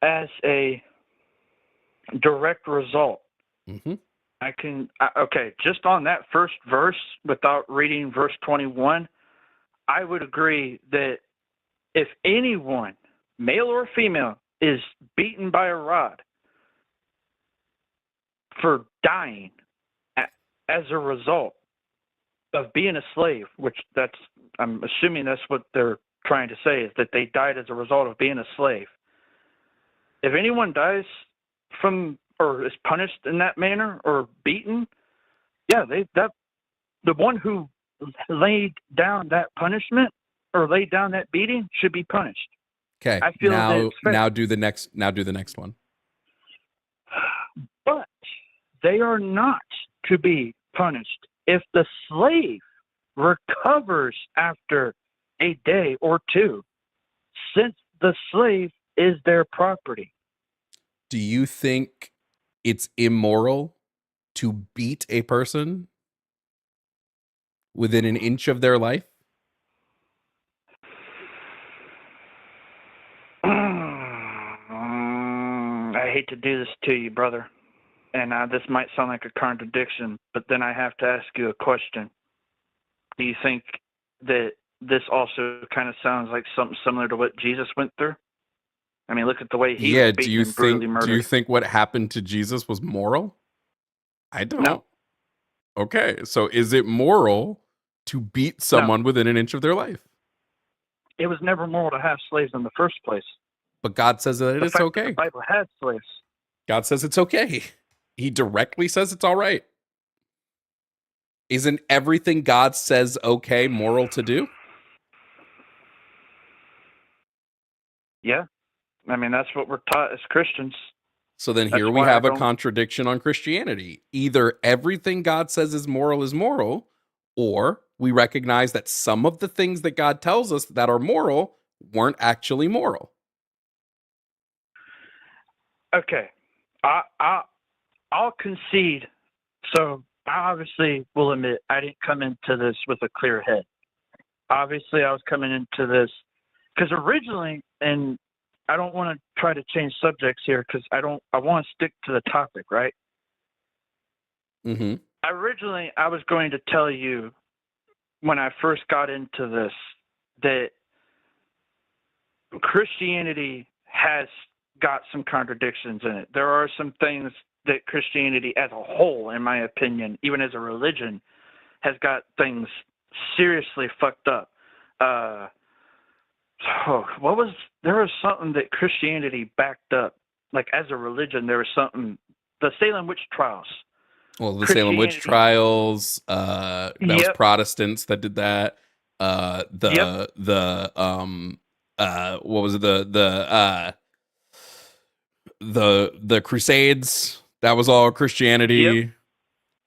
as a direct result. Mm-hmm. Just on that first verse, without reading verse 21, I would agree that if anyone, male or female, is beaten by a rod for dying as a result of being a slave, which I'm assuming that's what they're trying to say, is that they died as a result of being a slave. If anyone dies from or is punished in that manner or beaten, yeah, the one who laid down that punishment or laid down that beating should be punished. Okay. I feel that it's fair. Now do the next one. But they are not to be punished if the slave recovers after a day or two, since the slave is their property. Do you think it's immoral to beat a person within an inch of their life? I hate to do this to you, brother, and this might sound like a contradiction, but then I have to ask you a question. Do you think that this also kind of sounds like something similar to what Jesus went through? I mean, look at the way he was beaten and brutally murdered. Do you think what happened to Jesus was moral? I don't. No. Okay, so is it moral to beat someone within an inch of their life? It was never moral to have slaves in the first place. But God says that it's okay. The Bible had slaves. God says it's okay. He directly says it's all right. Isn't everything God says okay moral to do? Yeah. I mean, that's what we're taught as Christians. So then here we have a contradiction on Christianity. Either everything God says is moral, or we recognize that some of the things that God tells us that are moral weren't actually moral. Okay. I'll concede. So I obviously will admit I didn't come into this with a clear head. Obviously, I was coming into this because originally, and I don't want to try to change subjects here because I want to stick to the topic, right? Mm-hmm. Originally, I was going to tell you when I first got into this that Christianity has got some contradictions in it. There are some things that Christianity as a whole, in my opinion, even as a religion, has got things seriously fucked up. There was something that Christianity backed up, like as a religion. There was something, the Salem witch trials. Well, the Salem witch trials. That was Protestants that did that. What was it? The Crusades. That was all Christianity.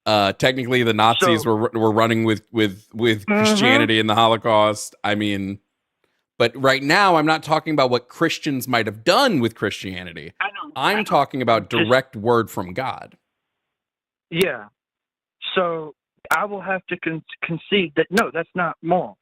Technically, the Nazis were running with Christianity in the Holocaust. I mean. But right now, I'm not talking about what Christians might have done with Christianity. I'm talking about direct word from God. Yeah. So I will have to concede that, no, that's not moral.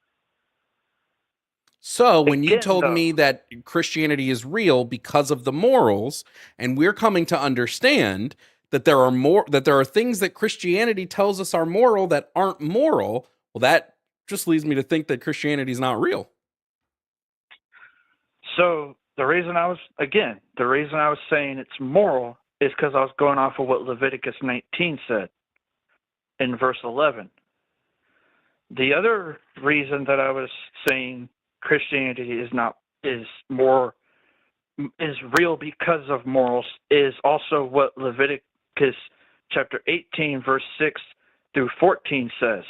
So when you told me that Christianity is real because of the morals, and we're coming to understand that there are things that Christianity tells us are moral that aren't moral, well, that just leads me to think that Christianity is not real. So the reason I was saying it's moral is because I was going off of what Leviticus 19 said in verse 11. The other reason that I was saying Christianity is real because of morals is also what Leviticus chapter 18 verse 6 through 14 says.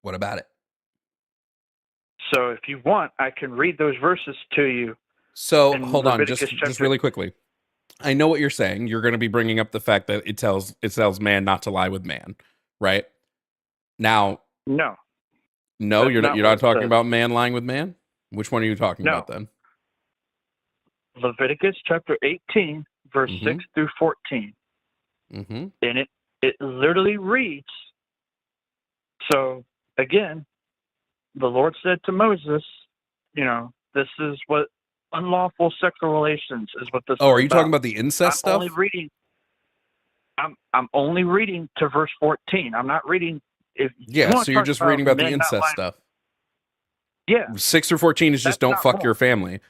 What about it? So if you want, I can read those verses to you. So hold on, just really quickly. I know what you're saying. You're going to be bringing up the fact that it tells man not to lie with man, right? Now, no, you're not talking about man lying with man. Which one are you talking about then? Leviticus chapter 18, verse 6 through 14, and it literally reads. So again, the Lord said to Moses, this is what unlawful sexual relations is what this is. Oh, are you talking about the incest stuff? I'm only reading to verse 14. I'm not reading. So you're just reading about the incest stuff. Yeah. 6 through 14 is just don't fuck your family.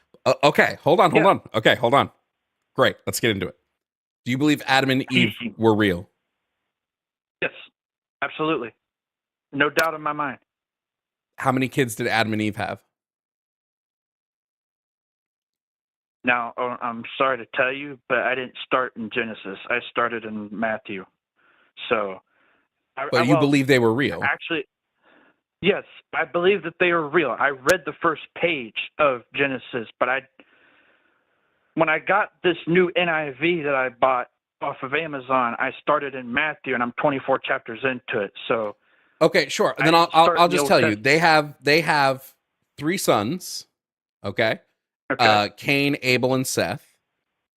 Okay, hold on. Okay, hold on. Great, let's get into it. Do you believe Adam and Eve were real? Yes, absolutely. No doubt in my mind. How many kids did Adam and Eve have? Now, I'm sorry to tell you, but I didn't start in Genesis. I started in Matthew. So, But you believe they were real? Actually, yes, I believe that they were real. I read the first page of Genesis, but when I got this new NIV that I bought off of Amazon, I started in Matthew, and I'm 24 chapters into it. So, okay, sure. Then I'll just tell you, they have 3 sons. Okay. Cain, Abel, and Seth.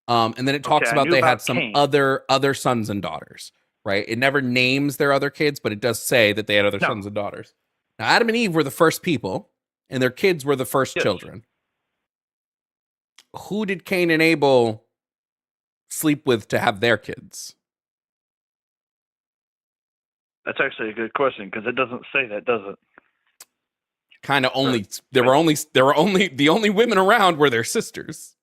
And then it talks about they had some Cain. other sons and daughters, right? It never names their other kids, but it does say that they had other sons and daughters. Now, Adam and Eve were the first people, and their kids were the first children. Who did Cain and Abel sleep with to have their kids? That's actually a good question because it doesn't say that, does it? Kind of only there were only the only women around were their sisters.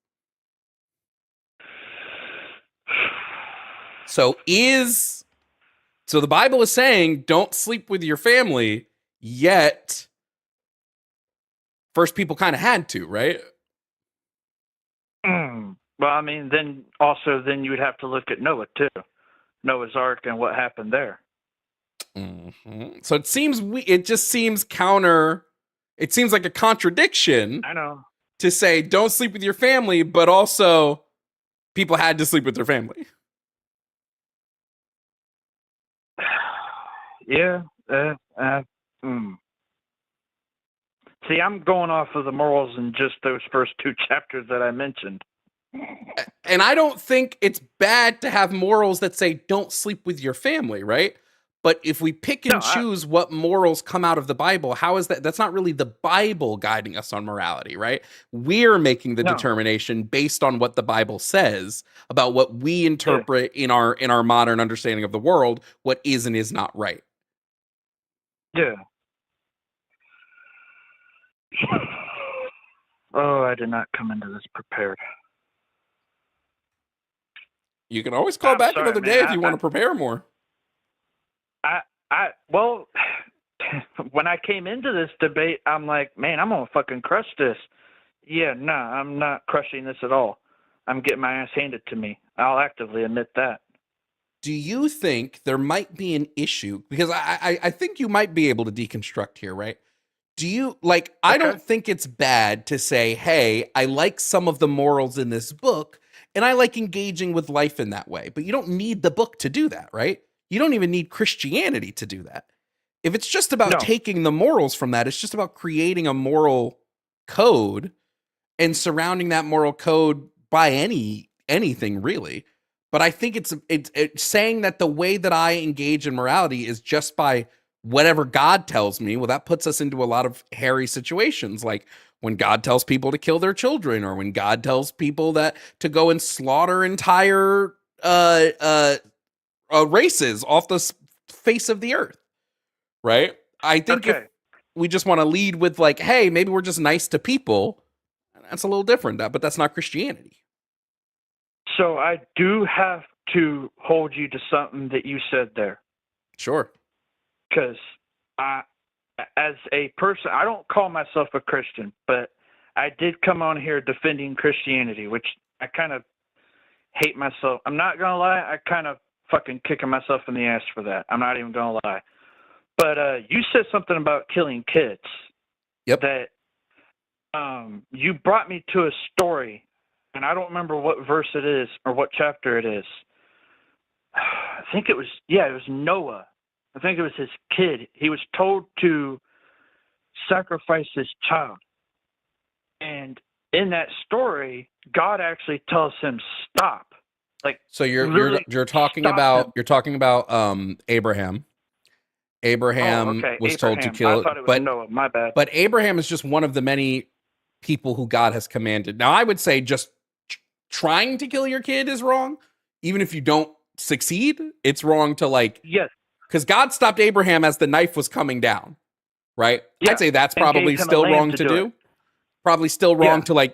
So the Bible is saying don't sleep with your family, yet first people kind of had to, right? Well, I mean, then you would have to look at Noah too, Noah's Ark and what happened there. Mm-hmm. So it just seems counter. It seems like a contradiction. I know. To say don't sleep with your family, but also people had to sleep with their family. Yeah. See, I'm going off of the morals in just those first 2 chapters that I mentioned. And I don't think it's bad to have morals that say don't sleep with your family, right? But if we pick and choose what morals come out of the Bible, how is that? That's not really the Bible guiding us on morality, right? We're making the determination based on what the Bible says about what we interpret in our modern understanding of the world, what is and is not right. Yeah. Oh, I did not come into this prepared. You can always call back another day if you want to prepare more. Well, when I came into this debate, I'm like, man, I'm going to fucking crush this. Yeah, no, I'm not crushing this at all. I'm getting my ass handed to me. I'll actively admit that. Do you think there might be an issue? Because I think you might be able to deconstruct here, right? Do you, I don't think it's bad to say, hey, I like some of the morals in this book, and I like engaging with life in that way. But you don't need the book to do that, right? You don't even need Christianity to do that. If it's just about taking the morals from that, it's just about creating a moral code and surrounding that moral code by anything really. But I think it's saying that the way that I engage in morality is just by whatever God tells me. Well, that puts us into a lot of hairy situations, like when God tells people to kill their children, or when God tells people that to go and slaughter entire races off the face of the earth, right? I think if we just want to lead with hey, maybe we're just nice to people, that's a little different, but that's not Christianity. So I do have to hold you to something that you said there. Sure. Because as a person, I don't call myself a Christian, but I did come on here defending Christianity, which I kind of hate myself. I'm not going to lie, I kind of fucking kicking myself in the ass for that. I'm not even gonna lie. But you said something about killing kids. Yep. That you brought me to a story, and I don't remember what verse it is or what chapter it is. I think it was Noah. I think it was his kid. He was told to sacrifice his child. And in that story, God actually tells him stop. So you're talking about Abraham. Abraham was told to kill. I thought it was Noah. My bad. But Abraham is just one of the many people who God has commanded. Now, I would say just trying to kill your kid is wrong. Even if you don't succeed, it's wrong to yes, because God stopped Abraham as the knife was coming down, right? Yeah. I'd say that's probably still wrong to do. Probably still wrong to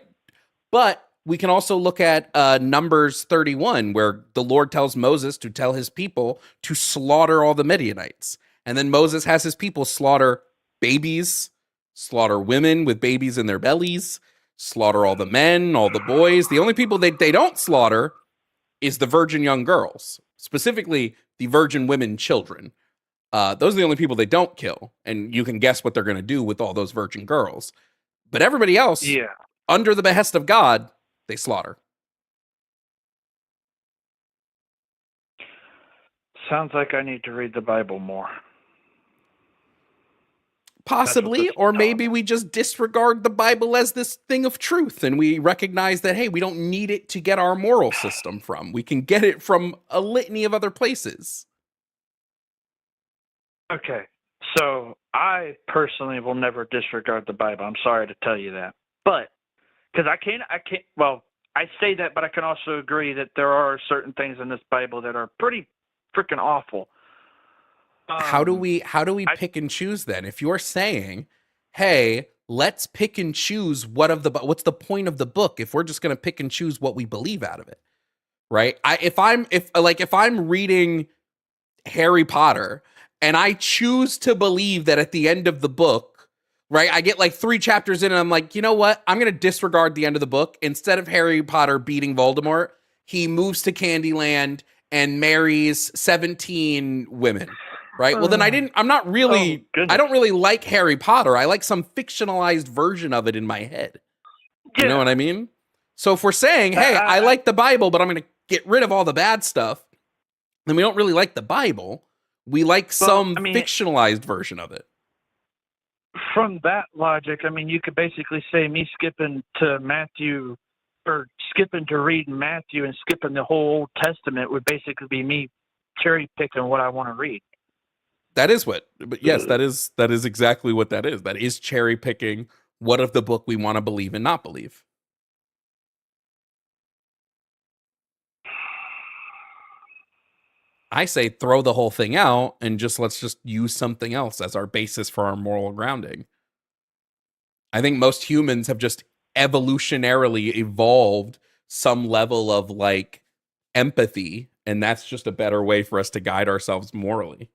but we can also look at Numbers 31, where the Lord tells Moses to tell his people to slaughter all the Midianites. And then Moses has his people slaughter babies, slaughter women with babies in their bellies, slaughter all the men, all the boys. The only people they don't slaughter is the virgin young girls, specifically the virgin women children. Those are the only people they don't kill. And you can guess what they're going to do with all those virgin girls. But everybody else, under the behest of God, they slaughter. Sounds like I need to read the Bible more. Possibly, or maybe we just disregard the Bible as this thing of truth and we recognize that, hey, we don't need it to get our moral system from. We can get it from a litany of other places. Okay, so I personally will never disregard the Bible. I'm sorry to tell you that. But, because I can't, well, I say that, but I can also agree that there are certain things in this Bible that are pretty freaking awful. How do we pick and choose then? If you're saying, hey, let's pick and choose what's the point of the book if we're just going to pick and choose what we believe out of it, right? If I'm reading Harry Potter and I choose to believe that at the end of the book, right, I get like 3 chapters in and I'm like, you know what? I'm going to disregard the end of the book. Instead of Harry Potter beating Voldemort, he moves to Candyland and marries 17 women. Right. Well, then I don't really like Harry Potter. I like some fictionalized version of it in my head. You know what I mean? So if we're saying, hey, I like the Bible, but I'm going to get rid of all the bad stuff, then we don't really like the Bible. We like some fictionalized version of it. From that logic, I mean, you could basically say me skipping to Matthew or skipping to read Matthew and skipping the whole Old Testament would basically be me cherry picking what I want to read. That is that is exactly what that is. That is cherry picking what of the book we want to believe and not believe. I say throw the whole thing out and let's just use something else as our basis for our moral grounding. I think most humans have just evolutionarily evolved some level of like empathy, and that's just a better way for us to guide ourselves morally.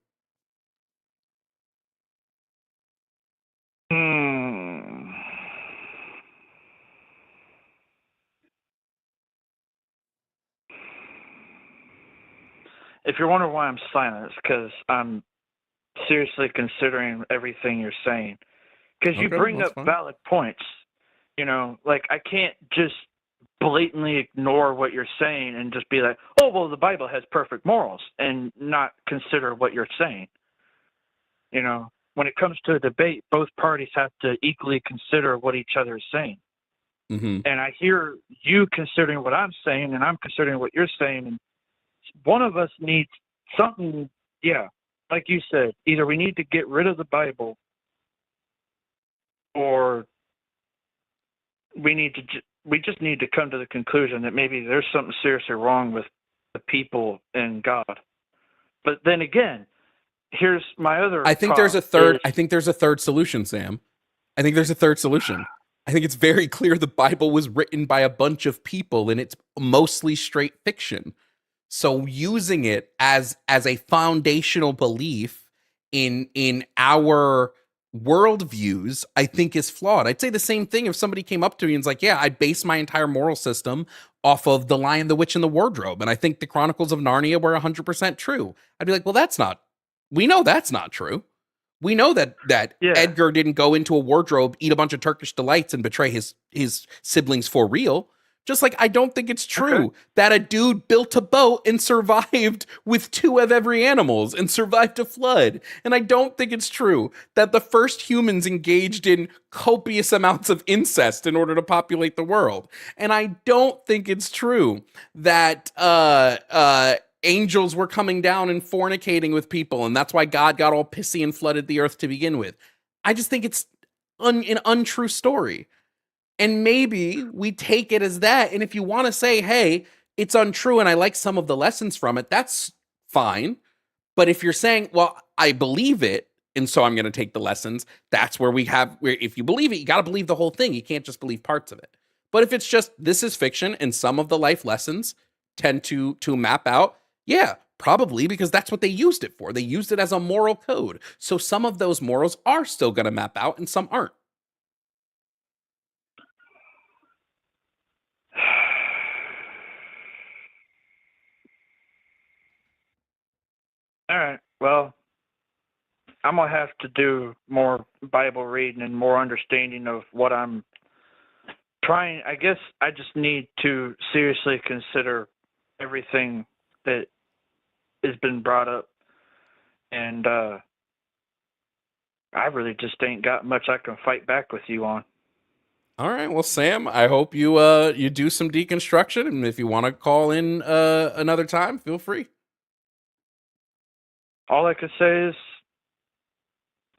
If you're wondering why I'm silent, it's because I'm seriously considering everything you're saying. Because you bring up valid points. You know, like I can't just blatantly ignore what you're saying and just be like, oh, well, the Bible has perfect morals and not consider what you're saying. You know, when it comes to a debate, both parties have to equally consider what each other is saying. Mm-hmm. And I hear you considering what I'm saying and I'm considering what you're saying. And one of us needs something, like you said, either we need to get rid of the Bible or we just need to come to the conclusion that maybe there's something seriously wrong with the people and God. But then again, here's my other I think there's a third solution, Sam. I think there's a third solution. I think it's very clear the Bible was written by a bunch of people and it's mostly straight fiction. So using it as a foundational belief in our worldviews, I think is flawed. I'd say the same thing if somebody came up to me and was like, yeah, I base my entire moral system off of The Lion, the Witch, and the Wardrobe. And I think the Chronicles of Narnia were 100% true. I'd be like, well, we know that's not true. We know that Edgar didn't go into a wardrobe, eat a bunch of Turkish delights, and betray his siblings for real. Just like I don't think it's true that a dude built a boat and survived with 2 of every animals and survived a flood. And I don't think it's true that the first humans engaged in copious amounts of incest in order to populate the world. And I don't think it's true that angels were coming down and fornicating with people, and that's why God got all pissy and flooded the earth to begin with. I just think it's an untrue story. And maybe we take it as that. And if you want to say, hey, it's untrue and I like some of the lessons from it, that's fine. But if you're saying, well, I believe it, and so I'm going to take the lessons, that's where if you believe it, you got to believe the whole thing. You can't just believe parts of it. But if it's just, this is fiction and some of the life lessons tend to map out, yeah, probably because that's what they used it for. They used it as a moral code. So some of those morals are still going to map out and some aren't. All right. Well, I'm going to have to do more Bible reading and more understanding of what I'm trying. I guess I just need to seriously consider everything that has been brought up. And I really just ain't got much I can fight back with you on. All right, well, Sam, I hope you you do some deconstruction, and if you want to call in another time, feel free. All I can say is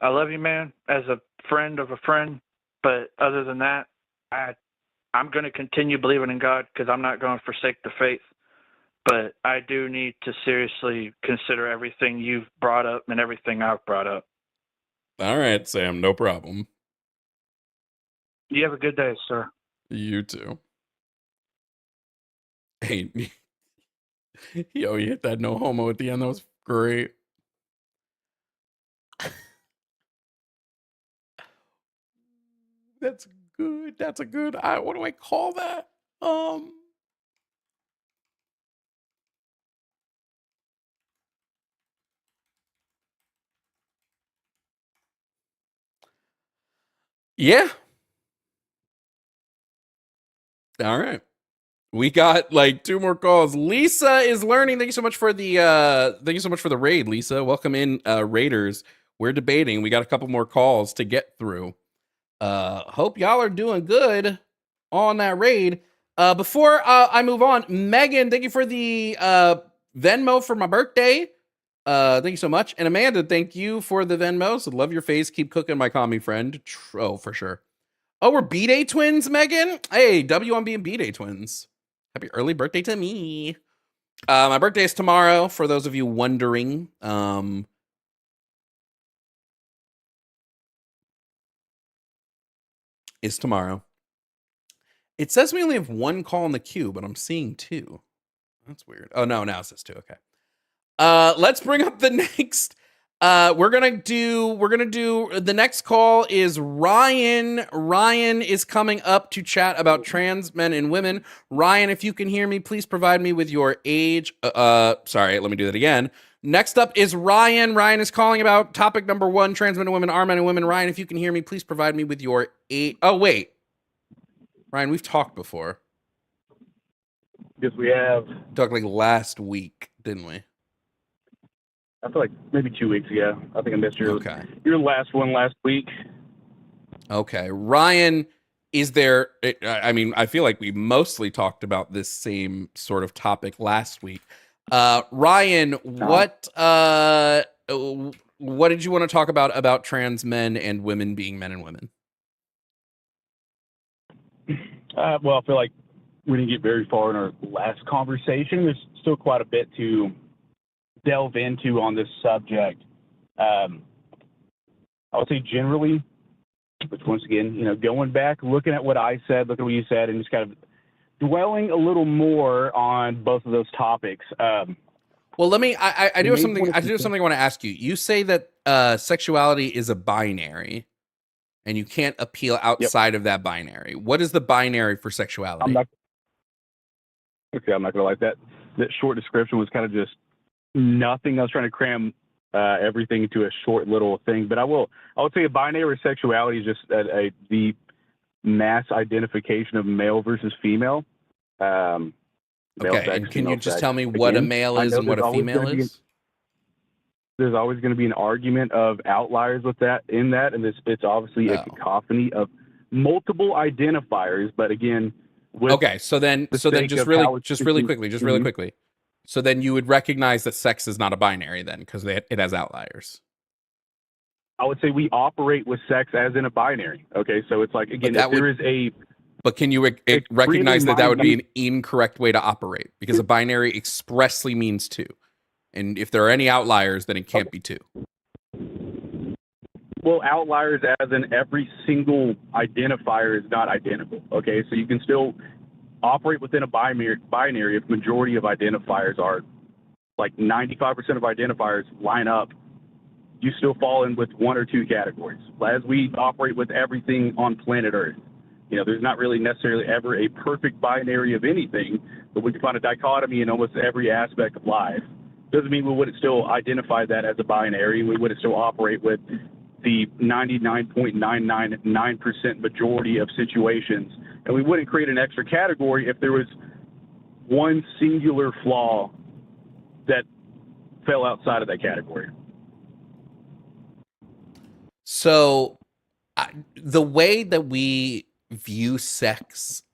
I love you, man, as a friend of a friend. But other than that, I'm going to continue believing in God because I'm not going to forsake the faith. But I do need to seriously consider everything you've brought up and everything I've brought up. All right, Sam, no problem. You have a good day, sir. You too. Hey, yo, you hit that no homo at the end. That was great. That's good. That's a good. What do I call that? Yeah. All right. We got like 2 more calls. Lisa is learning. Thank you so much for the raid, Lisa. Welcome in, Raiders. We're debating. We got a couple more calls to get through. Hope y'all are doing good on that raid. Before I move on, Megan, thank you for the Venmo for my birthday. Thank you so much. And Amanda, thank you for the Venmo. So love your face. Keep cooking, my commie friend. Oh, for sure. Oh, we're B-Day twins, Megan. Hey, W on being B-Day twins. Happy early birthday to me. My birthday is tomorrow, for those of you wondering. Is tomorrow. It says we only have 1 call in the queue, but I'm seeing 2. That's weird. Oh, no, now it says 2. Okay. Let's bring up the next. We're gonna do the next call is Ryan. Ryan is coming up to chat about trans men and women. Ryan, if you can hear me, please provide me with your age. Sorry, let me do that again. Next up is Ryan. Ryan is calling about topic number 1, trans men and women are men and women. Ryan, if you can hear me, please provide me with your age. Oh, wait. Ryan, we've talked before. Yes, we have. Talked like last week, didn't we? I feel like maybe 2 weeks ago. I think I missed your last one last week. Okay. Ryan, is there, I mean, I feel like we mostly talked about this same sort of topic last week. Ryan, what did you want to talk about trans men and women being men and women? Well, I feel like we didn't get very far in our last conversation. There's still quite a bit to delve into on this subject. I would say generally, which once again, going back, looking at what I said, looking at what you said, and just kind of dwelling a little more on both of those topics. Well, let me. I do have something. I want to ask you. You say that sexuality is a binary, and you can't appeal outside of that binary. What is the binary for sexuality? I'm not gonna lie. That short description was kind of just nothing. I was trying to cram everything into a short little thing, but I would say a binary sexuality is just the mass identification of male versus female. Okay, and can you just tell me what a male is and what a female is? There's always going to be an argument of outliers with that, and it's obviously a cacophony of multiple identifiers. But again, okay, so then just really quickly. So then you would recognize that sex is not a binary then, because it has outliers. I would say we operate with sex as in a binary. Okay, so it's like, again, if there is a... But can you recognize that would be an incorrect way to operate? Because a binary expressly means 2. And if there are any outliers, then it can't be 2. Well, outliers as in every single identifier is not identical. Okay, so you can still operate within a binary if majority of identifiers are, like 95% of identifiers line up. You still fall in with 1 or 2 categories. As we operate with everything on planet Earth, there's not really necessarily ever a perfect binary of anything, but we can find a dichotomy in almost every aspect of life. doesn't mean we wouldn't still identify that as a binary. We would still operate with the 99.999% majority of situations. And we wouldn't create an extra category if there was one singular flaw that fell outside of that category. So the way that we view sex,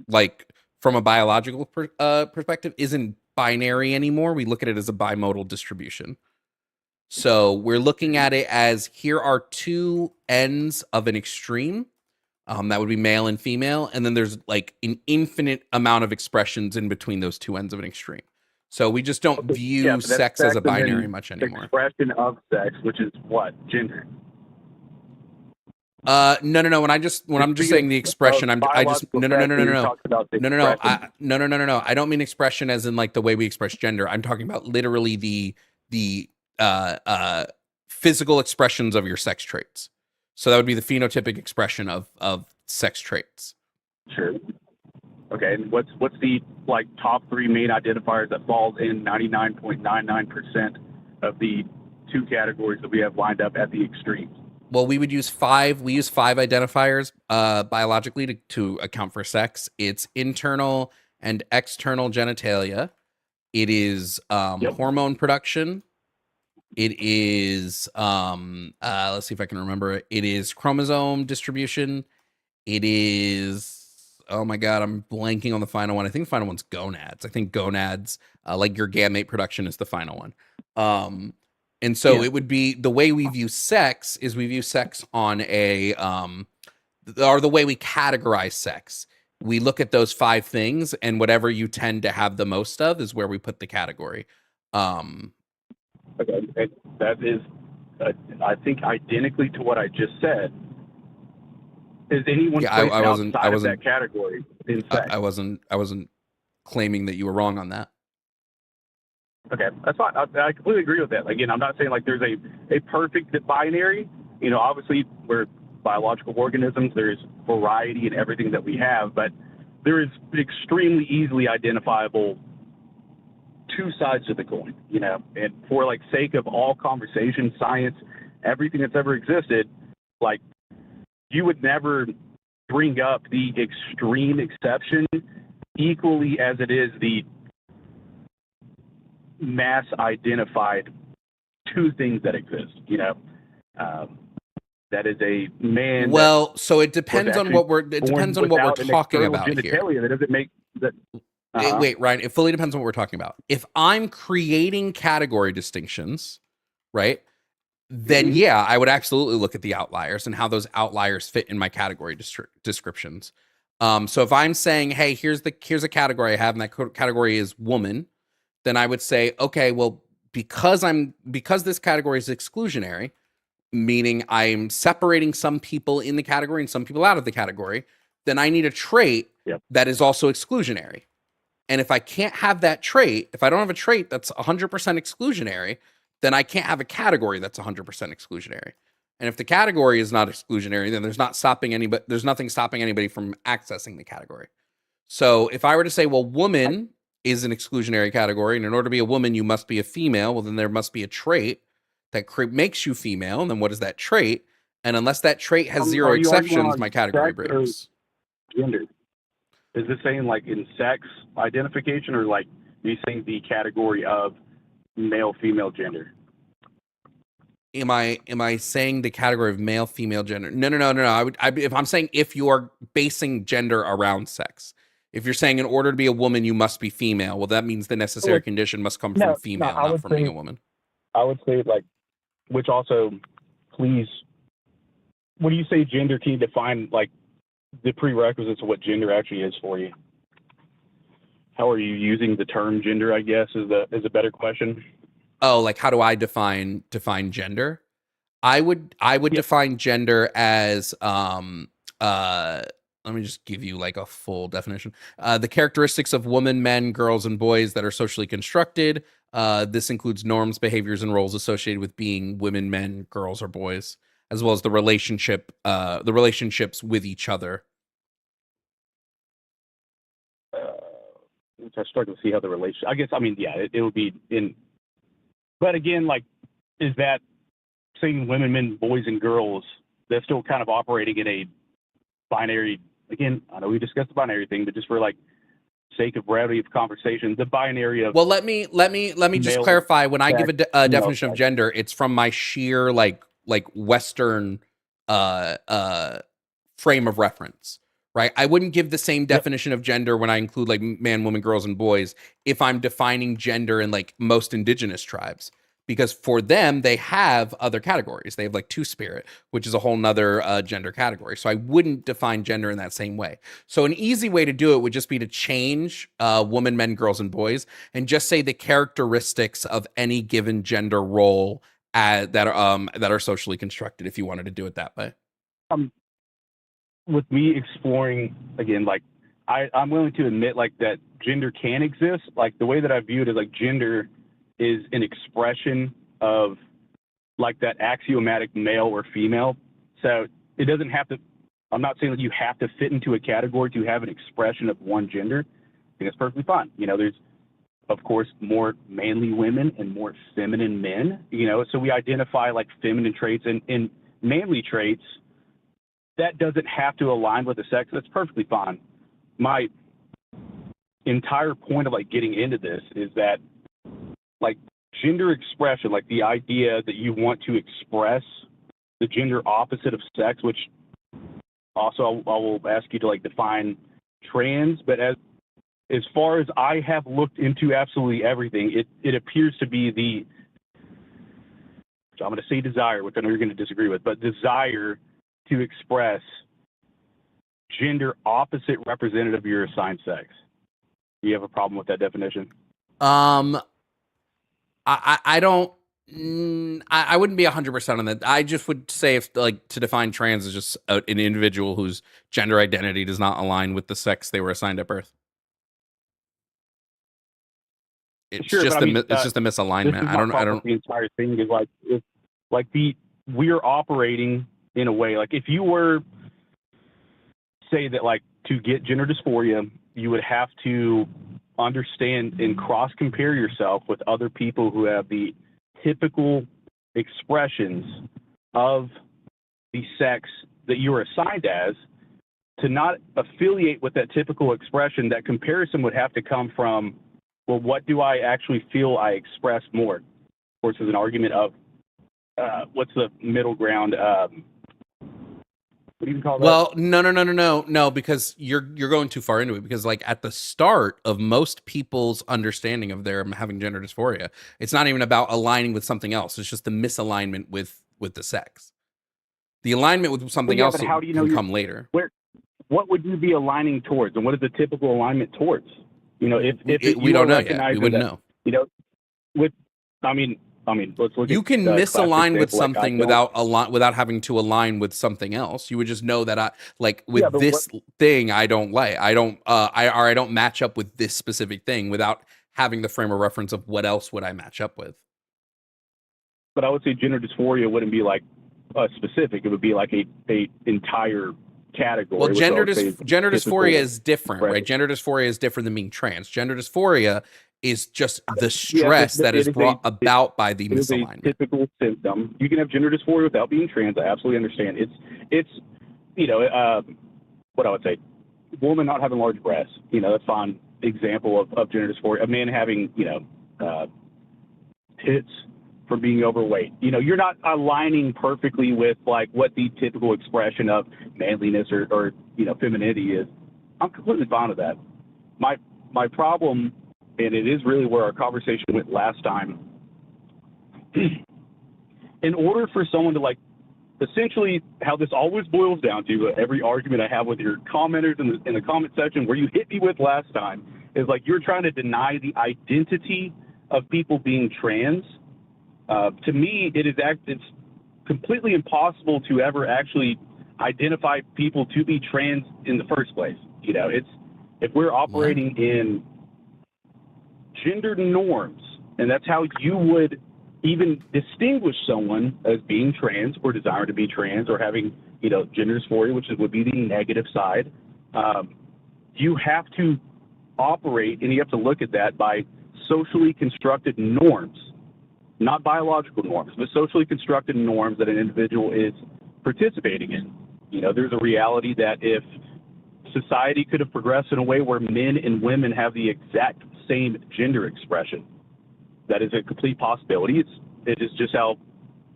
like from a biological perspective, isn't binary anymore. We look at it as a bimodal distribution. So we're looking at it as here are two ends of an extreme. That would be male and female. And then there's like an infinite amount of expressions in between those two ends of an extreme. So we just don't view sex as a binary much anymore. Expression of sex, which is what? Gender. No. When I'm just saying the expression, no. I don't mean expression as in like the way we express gender. I'm talking about literally the physical expressions of your sex traits. So that would be the phenotypic expression of sex traits. Sure. Okay. And what's the like top three main identifiers that falls in 99.99% of the two categories that we have lined up at the extremes? Well, we use five identifiers biologically to account for sex. It's internal and external genitalia. It is hormone production. It is let's see if I can remember it. It is chromosome distribution. It is, oh my God, I'm blanking on the final one. I think the final one's gonads. I think gonads, like your gamete production, is the final one. And so it would be the way we view sex is we view sex on a or the way we categorize sex. We look at those five things, and whatever you tend to have the most of is where we put the category. Okay, and that is, I think, identically to what I just said. Is anyone outside of that category in sex? I wasn't claiming that you were wrong on that. Okay, that's fine. I completely agree with that. Again, I'm not saying like there's a perfect binary. You know, obviously we're biological organisms. There's variety in everything that we have, but there is extremely easily identifiable two sides to the coin, you know, and for like sake of all conversation, science, everything that's ever existed, like you would never bring up the extreme exception equally as it is the mass identified two things that exist, you know. That is a man. Well, so it depends on what we're talking about here. That doesn't make that. Wait, Ryan, it fully depends on what we're talking about. If I'm creating category distinctions, right, then yeah, I would absolutely look at the outliers and how those outliers fit in my category descriptions. So if I'm saying, hey, here's a category I have, and that category is woman, then I would say, okay, well, because this category is exclusionary, meaning I'm separating some people in the category and some people out of the category, then I need a trait that is also exclusionary. And if I can't have that trait, if I don't have a trait that's 100% exclusionary, then I can't have a category that's 100% exclusionary. And if the category is not exclusionary, then there's nothing stopping anybody from accessing the category. So if I were to say, well, woman is an exclusionary category, and in order to be a woman, you must be a female, well, then there must be a trait that makes you female. And then what is that trait? And unless that trait has zero exceptions, my category breaks. Gender. Is this saying like in sex identification, or like are you saying the category of male, female gender? Am I saying the category of male, female gender? No. If I'm saying if you are basing gender around sex, if you're saying in order to be a woman, you must be female, well, that means the necessary condition must come from female, not from being a woman. I would say like, which also, please, when you say gender, can you define like the prerequisites of what gender actually is for you? How are you using the term gender, I guess, is a better question. Oh, like how do I define gender? I would define gender as let me just give you like a full definition. The characteristics of women, men, girls, and boys that are socially constructed. This includes norms, behaviors, and roles associated with being women, men, girls, or boys, as well as the relationships with each other. I struggle to see how the relation. I guess I mean it would be in. But again, like, is that saying women, men, boys, and girls? That's still kind of operating in a binary. Again, I know we discussed the binary thing, but just for like sake of brevity of conversation, the binary of. Well, let me just clarify. When I give a definition of gender, it's from my sheer like Western frame of reference, right? I wouldn't give the same definition of gender when I include like man, woman, girls, and boys if I'm defining gender in like most indigenous tribes, because for them, they have other categories. They have like two-spirit, which is a whole nother gender category. So I wouldn't define gender in that same way. So an easy way to do it would just be to change woman, men, girls, and boys, and just say the characteristics of any given gender role that are socially constructed, if you wanted to do it that way. With me exploring, again, like, I'm willing to admit, like, that gender can exist. Like, the way that I view it is, like, gender is an expression of, like, that axiomatic male or female. So it doesn't have to, I'm not saying that you have to fit into a category to have an expression of one gender. I think it's perfectly fine. You know, there's, of course, more manly women and more feminine men, you know, so we identify, like, feminine traits and manly traits. That doesn't have to align with the sex. That's perfectly fine. My entire point of like getting into this is that like gender expression, like the idea that you want to express the gender opposite of sex, which also I will ask you to like define trans, but as far as I have looked into absolutely everything, it appears to be the, I'm going to say desire, which I know you're going to disagree with, but desire to express gender opposite representative of your assigned sex. Do you have a problem with that definition? I don't. I wouldn't be 100% on that. I just would say if like to define trans as just an individual whose gender identity does not align with the sex they were assigned at birth. It's sure, just it's just a misalignment. I don't. The entire thing is like we're operating in a way, like if you were say that like to get gender dysphoria, you would have to understand and cross compare yourself with other people who have the typical expressions of the sex that you're assigned as. To not affiliate with that typical expression, that comparison would have to come from, well, what do I actually feel I express more? Of course, there's an argument of what's the middle ground. What do you call that? Well, no, because you're going too far into it. Because like at the start of most people's understanding of their having gender dysphoria, it's not even about aligning with something else. It's just the misalignment with the sex. The alignment with something else how do you can come later. What would you be aligning towards, and what is the typical alignment towards? You know, if we don't know yet, we wouldn't know. You know, I mean, let's look. You can misalign with something like without having to align with something else. You would just know that I thing I don't like. I don't match up with this specific thing without having the frame of reference of what else would I match up with. But I would say gender dysphoria wouldn't be like specific. It would be like a entire category. Well, gender dysphoria is different, right? Gender dysphoria is different than being trans. Gender dysphoria is just the stress that is brought about by the misalignment. It's a typical symptom. You can have gender dysphoria without being trans. I absolutely understand. It's you know, what I would say, woman not having large breasts. You know, that's a fine example of gender dysphoria. A man having, you know, tits from being overweight. You know, you're not aligning perfectly with like what the typical expression of manliness or you know, femininity is. I'm completely fine with that. My problem, and it is really where our conversation went last time, in order for someone to like, essentially how this always boils down to, every argument I have with your commenters in the comment section where you hit me with last time, is like you're trying to deny the identity of people being trans. To me, it's completely impossible to ever actually identify people to be trans in the first place. You know, if we're operating in gender norms, and that's how you would even distinguish someone as being trans or desiring to be trans or having, you know, gender dysphoria, which would be the negative side. You have to operate, and you have to look at that by socially constructed norms, not biological norms, but socially constructed norms that an individual is participating in. You know, there's a reality that if society could have progressed in a way where men and women have the exact same gender expression, that is a complete possibility. It is just how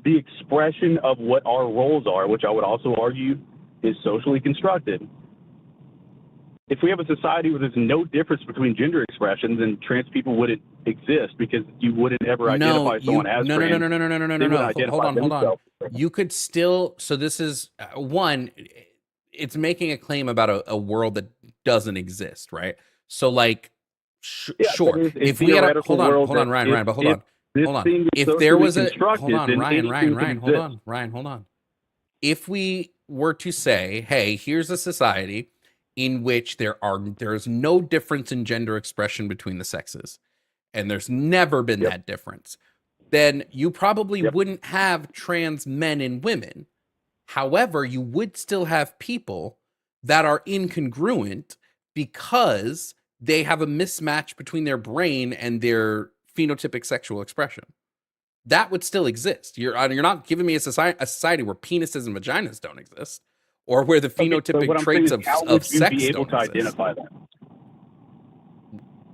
the expression of what our roles are, which I would also argue is socially constructed. If we have a society where there's no difference between gender expressions, then trans people wouldn't exist because you wouldn't ever identify someone as trans. No. Hold on. You could still. So this is one. It's making a claim about a world that doesn't exist, right? So like, sure. If we had a hold on, Ryan, but hold on. If there was a hold on, Ryan, hold on. If we were to say, hey, here's a society in which there's no difference in gender expression between the sexes, and there's never been that difference, then you probably wouldn't have trans men and women. However, you would still have people that are incongruent because they have a mismatch between their brain and their phenotypic sexual expression. That would still exist. You're not giving me a society where penises and vaginas don't exist, or where the phenotypic traits of sex don't exist.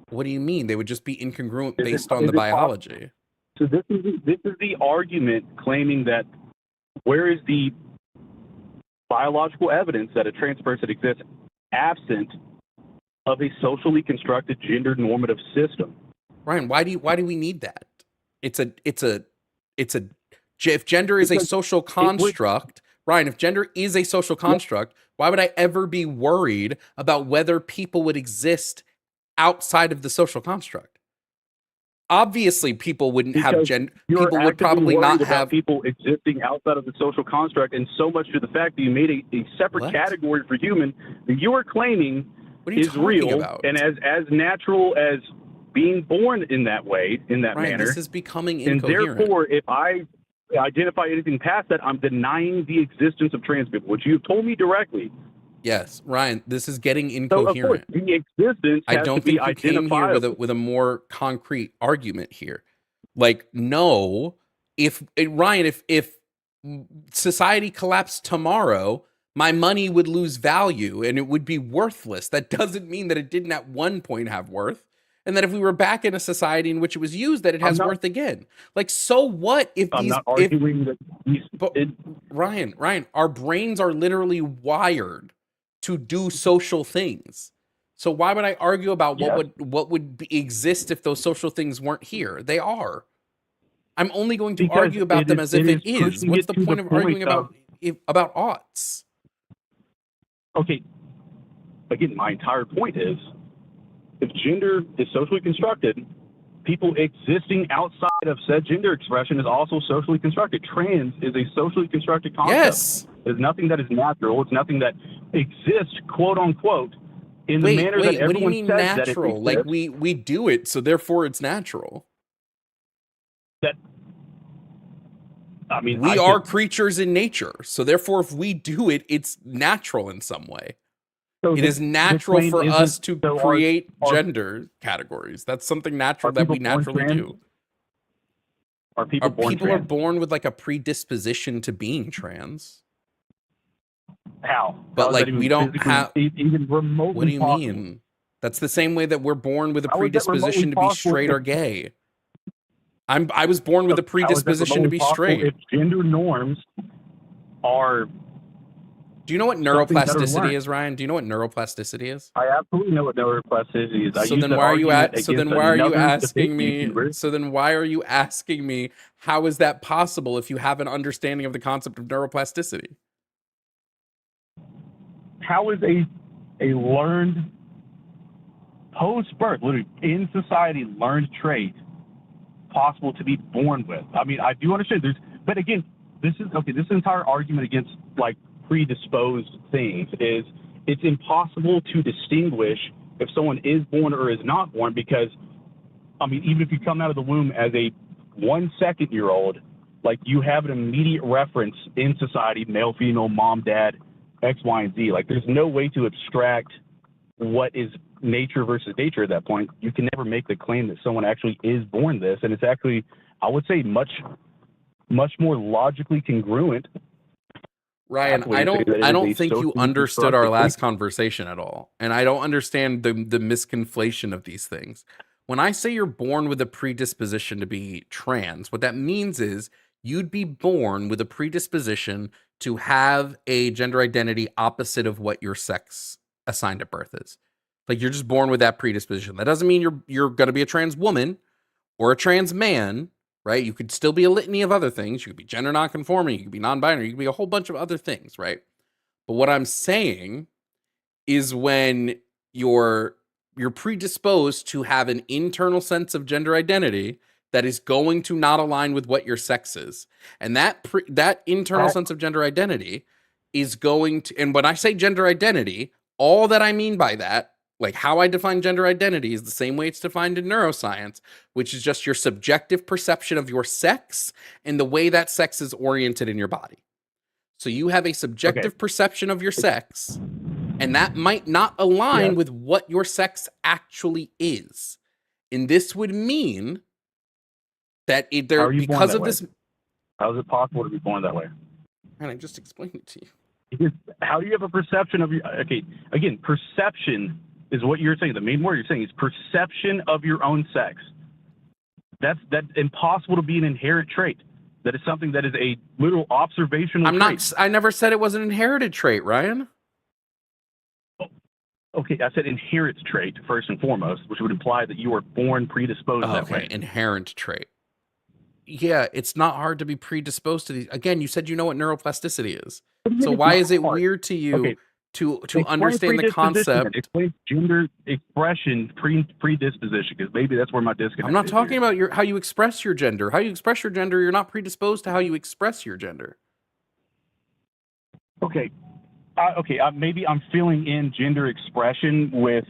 What do you mean? They would just be incongruent based on the biology. So this is the argument claiming that where is the biological evidence that a trans person exists absent of a socially constructed gender normative system? Ryan, why do we need that? If gender is a social construct, Ryan, if gender is a social construct, why would I ever be worried about whether people would exist outside of the social construct? Obviously, people wouldn't have gender. People would probably not have people existing outside of the social construct, and so much to the fact that you made a separate category for human that you are claiming is real and as natural as being born in that way, in that manner. This is becoming incoherent. And therefore, if I identify anything past that, I'm denying the existence of trans people, which you've told me directly. Yes, Ryan, this is getting incoherent. So, of course, the existence I don't think you came here with a more concrete argument here. Like, no, Ryan, if society collapsed tomorrow, my money would lose value and it would be worthless. That doesn't mean that it didn't at one point have worth. And that if we were back in a society in which it was used, that it has worth again. Like, so what if I'm not arguing that Ryan, our brains are literally wired to do social things. So why would I argue about what would exist if those social things weren't here? They are. I'm only going to argue about them as if it is. What's the point of arguing about oughts? Okay. Again, my entire point is, if gender is socially constructed, people existing outside of said gender expression is also socially constructed. Trans is a socially constructed concept. Yes. It's nothing that is natural. It's nothing that exists, quote unquote, in the manner that everyone what do you mean says natural? that it exists. Like we do it, so therefore it's natural. We are creatures in nature, so therefore if we do it, it's natural in some way. So it is natural for us to create gender categories. That's something natural that we naturally do. Are people born trans? Are born with like a predisposition to being trans? How? But like we don't have even remotely. What do you mean? That's the same way that we're born with a predisposition to be straight or gay. I was born with a predisposition to be straight. If gender norms are. Do you know what neuroplasticity is, Ryan? Do you know what neuroplasticity is? I absolutely know what neuroplasticity is. So then why are you asking me? So then why are you asking me? How is that possible if you have an understanding of the concept of neuroplasticity? How is a learned post-birth, literally in society, learned trait possible to be born with? I mean, I do understand but again, this entire argument against like predisposed things is it's impossible to distinguish if someone is born or is not born, because I mean, even if you come out of the womb as a 1 second-year-old, like you have an immediate reference in society, male, female, mom, dad, X, Y, and Z. Like there's no way to abstract what is nature versus nature at that point. You can never make the claim that someone actually is born this, and it's actually, I would say, much more logically congruent. Ryan, I don't think you understood our last conversation at all. And I don't understand the misconflation of these things. When I say you're born with a predisposition to be trans, what that means is you'd be born with a predisposition to have a gender identity opposite of what your sex assigned at birth is. Like, you're just born with that predisposition. That doesn't mean you're going to be a trans woman or a trans man. Right? You could still be a litany of other things. You could be gender nonconforming. You could be non-binary. You could be a whole bunch of other things, right? But what I'm saying is when you're predisposed to have an internal sense of gender identity that is going to not align with what your sex is, and that internal sense of gender identity is going to. And when I say gender identity, all that I mean by that, like how I define gender identity, is the same way it's defined in neuroscience, which is just your subjective perception of your sex and the way that sex is oriented in your body. So you have a subjective perception of your sex, and that might not align with what your sex actually is. And this would mean that because of this. How is it possible to be born that way? And I just explained it to you. How do you have a perception of your? Okay, again, perception is what you're saying. The main word you're saying is perception of your own sex. That's impossible to be an inherent trait. That is something that is a literal observational trait. I never said it was an inherited trait, Ryan. Okay, I said inherent trait first and foremost, which would imply that you are born predisposed that way. Inherent trait. Yeah, it's not hard to be predisposed to these. Again, you said you know what neuroplasticity is. So why is it weird to you to understand the concept? Explain gender expression predisposition, because maybe that's where my disconnect is. I'm not talking about how you express your gender. How you express your gender, you're not predisposed to how you express your gender. Okay. Maybe I'm filling in gender expression with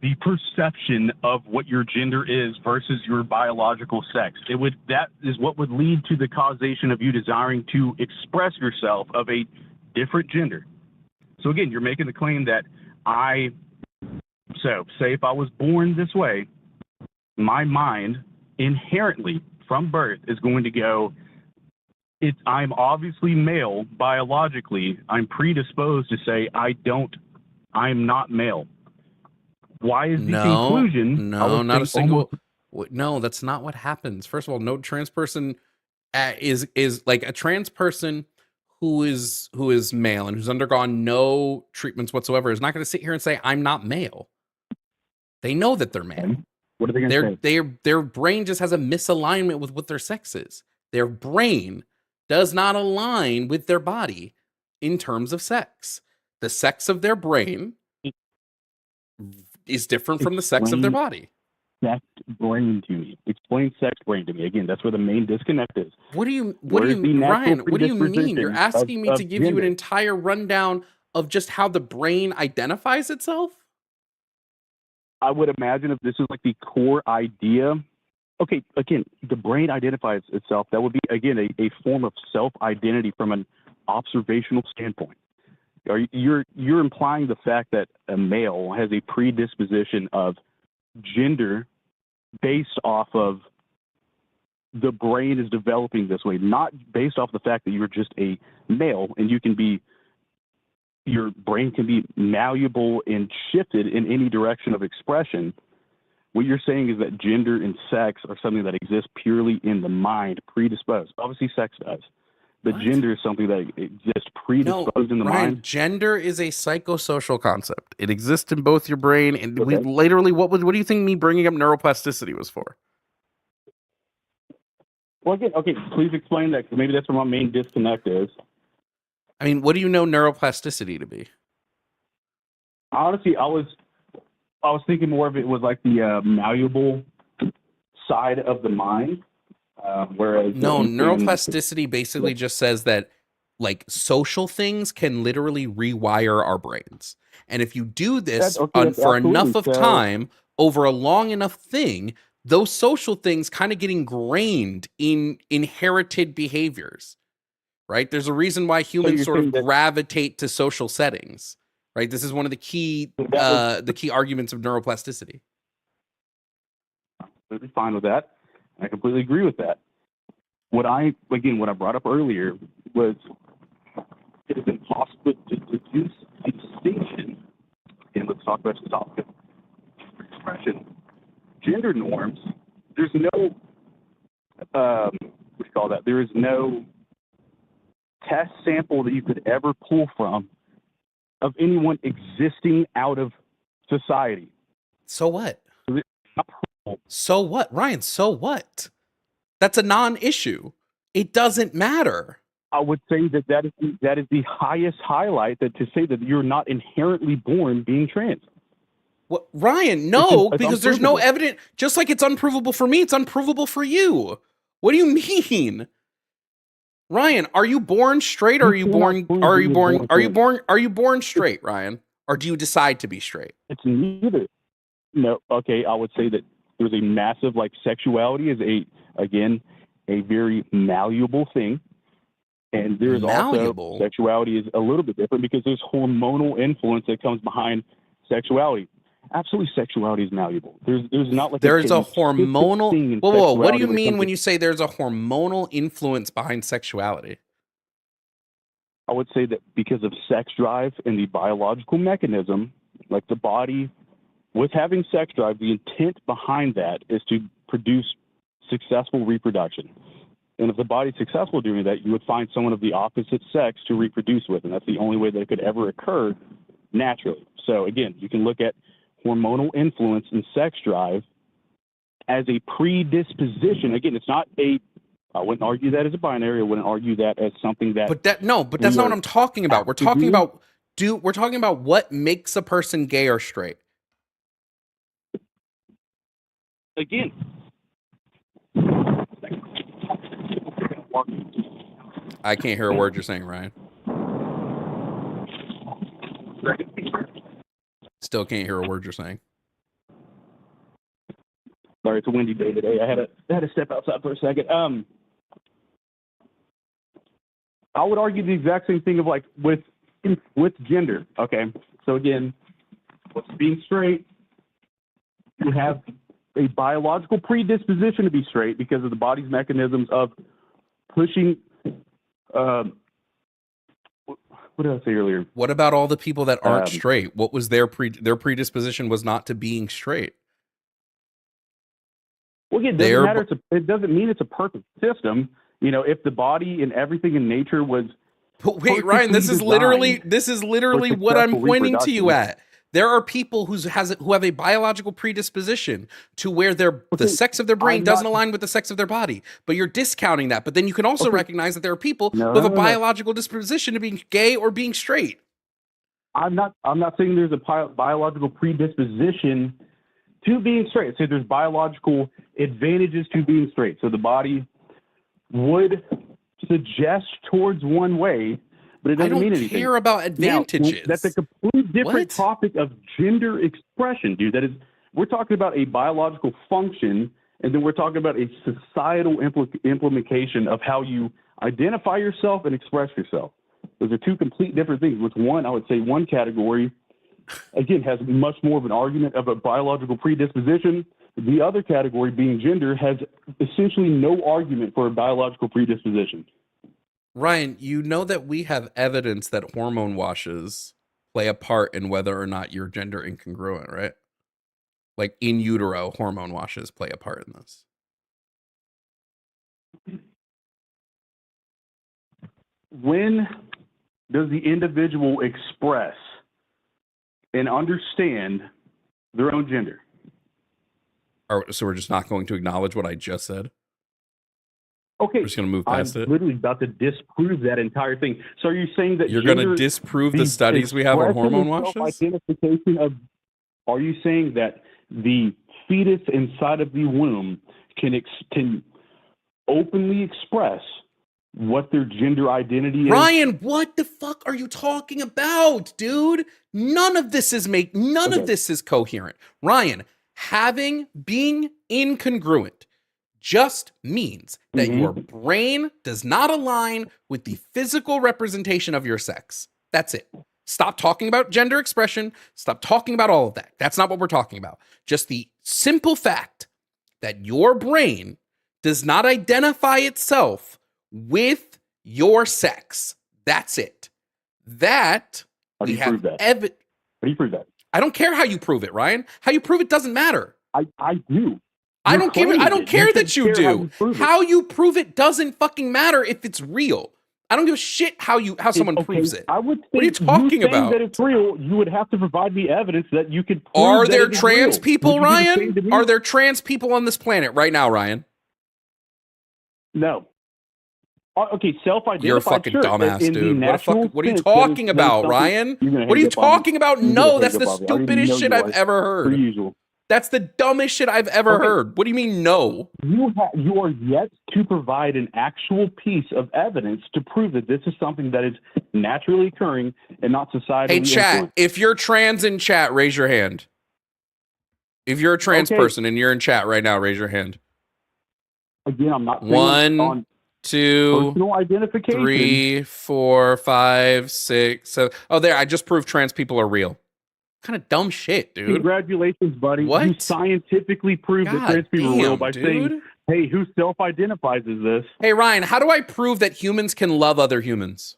the perception of what your gender is versus your biological sex. That is what would lead to the causation of you desiring to express yourself of a different gender. So again, you're making the claim that say if I was born this way, my mind inherently from birth is going to go, I'm obviously male biologically. I'm predisposed to say I'm not male. Why is the conclusion? No, not a single. No, that's not what happens. First of all, no trans person is like a trans person who is male and who's undergone no treatments whatsoever is not going to sit here and say I'm not male. They know that they're male. What are they going to say? Their brain just has a misalignment with what their sex is. Their brain does not align with their body in terms of sex. The sex of their brain is different from the sex of their body. Sex brain to me. Explain sex brain to me. Again, that's where the main disconnect is. Ryan, what do you mean? You're asking me to give you an entire rundown of just how the brain identifies itself? I would imagine if this is like the core idea. Okay, again, the brain identifies itself. That would be, again, a form of self-identity from an observational standpoint. You're implying the fact that a male has a predisposition of gender based off of the brain is developing this way, not based off the fact that you're just a male and your brain can be malleable and shifted in any direction of expression. What you're saying is that gender and sex are something that exists purely in the mind, predisposed. Obviously, sex does. But gender is something that exists predisposed in the mind. Gender is a psychosocial concept. It exists in both your brain and we literally. What do you think me bringing up neuroplasticity was for? Well, again, okay, please explain that, because maybe that's where my main disconnect is. I mean, what do you know neuroplasticity to be? Honestly, I was thinking more of it was like the malleable side of the mind. Whereas neuroplasticity basically just says that like social things can literally rewire our brains. And if you do this for enough of time over a long enough thing, those social things kind of get ingrained in inherited behaviors, right? There's a reason why humans sort of gravitate to social settings, right? This is one of the key arguments of neuroplasticity. Completely fine with that. I completely agree with that. What I brought up earlier was it is impossible to deduce a distinction. And let's talk about this topic. Expression. Gender norms. There's no there is no test sample that you could ever pull from of anyone existing out of society. So what? So what, Ryan? So what? That's a non-issue. It doesn't matter. I would say that is the highest highlight, that to say that you're not inherently born being trans. What, Ryan? No, it's because there's no evidence. Just like it's unprovable for me, it's unprovable for you. What do you mean? Ryan, are you born straight or are you born straight, Ryan? Or do you decide to be straight? It's neither. No, okay, I would say that there's a massive, sexuality is a very malleable thing. And there's also, sexuality is a little bit different because there's hormonal influence that comes behind sexuality. Absolutely, sexuality is malleable. There's not there's a hormonal. Whoa! What do you mean when you say there's a hormonal influence behind sexuality? I would say that because of sex drive and the biological mechanism, like the body with having sex drive, the intent behind that is to produce successful reproduction. And if the body's successful doing that, you would find someone of the opposite sex to reproduce with, and that's the only way that it could ever occur naturally. So again, you can look at hormonal influence and sex drive as a predisposition. Again, it's not I wouldn't argue that as a binary. I wouldn't argue that as something that. But that's not what I'm talking about. We're talking about what makes a person gay or straight. Again. I can't hear a word you're saying, Ryan. Still can't hear a word you're saying. Sorry, it's a windy day today. I had to step outside for a second. I would argue the exact same thing of with gender. Okay, so again, what's being straight? You have a biological predisposition to be straight because of the body's mechanisms of pushing. What did I say earlier? What about all the people that aren't straight? What was their predisposition was not to being straight? Well, again, it doesn't matter. It doesn't mean it's a perfect system. If the body and everything in nature was. But wait, Ryan, this is literally what I'm pointing to you at. There are people who have a biological predisposition to where the sex of their brain doesn't align with the sex of their body, but you're discounting that. But then you can also recognize that there are people who have a biological disposition to being gay or being straight. I'm not saying there's a biological predisposition to being straight. So there's biological advantages to being straight. So the body would suggest towards one way, but it doesn't mean anything. I don't care about advantages. Now, that's a completely different topic of gender expression, dude. We're talking about a biological function, and then we're talking about a societal implementation of how you identify yourself and express yourself. Those are two complete different things, which I would say one category, again, has much more of an argument of a biological predisposition. The other category, being gender, has essentially no argument for a biological predisposition. Ryan, you know that we have evidence that hormone washes play a part in whether or not you're gender incongruent, right? Like in utero, hormone washes play a part in this. When does the individual express and understand their own gender? So we're just not going to acknowledge what I just said? Okay, we're just going to move past it. I'm literally about to disprove that entire thing. So are you saying that you're going to disprove the studies we have on hormone washes? Are you saying that the fetus inside of the womb can openly express what their gender identity is? Ryan, what the fuck are you talking about, dude? None of this is coherent. Ryan, being incongruent just means that your brain does not align with the physical representation of your sex. That's it. Stop talking about gender expression. Stop talking about all of that. That's not what we're talking about. Just the simple fact that your brain does not identify itself with your sex. That's it. That How do we you have prove that? evidence. How do you prove that? I don't care how you prove it, Ryan. How you prove it doesn't matter. I do. I don't care. I don't care that you do. How you prove it doesn't fucking matter if it's real. I don't give a shit how someone proves it. I would What are you think talking about? that it's real, you would have to provide me evidence that you could prove Are that there it is trans real. people, Would you do the Ryan? same to me? Are there trans people on this planet right now, Ryan? No. Okay, self-identified. You're a fucking sure. dumbass, In dude. the What are you sense, talking that is about, something- Ryan? You're gonna What are hang you up on me. talking about? You're No, gonna that's hang the up on me. I already stupidest know shit you I've are, ever per heard. usual. That's the dumbest shit I've ever heard. What do you mean, no? You are yet to provide an actual piece of evidence to prove that this is something that is naturally occurring and not societally Hey, chat, influenced. if you're trans in chat, raise your hand. If you're a trans person and you're in chat right now, raise your hand. Again, I'm not saying One, on 2, personal identification. 3, 4, 5, 6, 7. Oh, there, I just proved trans people are real. Kind of dumb shit, dude. Congratulations, buddy. What? You scientifically proved that trans people are real by dude. saying, hey, who self-identifies as this? Hey, Ryan, how do I prove that humans can love other humans?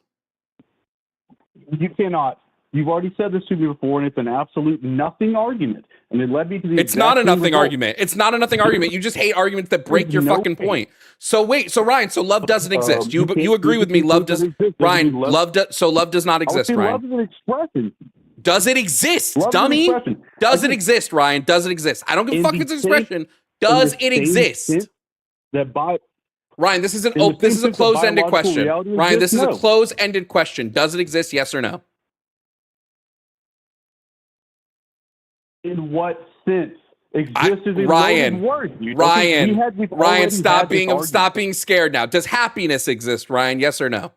You cannot. You've already said this to me before, and it's an absolute nothing argument. And it led me to the It's not a nothing argument. It's not a nothing argument. You just hate arguments that break your fucking point. So wait, so Ryan, so love doesn't exist. You agree with me? Love does. Ryan, love does not exist. Ryan, love is an expression. Does it exist, Love dummy? is an expression. Does it exist, Ryan? Does it exist? I don't give a fuck if it's an expression. Does it exist? Ryan, this is a closed-ended question. Ryan, this is a closed-ended question. Does it exist? Yes or no? In what sense? Exist is a Ryan, loaded word. Ryan, stop being scared now. Does happiness exist, Ryan? Yes or no?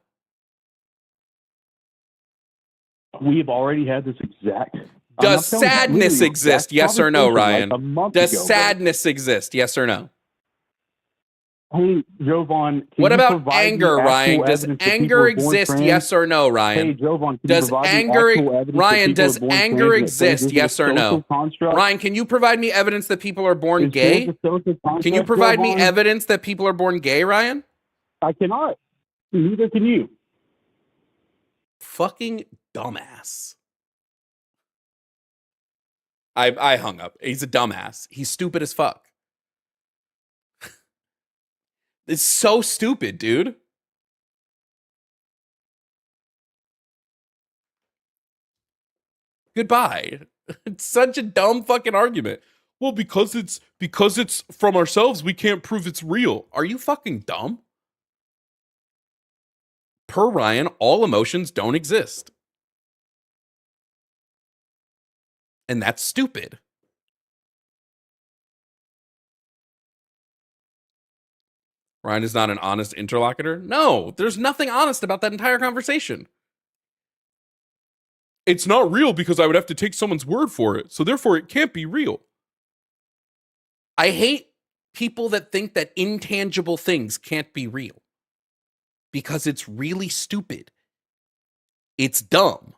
We have already had this exact. Does sadness exist? Yes or no, Ryan? Does sadness exist? Yes or no? Hey, Jovan. What about anger, Ryan? Does anger exist? Yes or no, Ryan? Hey, Jovan. Does anger, Ryan? Does anger exist? Yes or no? Ryan, can you provide me evidence that people are born gay? Can you provide me evidence that people are born gay, Ryan? I cannot. Neither can you. Fucking dumbass. I hung up. He's a dumbass. He's stupid as fuck. It's so stupid, dude. Goodbye. It's such a dumb fucking argument. Well, because it's from ourselves, we can't prove it's real. Are you fucking dumb? Per Ryan, all emotions don't exist. And that's stupid. Ryan is not an honest interlocutor? No, there's nothing honest about that entire conversation. It's not real because I would have to take someone's word for it, so therefore it can't be real. I hate people that think that intangible things can't be real because it's really stupid. It's dumb.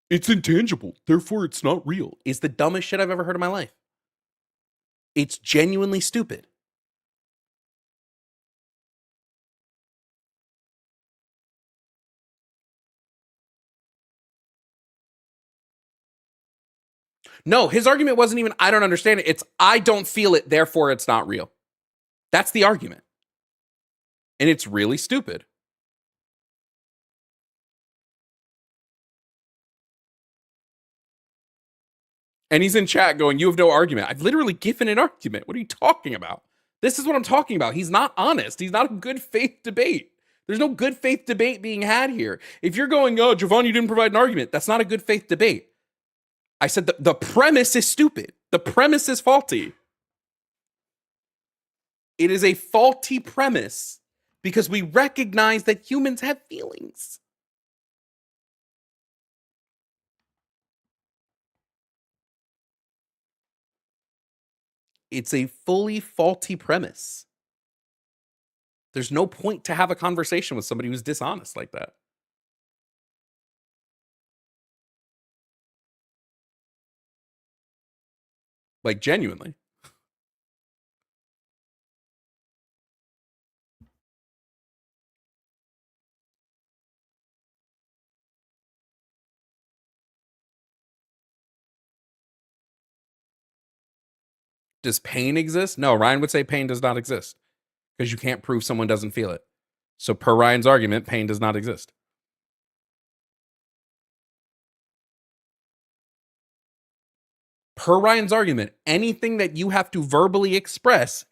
It's intangible, therefore it's not real. Is the dumbest shit I've ever heard in my life. It's genuinely stupid. No, his argument wasn't even, I don't understand it. It's, I don't feel it, therefore it's not real. That's the argument. And it's really stupid. And he's in chat going, you have no argument. I've literally given an argument. What are you talking about? This is what I'm talking about. He's not honest. He's not a good faith debate. There's no good faith debate being had here. If you're going, oh, Jovan, you didn't provide an argument, that's not a good faith debate. I said the premise is stupid. The premise is faulty. It is a faulty premise because we recognize that humans have feelings. It's a fully faulty premise. There's no point to have a conversation with somebody who's dishonest like that. Like, genuinely. Does pain exist? No, Ryan would say pain does not exist because you can't prove someone doesn't feel it. So per Ryan's argument, pain does not exist. Per Ryan's argument, anything that you have to verbally express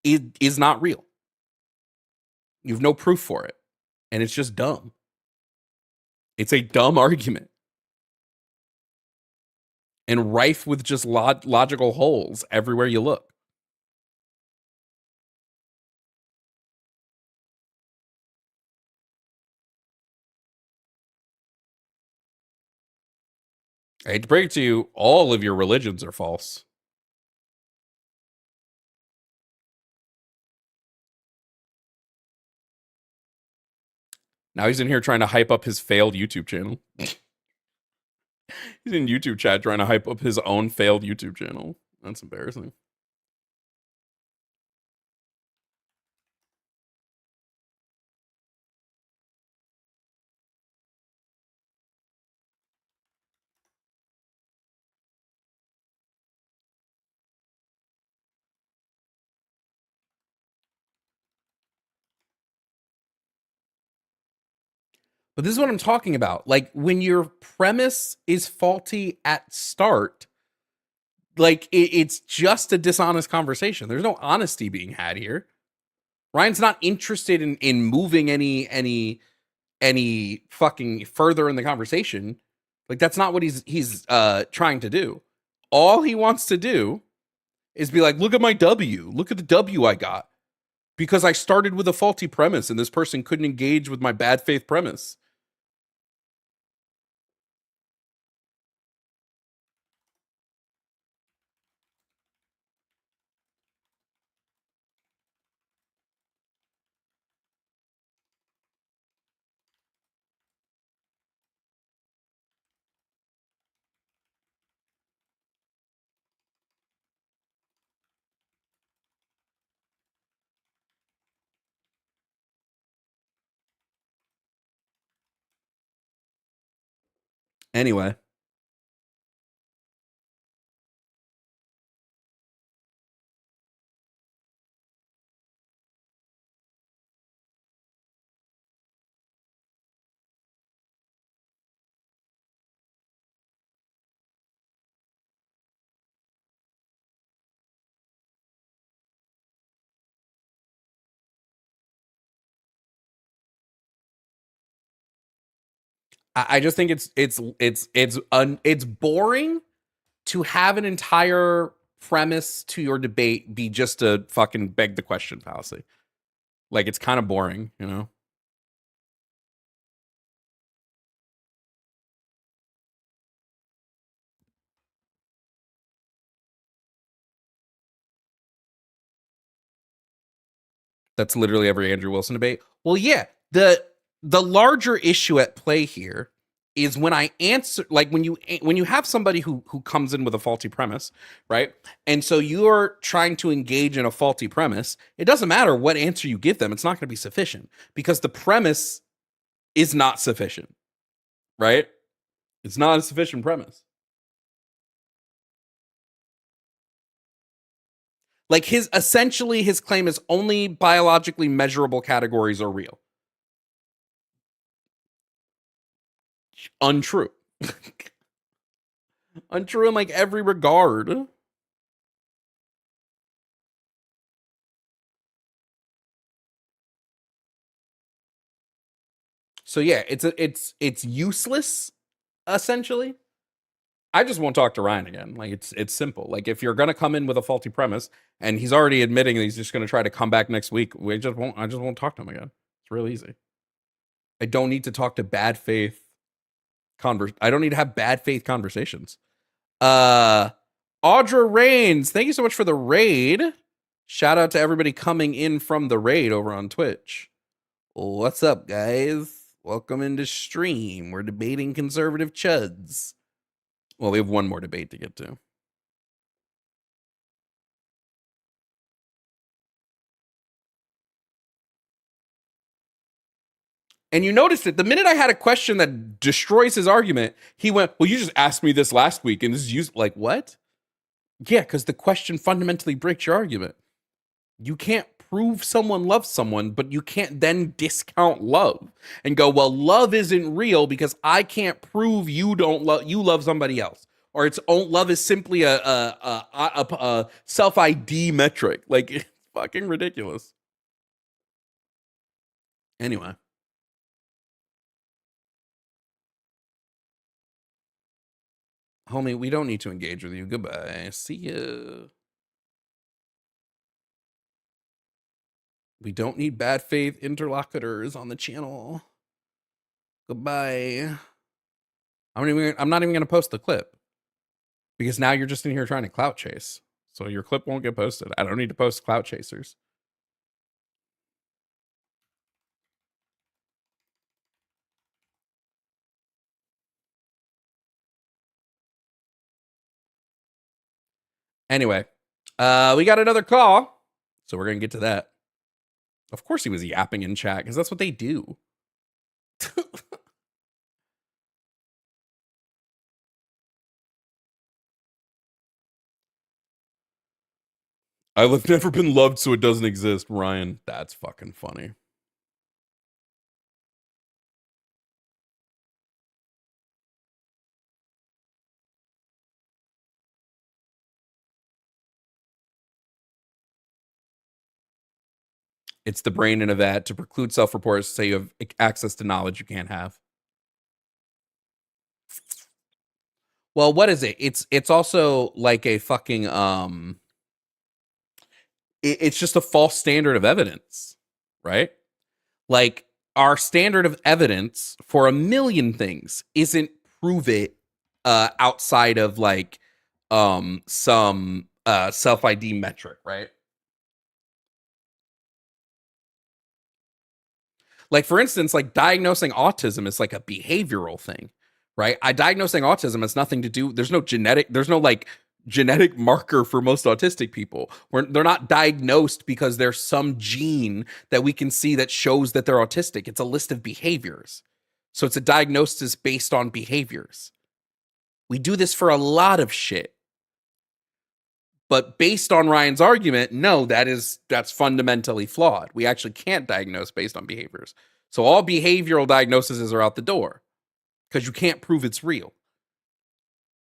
is not real. You have no proof for it. And it's just dumb. It's a dumb argument. And rife with just logical holes everywhere you look. I hate to break it to you, all of your religions are false. Now he's in here trying to hype up his failed YouTube channel. He's in YouTube chat trying to hype up his own failed YouTube channel. That's embarrassing. But this is what I'm talking about. Like, when your premise is faulty at start, like, it's just a dishonest conversation. There's no honesty being had here. Ryan's not interested in moving any fucking further in the conversation. Like, that's not what he's trying to do. All he wants to do is be like, look at my W. Look at the W I got. Because I started with a faulty premise and this person couldn't engage with my bad faith premise. Anyway. I just think it's boring to have an entire premise to your debate be just a fucking beg the question fallacy. Like, it's kind of boring, you know? That's literally every Andrew Wilson debate. Well, yeah, the larger issue at play here is when I answer, like, when you have somebody who comes in with a faulty premise, right? And so you're trying to engage in a faulty premise. It doesn't matter what answer you give them; it's not going to be sufficient because the premise is not sufficient, right? It's not a sufficient premise. Like, his claim is only biologically measurable categories are real. Untrue. Untrue in like every regard. So yeah, it's useless essentially. I just won't talk to Ryan again. Like, it's simple. Like, if you're gonna come in with a faulty premise, and he's already admitting that he's just gonna try to come back next week, I just won't talk to him again. It's real easy. I don't need to talk to bad faith I don't need to have bad faith conversations. Audra Rains, thank you so much for the raid. Shout out to everybody coming in from the raid over on Twitch. What's up, guys? Welcome into stream. We're debating conservative chuds. Well, we have one more debate to get to. And you noticed it. The minute I had a question that destroys his argument, he went, well, you just asked me this last week, and this is used. Like, what? Yeah, because the question fundamentally breaks your argument. You can't prove someone loves someone, but you can't then discount love and go, well, love isn't real because I can't prove you love somebody else. Or love is simply a self-ID metric. Like, it's fucking ridiculous. Anyway. Homie, we don't need to engage with you. Goodbye. See ya. We don't need bad faith interlocutors on the channel. Goodbye. I'm not even going to post the clip. Because now you're just in here trying to clout chase. So your clip won't get posted. I don't need to post clout chasers. Anyway, we got another call. So we're going to get to that. Of course he was yapping in chat because that's what they do. I've never been loved, so it doesn't exist, Ryan. That's fucking funny. It's the brain in a vat to preclude self-reports, so you have access to knowledge you can't have. Well, what is it? It's also like a fucking it's just a false standard of evidence, right? Like our standard of evidence for a million things isn't prove it outside of like some self-ID metric, right? Like for instance, like diagnosing autism is like a behavioral thing, right? Diagnosing autism has nothing to do, there's no like genetic marker for most autistic people. They're not diagnosed because there's some gene that we can see that shows that they're autistic. It's a list of behaviors. So it's a diagnosis based on behaviors. We do this for a lot of shit. But based on Ryan's argument, no, that's fundamentally flawed. We actually can't diagnose based on behaviors. So all behavioral diagnoses are out the door because you can't prove it's real.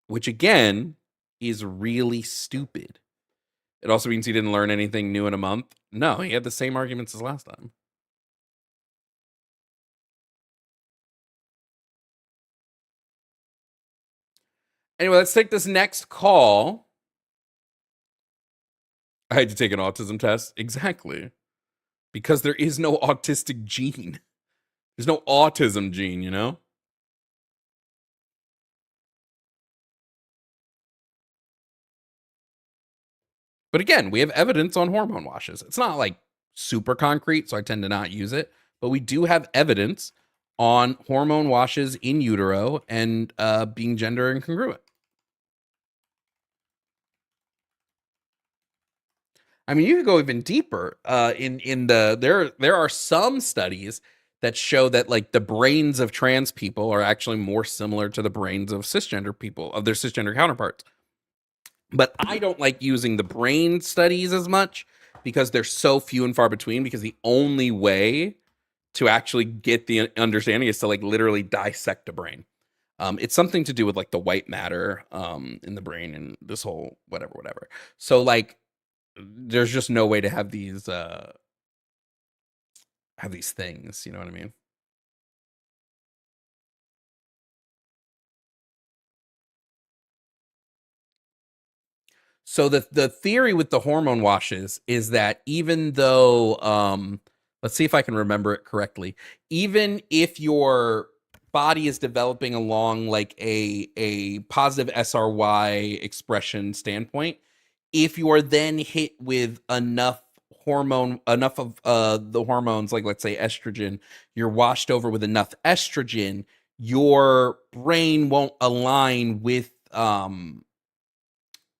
Which again is really stupid. It also means he didn't learn anything new in a month. No, he had the same arguments as last time. Anyway, let's take this next call. I had to take an autism test. Exactly. Because there is no autistic gene. There's no autism gene, you know? But again, we have evidence on hormone washes. It's not like super concrete, so I tend to not use it. But we do have evidence on hormone washes in utero and being gender incongruent. I mean, you could go even deeper. There are some studies that show that like the brains of trans people are actually more similar to the brains of cisgender people, of their cisgender counterparts. But I don't like using the brain studies as much because they're so few and far between, because the only way to actually get the understanding is to like literally dissect a brain. It's something to do with like the white matter in the brain and this whole whatever. So like there's just no way to have these things, you know what I mean? So the theory with the hormone washes is that even though let's see if I can remember it correctly, even if your body is developing along like a positive SRY expression standpoint, if you are then hit with enough of the hormones, like let's say estrogen, you're washed over with enough estrogen, your brain won't align with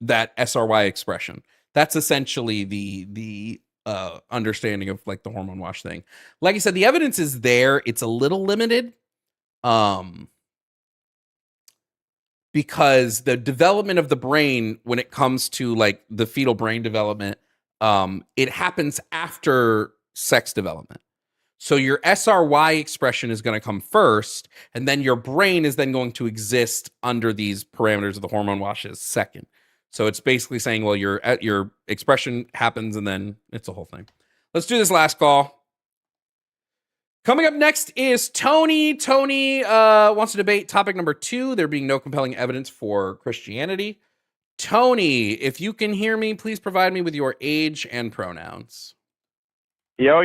that SRY expression. That's essentially the understanding of like the hormone wash thing. Like I said, the evidence is there. It's a little limited. Because the development of the brain when it comes to like the fetal brain development, it happens after sex development. So your SRY expression is going to come first, and then your brain is then going to exist under these parameters of the hormone washes second. So it's basically saying, well, your expression happens, and then it's a whole thing. Let's do this last call. Coming up next is Tony. Tony wants to debate topic number 2, there being no compelling evidence for Christianity. Tony, if you can hear me, please provide me with your age and pronouns. Yo,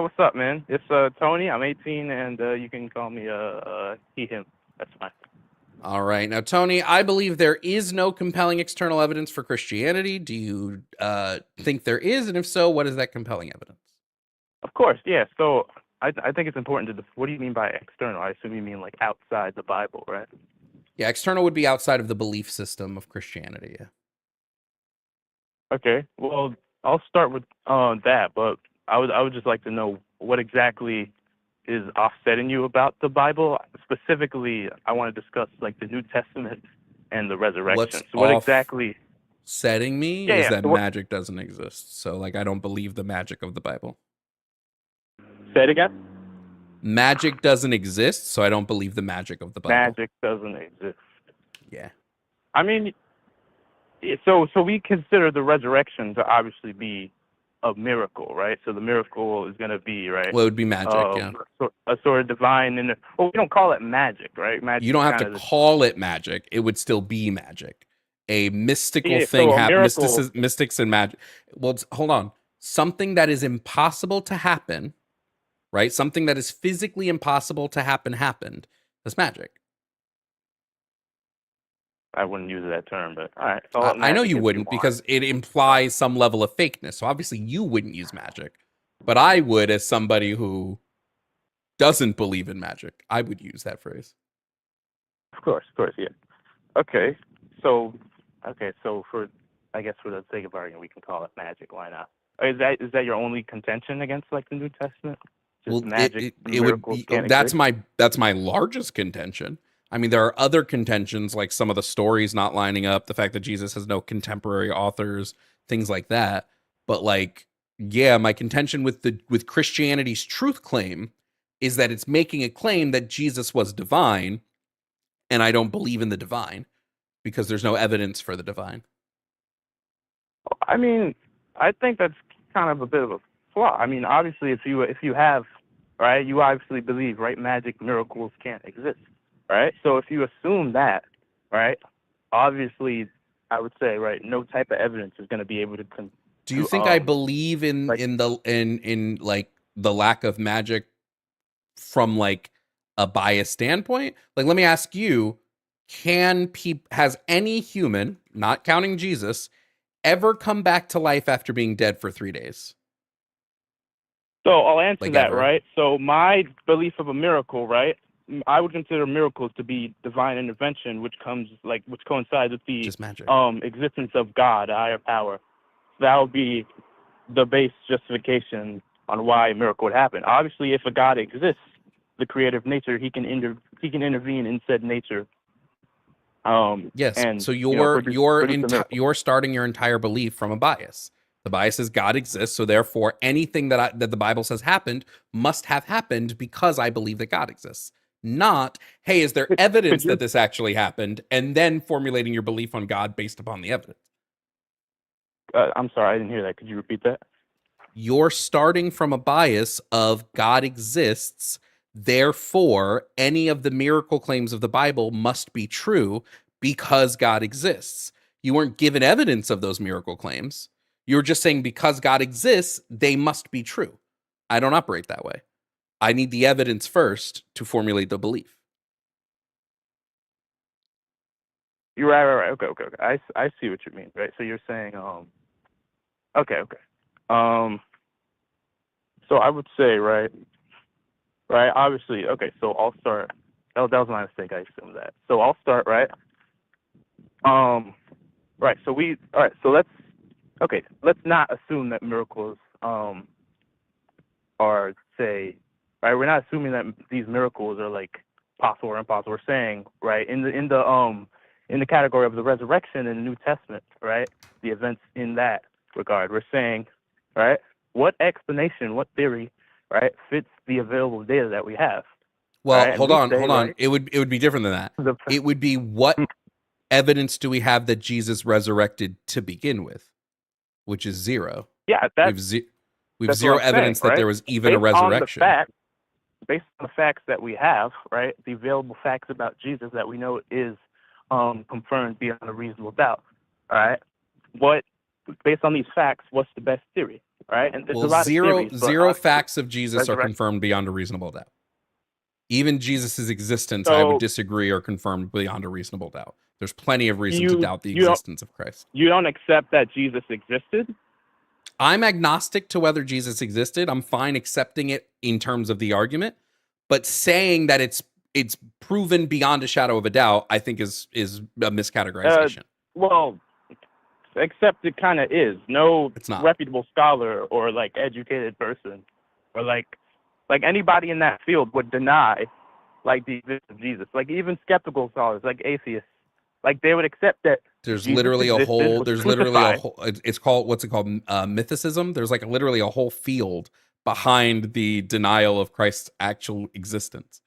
what's up, man? It's Tony. I'm 18, and you can call me he, him. That's fine. All right. Now, Tony, I believe there is no compelling external evidence for Christianity. Do you think there is? And if so, what is that compelling evidence? Of course, yeah. So I think it's important to what do you mean by external? I assume you mean like outside the Bible, right? Yeah, external would be outside of the belief system of Christianity. Yeah. Okay. Well, I'll start with that, but I would just like to know what exactly is offsetting you about the Bible. Specifically, I want to discuss like the New Testament and the resurrection. So what exactly setting me is that magic doesn't exist. So like I don't believe the magic of the Bible. Say it again? Magic doesn't exist, so I don't believe the magic of the Bible. Magic doesn't exist. Yeah. I mean, so we consider the resurrection to obviously be a miracle, right? So the miracle is going to be, right? Well, it would be magic, yeah. A sort of divine, we don't call it magic, right? Magic. You don't have to call it magic. It would still be magic. A mystical thing happens. Mystics and magic. Well, hold on. Something that is impossible to happen, right? Something that is physically impossible to happen happened. That's magic. I wouldn't use that term, but all right. I know you wouldn't because it implies some level of fakeness. So obviously you wouldn't use magic, but I would as somebody who doesn't believe in magic. I would use that phrase. Of course, yeah. Okay, so for the sake of argument, we can call it magic. Why not? Is that your only contention against like the New Testament? Just magic, miracles can't exist? That's my largest contention. I mean, there are other contentions like some of the stories not lining up, the fact that Jesus has no contemporary authors, things like that. But like, yeah, my contention with Christianity's truth claim is that it's making a claim that Jesus was divine, and I don't believe in the divine because there's no evidence for the divine. I mean, I think that's kind of a bit of a flaw. I mean, obviously, if you have, right, you obviously believe, right, magic, miracles can't exist. Right. So if you assume that, right, obviously, I would say, right, no type of evidence is going to be able to. Do you think I believe in like the lack of magic from like a biased standpoint? Like, let me ask you: has any human, not counting Jesus, ever come back to life after being dead for 3 days? So I'll answer that, right? So my belief of a miracle, right? I would consider miracles to be divine intervention, which coincides with the existence of God, a higher power. That would be the base justification on why a miracle would happen. Obviously, if a God exists, the creator of nature, he can intervene in said nature. Yes. So you're starting your entire belief from a bias. The bias is God exists, so therefore anything that the Bible says happened must have happened because I believe that God exists. Not, hey, is there evidence that this actually happened? And then formulating your belief on God based upon the evidence. I'm sorry, I didn't hear that. Could you repeat that? You're starting from a bias of God exists, therefore any of the miracle claims of the Bible must be true because God exists. You weren't given evidence of those miracle claims. You're just saying because God exists, they must be true. I don't operate that way. I need the evidence first to formulate the belief. You're right. Okay. I see what you mean, right? So you're saying, okay. So I would say, right, obviously, okay, so I'll start. That was my mistake, I assume that. So I'll start, right? Right, so let's not assume that miracles, are, say, right, we're not assuming that these miracles are, like, possible or impossible. We're saying, right, in the category of the resurrection in the New Testament, right, the events in that regard, we're saying, right, what explanation, what theory, right, fits the available data that we have. Well, right? hold on. Right, It would be different than that. It would be, what evidence do we have that Jesus resurrected to begin with, which is zero. Yeah, we've zero evidence that there was even a resurrection. Based on the facts that we have, right, the available facts about Jesus that we know is confirmed beyond a reasonable doubt, all right? Based on these facts, what's the best theory, right? And there's a lot of theories, zero facts of Jesus are confirmed beyond a reasonable doubt. Even Jesus' existence, I would disagree, are confirmed beyond a reasonable doubt. There's plenty of reason to doubt the existence of Christ. You don't accept that Jesus existed? I'm agnostic to whether Jesus existed. I'm fine accepting it in terms of the argument, but saying that it's proven beyond a shadow of a doubt, I think is a miscategorization. Well, except it kind of is. No reputable scholar or like educated person or like anybody in that field would deny like the existence of Jesus. Like even skeptical scholars, like atheists, like they would accept that there's Jesus literally a whole crucified. it's called, what's it called, mythicism. There's like literally a whole field behind the denial of Christ's actual existence,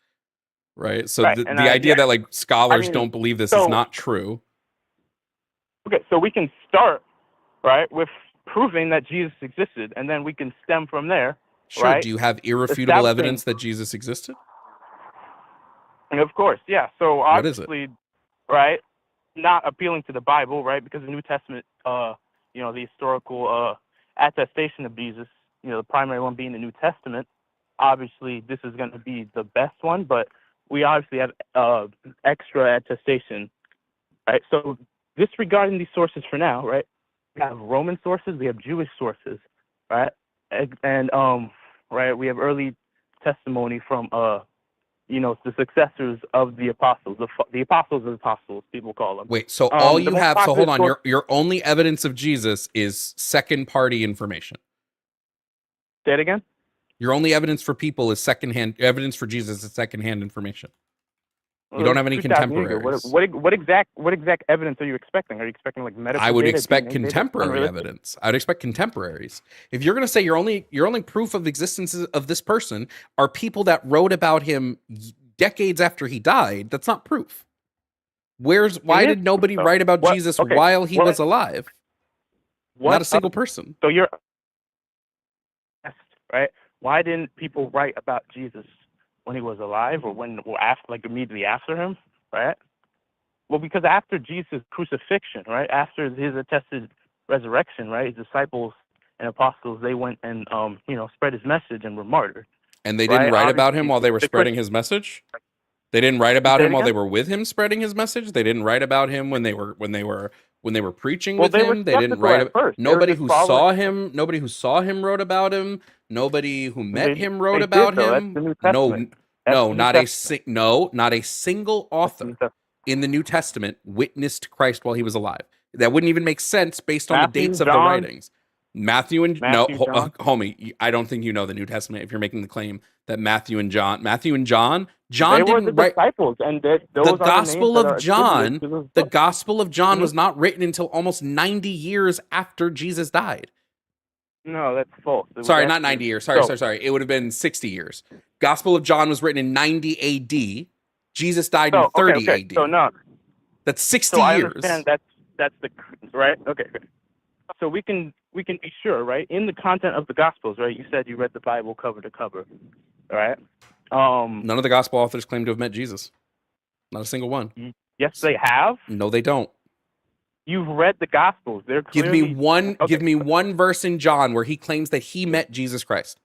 right? So the idea that like scholars don't believe this is not true. Okay, so we can start right with proving that Jesus existed, and then we can stem from there. Sure. Right? Do you have irrefutable evidence that Jesus existed? And of course, yeah. So what is it? Right, not appealing to the Bible, right? Because the New Testament, the historical attestation of Jesus, the primary one being the New Testament. Obviously, this is going to be the best one, but we obviously have extra attestation, right? So disregarding these sources for now, right? We have Roman sources, we have Jewish sources, right? And right, we have early testimony from the successors of the apostles, the apostles of the apostles, people call them. Wait, so all you have, so hold on, your only evidence of Jesus is second party information. Say it again? Your only evidence for people is evidence for Jesus is secondhand information. You don't have any contemporaries. What exact evidence are you expecting? Are you expecting like medical? I would data, expect DNA contemporary evidence. I would expect contemporaries. If you're going to say your only proof of existence of this person are people that wrote about him decades after he died, that's not proof. Why did nobody write about Jesus while he was alive? Not a single person. So you're right. Why didn't people write about Jesus when he was alive or after, like immediately after him, right? Well, because after Jesus' crucifixion, right, after his attested resurrection, right, his disciples and apostles, they went and spread his message and were martyred. And they didn't write about him while they were spreading his message? They didn't write about him while they were with him spreading his message? They didn't write about him when they were preaching with him? They didn't write about nobody who saw him wrote about him. Nobody who met him wrote about him. Not a single author in the New Testament witnessed Christ while he was alive. That wouldn't even make sense based on the dates of the writings. Homie, I don't think you know the New Testament if you're making the claim that Matthew and John didn't write disciples, and the Gospel of John. The Gospel of John was not written until almost 90 years after Jesus died. No, that's false. Sorry, not 90 years. Sorry. It would have been 60 years. Gospel of John was written in 90 AD. Jesus died in 30 AD. So no, that's 60 I years. Understand that's the right. Okay. So we can be sure, right? In the content of the Gospels, right? You said you read the Bible cover to cover, right? None of the Gospel authors claim to have met Jesus. Not a single one. Yes, they have. No, they don't. You've read the Gospels. They're clearly... Give me one verse in John where he claims that he met Jesus Christ.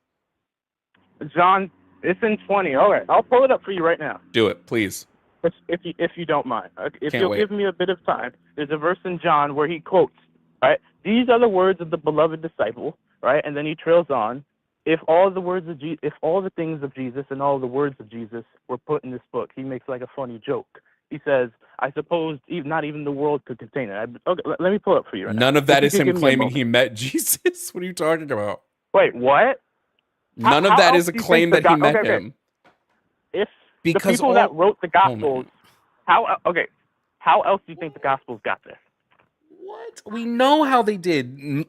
John, it's in 20. All right, I'll pull it up for you right now. Do it, please. if you don't mind, if Can't you'll wait. give me a bit of time, there's a verse in John where he quotes, right? These are the words of the beloved disciple, right? And then he trails on. If all the words of if all the things of Jesus and all the words of Jesus were put in this book, he makes like a funny joke. He says, "I suppose not even the world could contain it." Okay, let me pull it up for you. Right None now. of that If is you could him give me a claiming moment. he met Jesus. What are you talking about? Wait, what? None How of that else is a do you think claim the that he go- met okay, okay. him. If Because the people all- that wrote the Oh, man. Gospels, how else do you think the Gospels got there? What? We know how they did.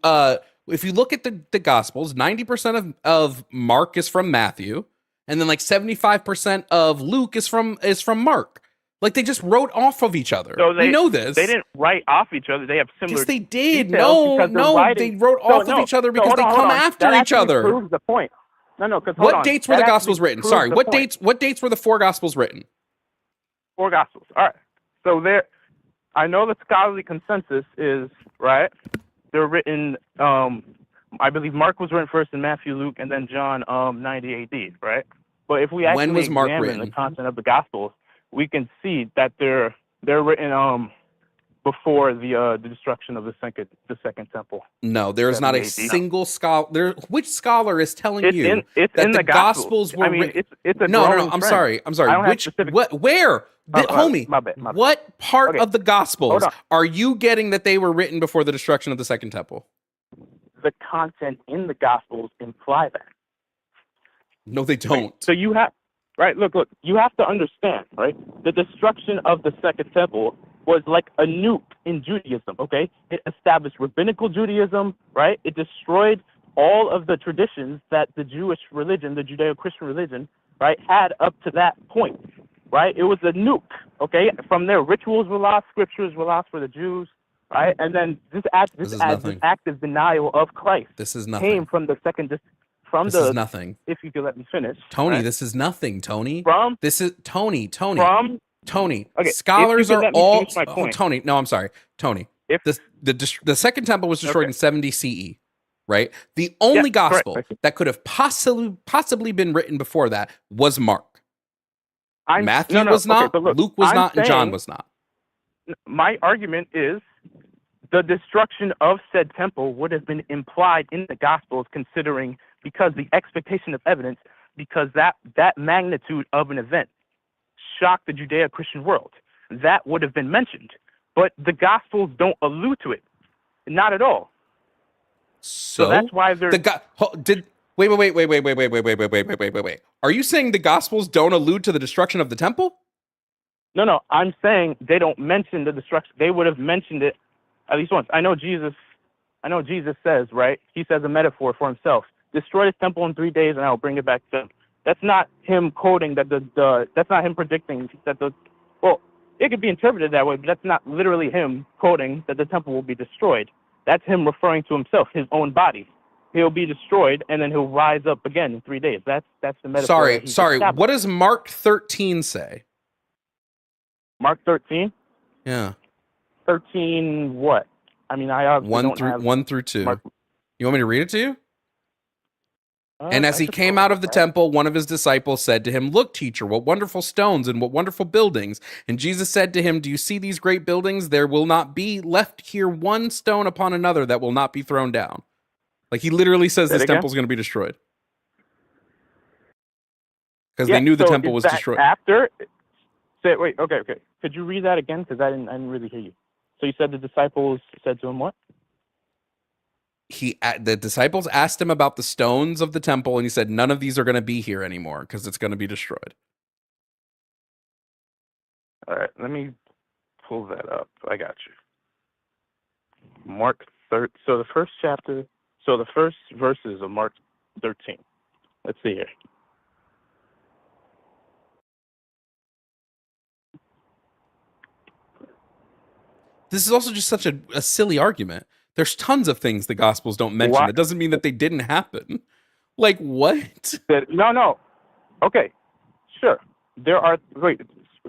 If you look at the Gospels, 90% of Mark is from Matthew, and then like 75% of Luke is from Mark. Like they just wrote off of each other. So We know this. They didn't write off each other. They have similar. Yes, they did. Details No, they wrote off of each other because they come after that each other. Proves the point. No, because What dates were the Gospels written? Sorry, what dates? What dates were the 4 Gospels written? 4 Gospels. All right. So I know the scholarly consensus is right. They're written. I believe Mark was written first, and Matthew, Luke, and then John 90 A.D. Right. But if we actually When was Mark examine written? the content of the Gospels, we can see that they're written before the destruction of the second temple. No, there is not a 70 AD. single scholar. Which scholar is telling It's you it's that in the Gospels. Gospels were I mean, written? it's a No. growing I'm trend. sorry. I don't have Which? specific- Where? Homie, my bad. what part Okay. of the Gospels Hold on. are you getting that they were written before the destruction of the Second Temple? The content in the Gospels imply that. No, they don't. So you have, right? Look. You have to understand, right? The destruction of the Second Temple was like a nuke in Judaism. Okay, it established rabbinical Judaism, right? It destroyed all of the traditions that the Jewish religion, the Judeo-Christian religion, right, had up to that point, right? It was a nuke. Okay, from there, rituals were lost, scriptures were lost for the Jews, right? And then this active denial of Christ This is came nothing. from the second. From This the is nothing. if you could let me finish, Tony, right? this is nothing, Tony. This is Tony. From Tony. Okay, Scholars if you could are let me all finish my point. Tony. No, I'm sorry, Tony. If- the Second Temple was destroyed Okay. in 70 CE, right? The only Yeah, correct. gospel that could have possibly been written before that was Mark. Matthew was okay, not, but look, Luke was I'm not, and John saying- was not. My argument is the destruction of said temple would have been implied in the Gospels, considering because the expectation of evidence, because that magnitude of an event shocked the Judeo-Christian world. That would have been mentioned, but the Gospels don't allude to it, not at all. So that's why they're Wait. Are you saying the Gospels don't allude to the destruction of the temple? No, I'm saying they don't mention the destruction. They would have mentioned it at least once. I know Jesus says, right? He says a metaphor for himself. Destroy this temple in 3 days and I will bring it back to them. That's not him quoting that that's not him predicting that well, it could be interpreted that way, but that's not literally him quoting that the temple will be destroyed. That's him referring to himself, his own body. He'll be destroyed and then he'll rise up again in 3 days. That's the metaphor. Sorry. that he's established. What does Mark 13 say? Mark 13? Yeah. 13 what? I mean, I obviously 1 through 2. Mark- You want me to read it to you? And as he came out of the temple, one of his disciples said to him, "Look, teacher, what wonderful stones and what wonderful buildings." And Jesus said to him, "Do you see these great buildings? There will not be left here one stone upon another that will not be thrown down." Like he literally says this temple's going to be destroyed. Because they knew the temple was destroyed. Wait, okay. Could you read that again? Because I didn't really hear you. So you said the disciples said to him what? The disciples asked him about the stones of the temple, and he said, "None of these are going to be here anymore because it's going to be destroyed." All right, let me pull that up. I got you. Mark 13. So the first verses of Mark 13. Let's see here. This is also just such a silly argument. There's tons of things the Gospels don't mention. Why? That doesn't mean that they didn't happen. Like, what? No. Okay, sure. There are. Wait.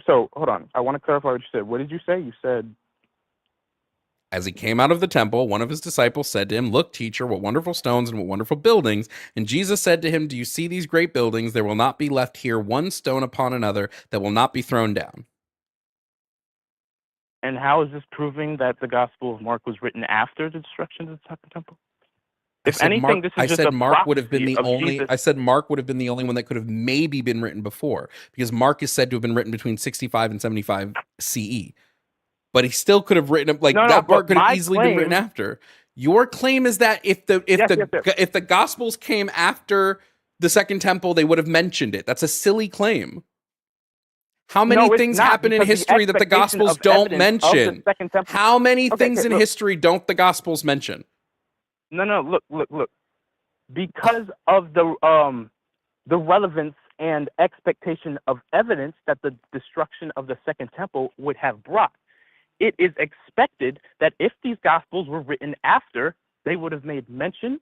So hold on. I want to clarify what you said. What did you say? You said. As he came out of the temple, one of his disciples said to him, "Look, teacher, what wonderful stones and what wonderful buildings." And Jesus said to him, "Do you see these great buildings? There will not be left here one stone upon another that will not be thrown down." And how is this proving that the Gospel of Mark was written after the destruction of the Second Temple? If anything, this is just a Mark would have been the prophecy of only. Jesus. I said Mark would have been the only one that could have maybe been written before, because Mark is said to have been written between 65 and 75 CE. But he still could have written that part could have easily been written after. Your claim is that if the Gospels came after the Second Temple, they would have mentioned it. That's a silly claim. How many things happen in history that the Gospels don't mention? How many things in history don't the Gospels mention? No, look. Because of the relevance and expectation of evidence that the destruction of the Second Temple would have brought, it is expected that if these Gospels were written after, they would have made mention,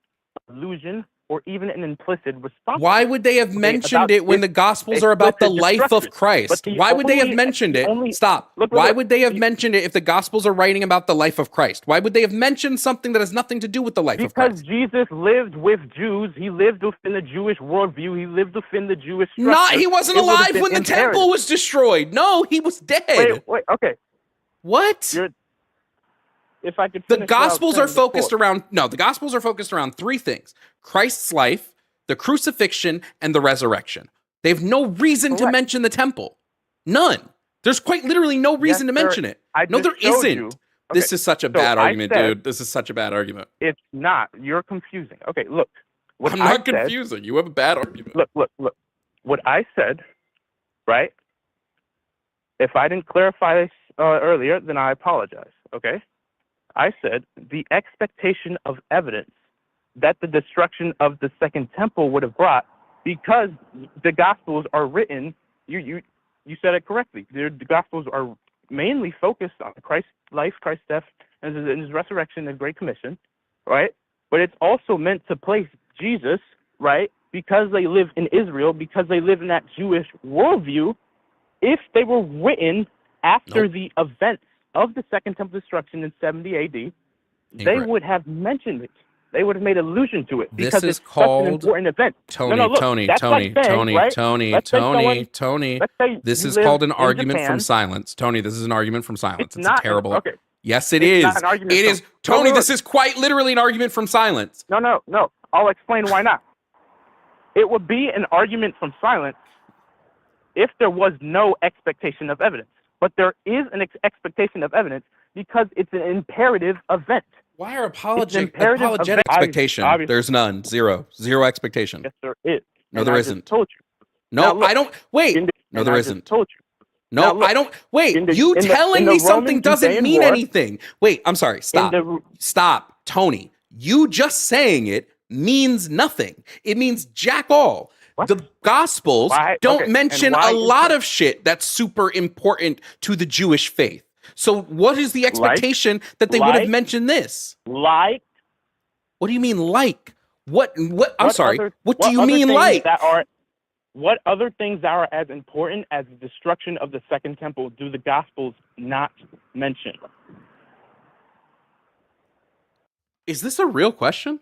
allusion, or even an implicit response. Why would they have mentioned it when the Gospels are about the life of Christ? Why would they have mentioned it? Stop. Why would they have mentioned it if the Gospels are writing about the life of Christ? Why would they have mentioned something that has nothing to do with the life of Christ? Because Jesus lived with Jews. He lived within the Jewish worldview. He lived within the Jewish structure. He wasn't alive when the temple was destroyed. No, he was dead. Wait, okay. What? If I could the Gospels are focused around the Gospels are focused around three things: Christ's life, the crucifixion, and the resurrection. They have no reason to mention the temple. None. There's quite literally no reason to mention it. No, there isn't. This is such a bad argument, dude. This is such a bad argument. It's not. You're confusing. Okay, look. I'm not confusing. You have a bad argument. Look. What I said, right? If I didn't clarify this earlier, then I apologize, okay? I said the expectation of evidence that the destruction of the Second Temple would have brought, because the Gospels are written, you said it correctly. The Gospels are mainly focused on Christ's life, Christ's death, and his resurrection, the Great Commission, right? But it's also meant to place Jesus, right? Because they live in Israel, because they live in that Jewish worldview, if they were written after the events of the Second Temple destruction in 70 AD, they would have mentioned it. They would have made allusion to it because it's such an important event. Tony. This is called an argument from silence. Tony, this is an argument from silence. It's a terrible. Okay. Yes, it is. It is. Tony, this is quite literally an argument from silence. No. I'll explain why not. It would be an argument from silence if there was no expectation of evidence. But there is an expectation of evidence because it's an imperative event. Why are apologetic expectation? There's none. Zero expectation. Yes, there is. No, there isn't. Told you. No, I don't. Wait. No, there isn't. Told you. No, I don't. Wait. You telling me something doesn't mean anything. Wait. I'm sorry. Stop. Stop, Tony. You just saying it means nothing. It means jack all. What? The Gospels don't mention a lot of shit that's super important to the Jewish faith. So what is the expectation that they would have mentioned this? Like? What do you mean like? What I'm sorry. What do you mean like? What other things that are as important as the destruction of the Second Temple do the Gospels not mention? Is this a real question?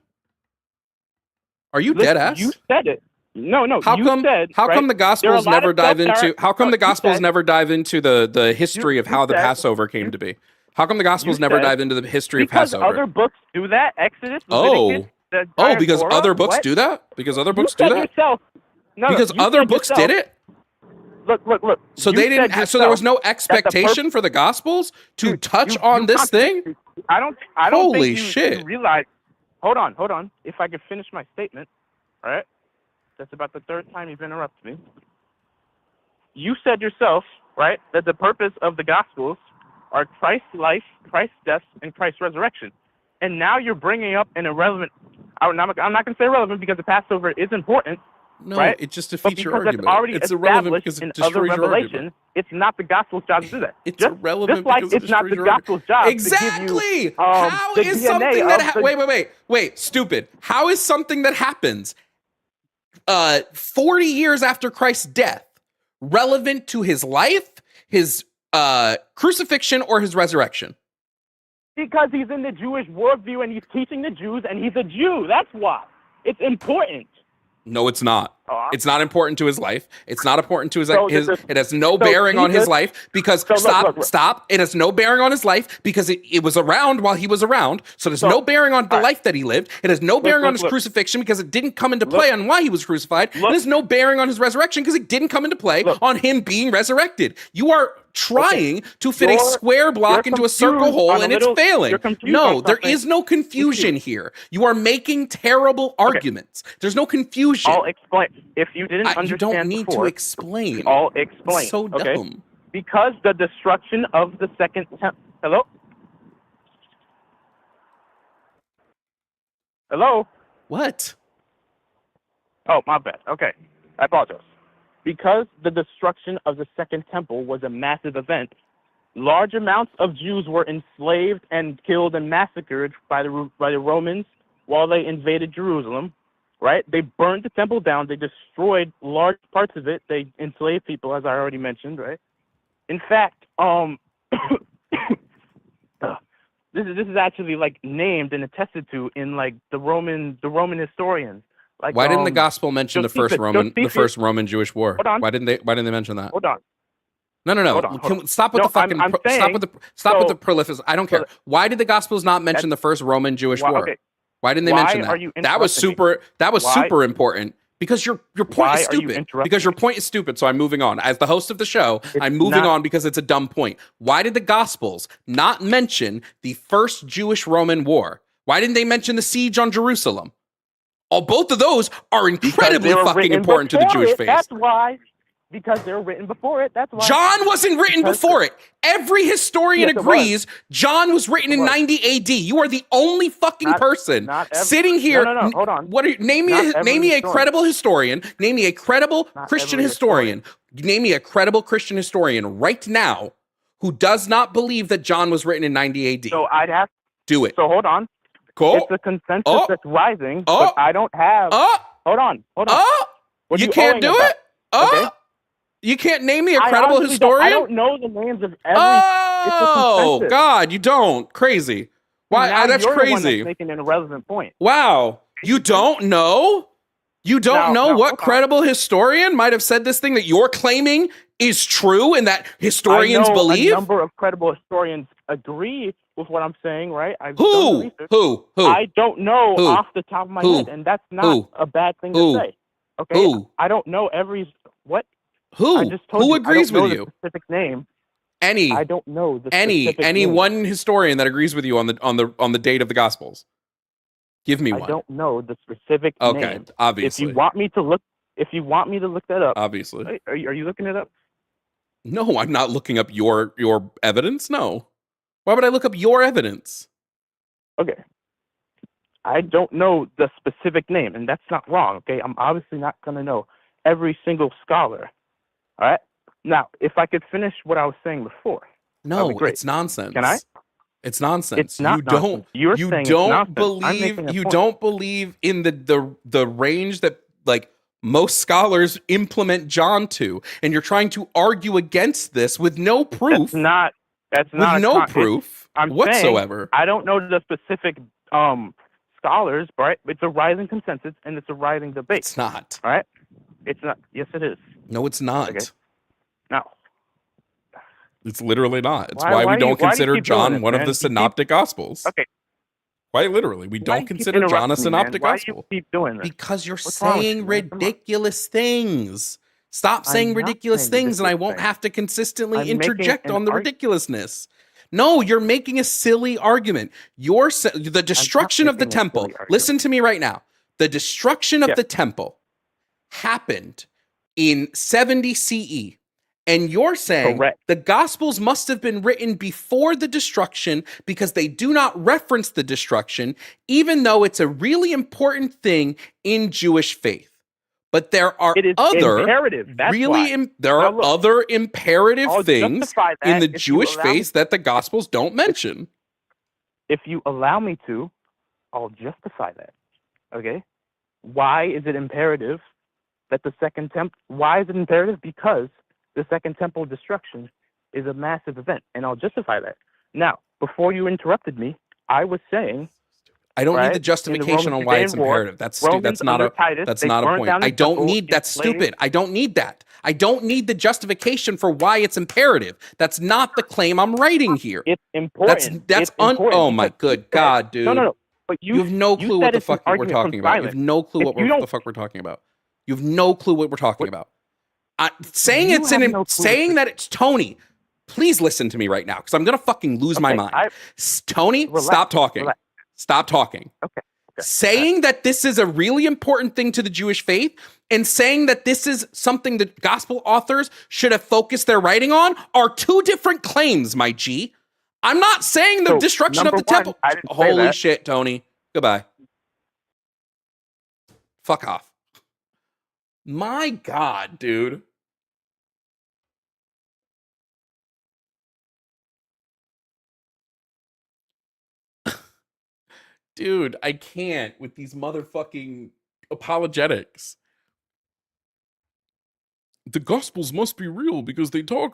Are you dead ass? You said it. No. How come the Gospels never dive into? How come the Gospels never dive into the history of how the Passover came to be? How come the Gospels never dive into the history of Passover? Because other books do that. Exodus. Leviticus, because Torah? Other books do that. Because other books do that. Because other books did it. Look. So they didn't. So there was no expectation for the Gospels to touch on this thing. I don't. Holy think shit! You realize. Hold on. If I could finish my statement, all right. That's about the third time you've interrupted me. You said yourself, right, that the purpose of the Gospels are Christ's life, Christ's death, and Christ's resurrection. And now you're bringing up an irrelevant. I'm not going to say irrelevant because the Passover is important. No, right? it just defeats your argument. It's irrelevant because it destroys your argument. It's not the Gospel's job to do that. It's irrelevant because it's not the Gospel's job. Exactly. To give you, how is something that wait, stupid. How is something that happens 40 years after Christ's death relevant to his life, his crucifixion, or his resurrection? Because he's in the Jewish worldview and he's teaching the Jews and he's a Jew. That's why. It's important. No, it's not. Oh, It's not important to his life. It's not important to his. So It has no bearing on his Jesus- life because look. stop. It has no bearing on his life because it was around while he was around. So there's no bearing on the life that he lived. It has no bearing on his crucifixion because it didn't come into play on why he was crucified. And there's no bearing on his resurrection because it didn't come into play on him being resurrected. You are trying to fit a square block into a circle hole and it's failing. No, there is no confusion here. You are making terrible arguments. There's no confusion. I'll explain. If you didn't understand you don't need before, to explain. I'll explain. So dumb. Because the destruction of the second temple. Hello? Hello? What? Oh, my bad. Okay. I apologize. Because the destruction of the second temple was a massive event, large amounts of Jews were enslaved and killed and massacred by the Romans while they invaded Jerusalem. Right? They burned the temple down. They destroyed large parts of it. They enslaved people, as I already mentioned. Right? In fact, this is actually like named and attested to in like the Roman historians. Like, why didn't the gospel mention the first Roman Jewish war? Hold on. Why didn't they mention that? Hold on. No. Hold on. Stop with the fucking. Stop with the prolific. I don't care. Why did the Gospels not mention the first Roman Jewish war? Okay. Why didn't they mention that? That was super. That was super important because your point is stupid. Because your point is stupid. So I'm moving on. As the host of the show, I'm moving on because it's a dumb point. Why did the Gospels not mention the first Jewish Roman war? Why didn't they mention the siege on Jerusalem? Both of those are incredibly fucking important to the Jewish faith. That's why. Because they were written before it. That's why. John wasn't written before it. Every historian agrees John was written in 90 AD. You are the only fucking person sitting here. No, hold on. What are name me a credible historian. Name me a credible Christian historian. Name me a credible Christian historian right now who does not believe that John was written in 90 AD. So I'd have do it. So hold on. Cool. It's a consensus that's rising, but I don't have. Hold on. You can't do it. Okay. You can't name me a credible historian? I don't know the names of every. Oh, God, you don't. Crazy. Why? That's you're crazy. The one that's making an irrelevant point. Wow. You don't know? You don't know what credible historian might have said this thing that you're claiming is true and that historians believe? A number of credible historians agree with what I'm saying, right? Who? I don't know off the top of my head, and that's not a bad thing to say. Okay. I don't know every. What? Who? I just told Who you, agrees I don't with know you? The specific name. I don't know the specific any name. one historian that agrees with you on the date of the Gospels. Give me one. I don't know the specific name. Okay, obviously. If you want me to look that up, obviously. Are you looking it up? No, I'm not looking up your evidence. No. Why would I look up your evidence? Okay. I don't know the specific name, and that's not wrong. Okay, I'm obviously not going to know every single scholar. All right. Now, if I could finish what I was saying before. No, it's nonsense. Can I? It's nonsense. It's not nonsense. You're saying it's nonsense. You don't believe in the range that like most scholars implement John to, and you're trying to argue against this with no proof. That's not with no proof whatsoever. I don't know the specific scholars, right? It's a rising consensus and it's a rising debate. It's not. All right? It's not. Yes, it is. No, it's not. Okay. No. It's literally not. It's why we don't consider John one of the synoptic gospels. Okay. Quite literally, we don't consider John a synoptic gospel. Why do you keep doing this? Because you're saying ridiculous things. Stop saying ridiculous things, and I won't have to consistently interject on the ridiculousness. No, you're making a silly argument. The destruction of the temple. Listen to me right now. The destruction of the temple happened in 70 CE. And you're saying the Gospels must have been written before the destruction because they do not reference the destruction, even though it's a really important thing in Jewish faith. But there are other imperative things in the Jewish faith that the Gospels don't mention. If you allow me to, I'll justify that. Okay? Why is it imperative that the second temple? Why is it imperative? Because the second temple destruction is a massive event, and I'll justify that. Now, before you interrupted me, I was saying I don't right? need the justification on why it's imperative. That's stupid. That's not a point. I don't need that's stupid. I don't need that. I don't need the justification for why it's imperative. That's not the claim I'm writing here. It's important. That's oh my good God, dude. No. But you have no clue what the fuck we're talking about. You have no clue what the fuck we're talking about. You have no clue what we're talking about. Saying that it's Tony. Please listen to me right now, because I'm gonna fucking lose my mind. Tony, stop talking. Stop talking. Okay. Saying that this is a really important thing to the Jewish faith and saying that this is something that gospel authors should have focused their writing on are two different claims, my G. I'm not saying the destruction of the temple. Holy shit, Tony. Goodbye. Fuck off. My God, dude. Dude, I can't with these motherfucking apologetics. The Gospels must be real because they don't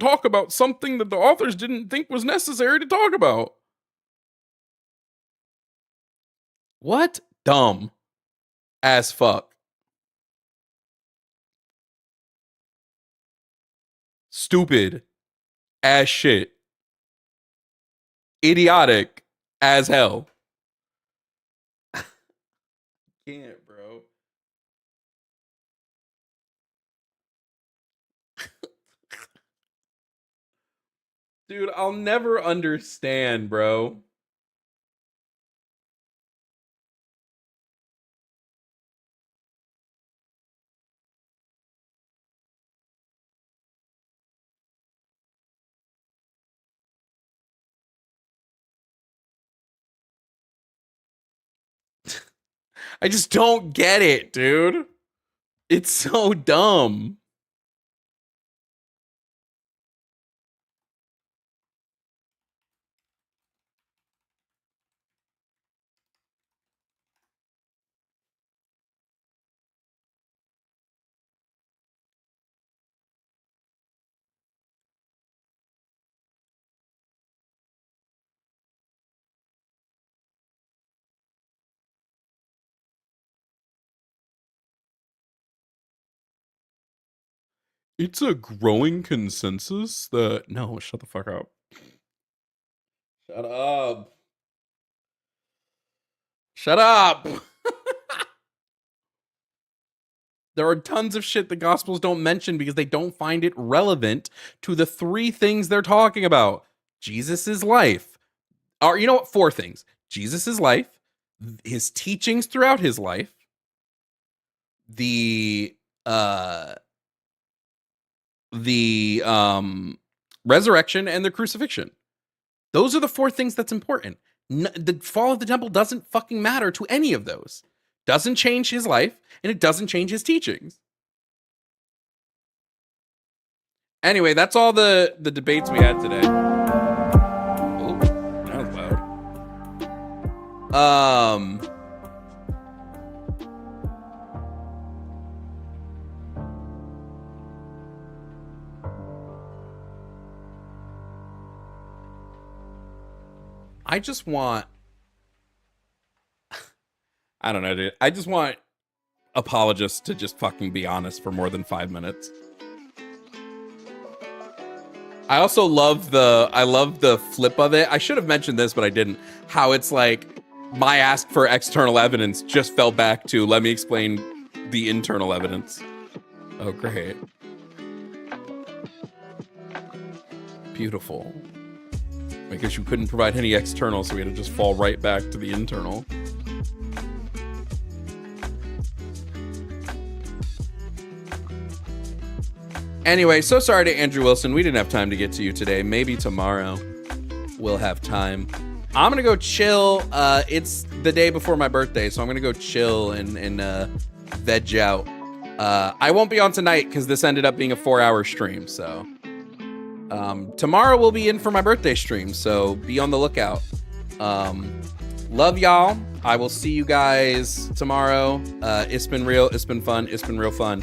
talk about something that the authors didn't think was necessary to talk about. What? Dumb as fuck. Stupid as shit. Idiotic as hell. Can't, bro. Dude, I'll never understand, bro. I just don't get it, dude. It's so dumb. It's a growing consensus that... No, shut the fuck up. Shut up. Shut up. There are tons of shit the Gospels don't mention because they don't find it relevant to the three things they're talking about. Jesus' life. Or, you know what? 4 things. Jesus' life, his teachings throughout his life, the resurrection, and the crucifixion. Those are the 4 things that's important. The fall of the temple doesn't fucking matter to any of those. Doesn't change his life, and it doesn't change his teachings. Anyway, that's all the debates we had today. Oh, that was loud. I just want... I don't know, dude. I just want apologists to just fucking be honest for more than 5 minutes. I also love the flip of it. I should have mentioned this, but I didn't. How it's like, my ask for external evidence just fell back to, let me explain the internal evidence. Oh, great. Beautiful. I guess you couldn't provide any external, so we had to just fall right back to the internal. Anyway, so sorry to Andrew Wilson. We didn't have time to get to you today. Maybe tomorrow we'll have time. I'm going to go chill. It's the day before my birthday, so I'm going to go chill and veg out. I won't be on tonight because this ended up being a 4-hour stream, so... tomorrow we'll be in for my birthday stream, so be on the lookout. Love y'all. I will see you guys tomorrow. It's been real. It's been fun. It's been real fun.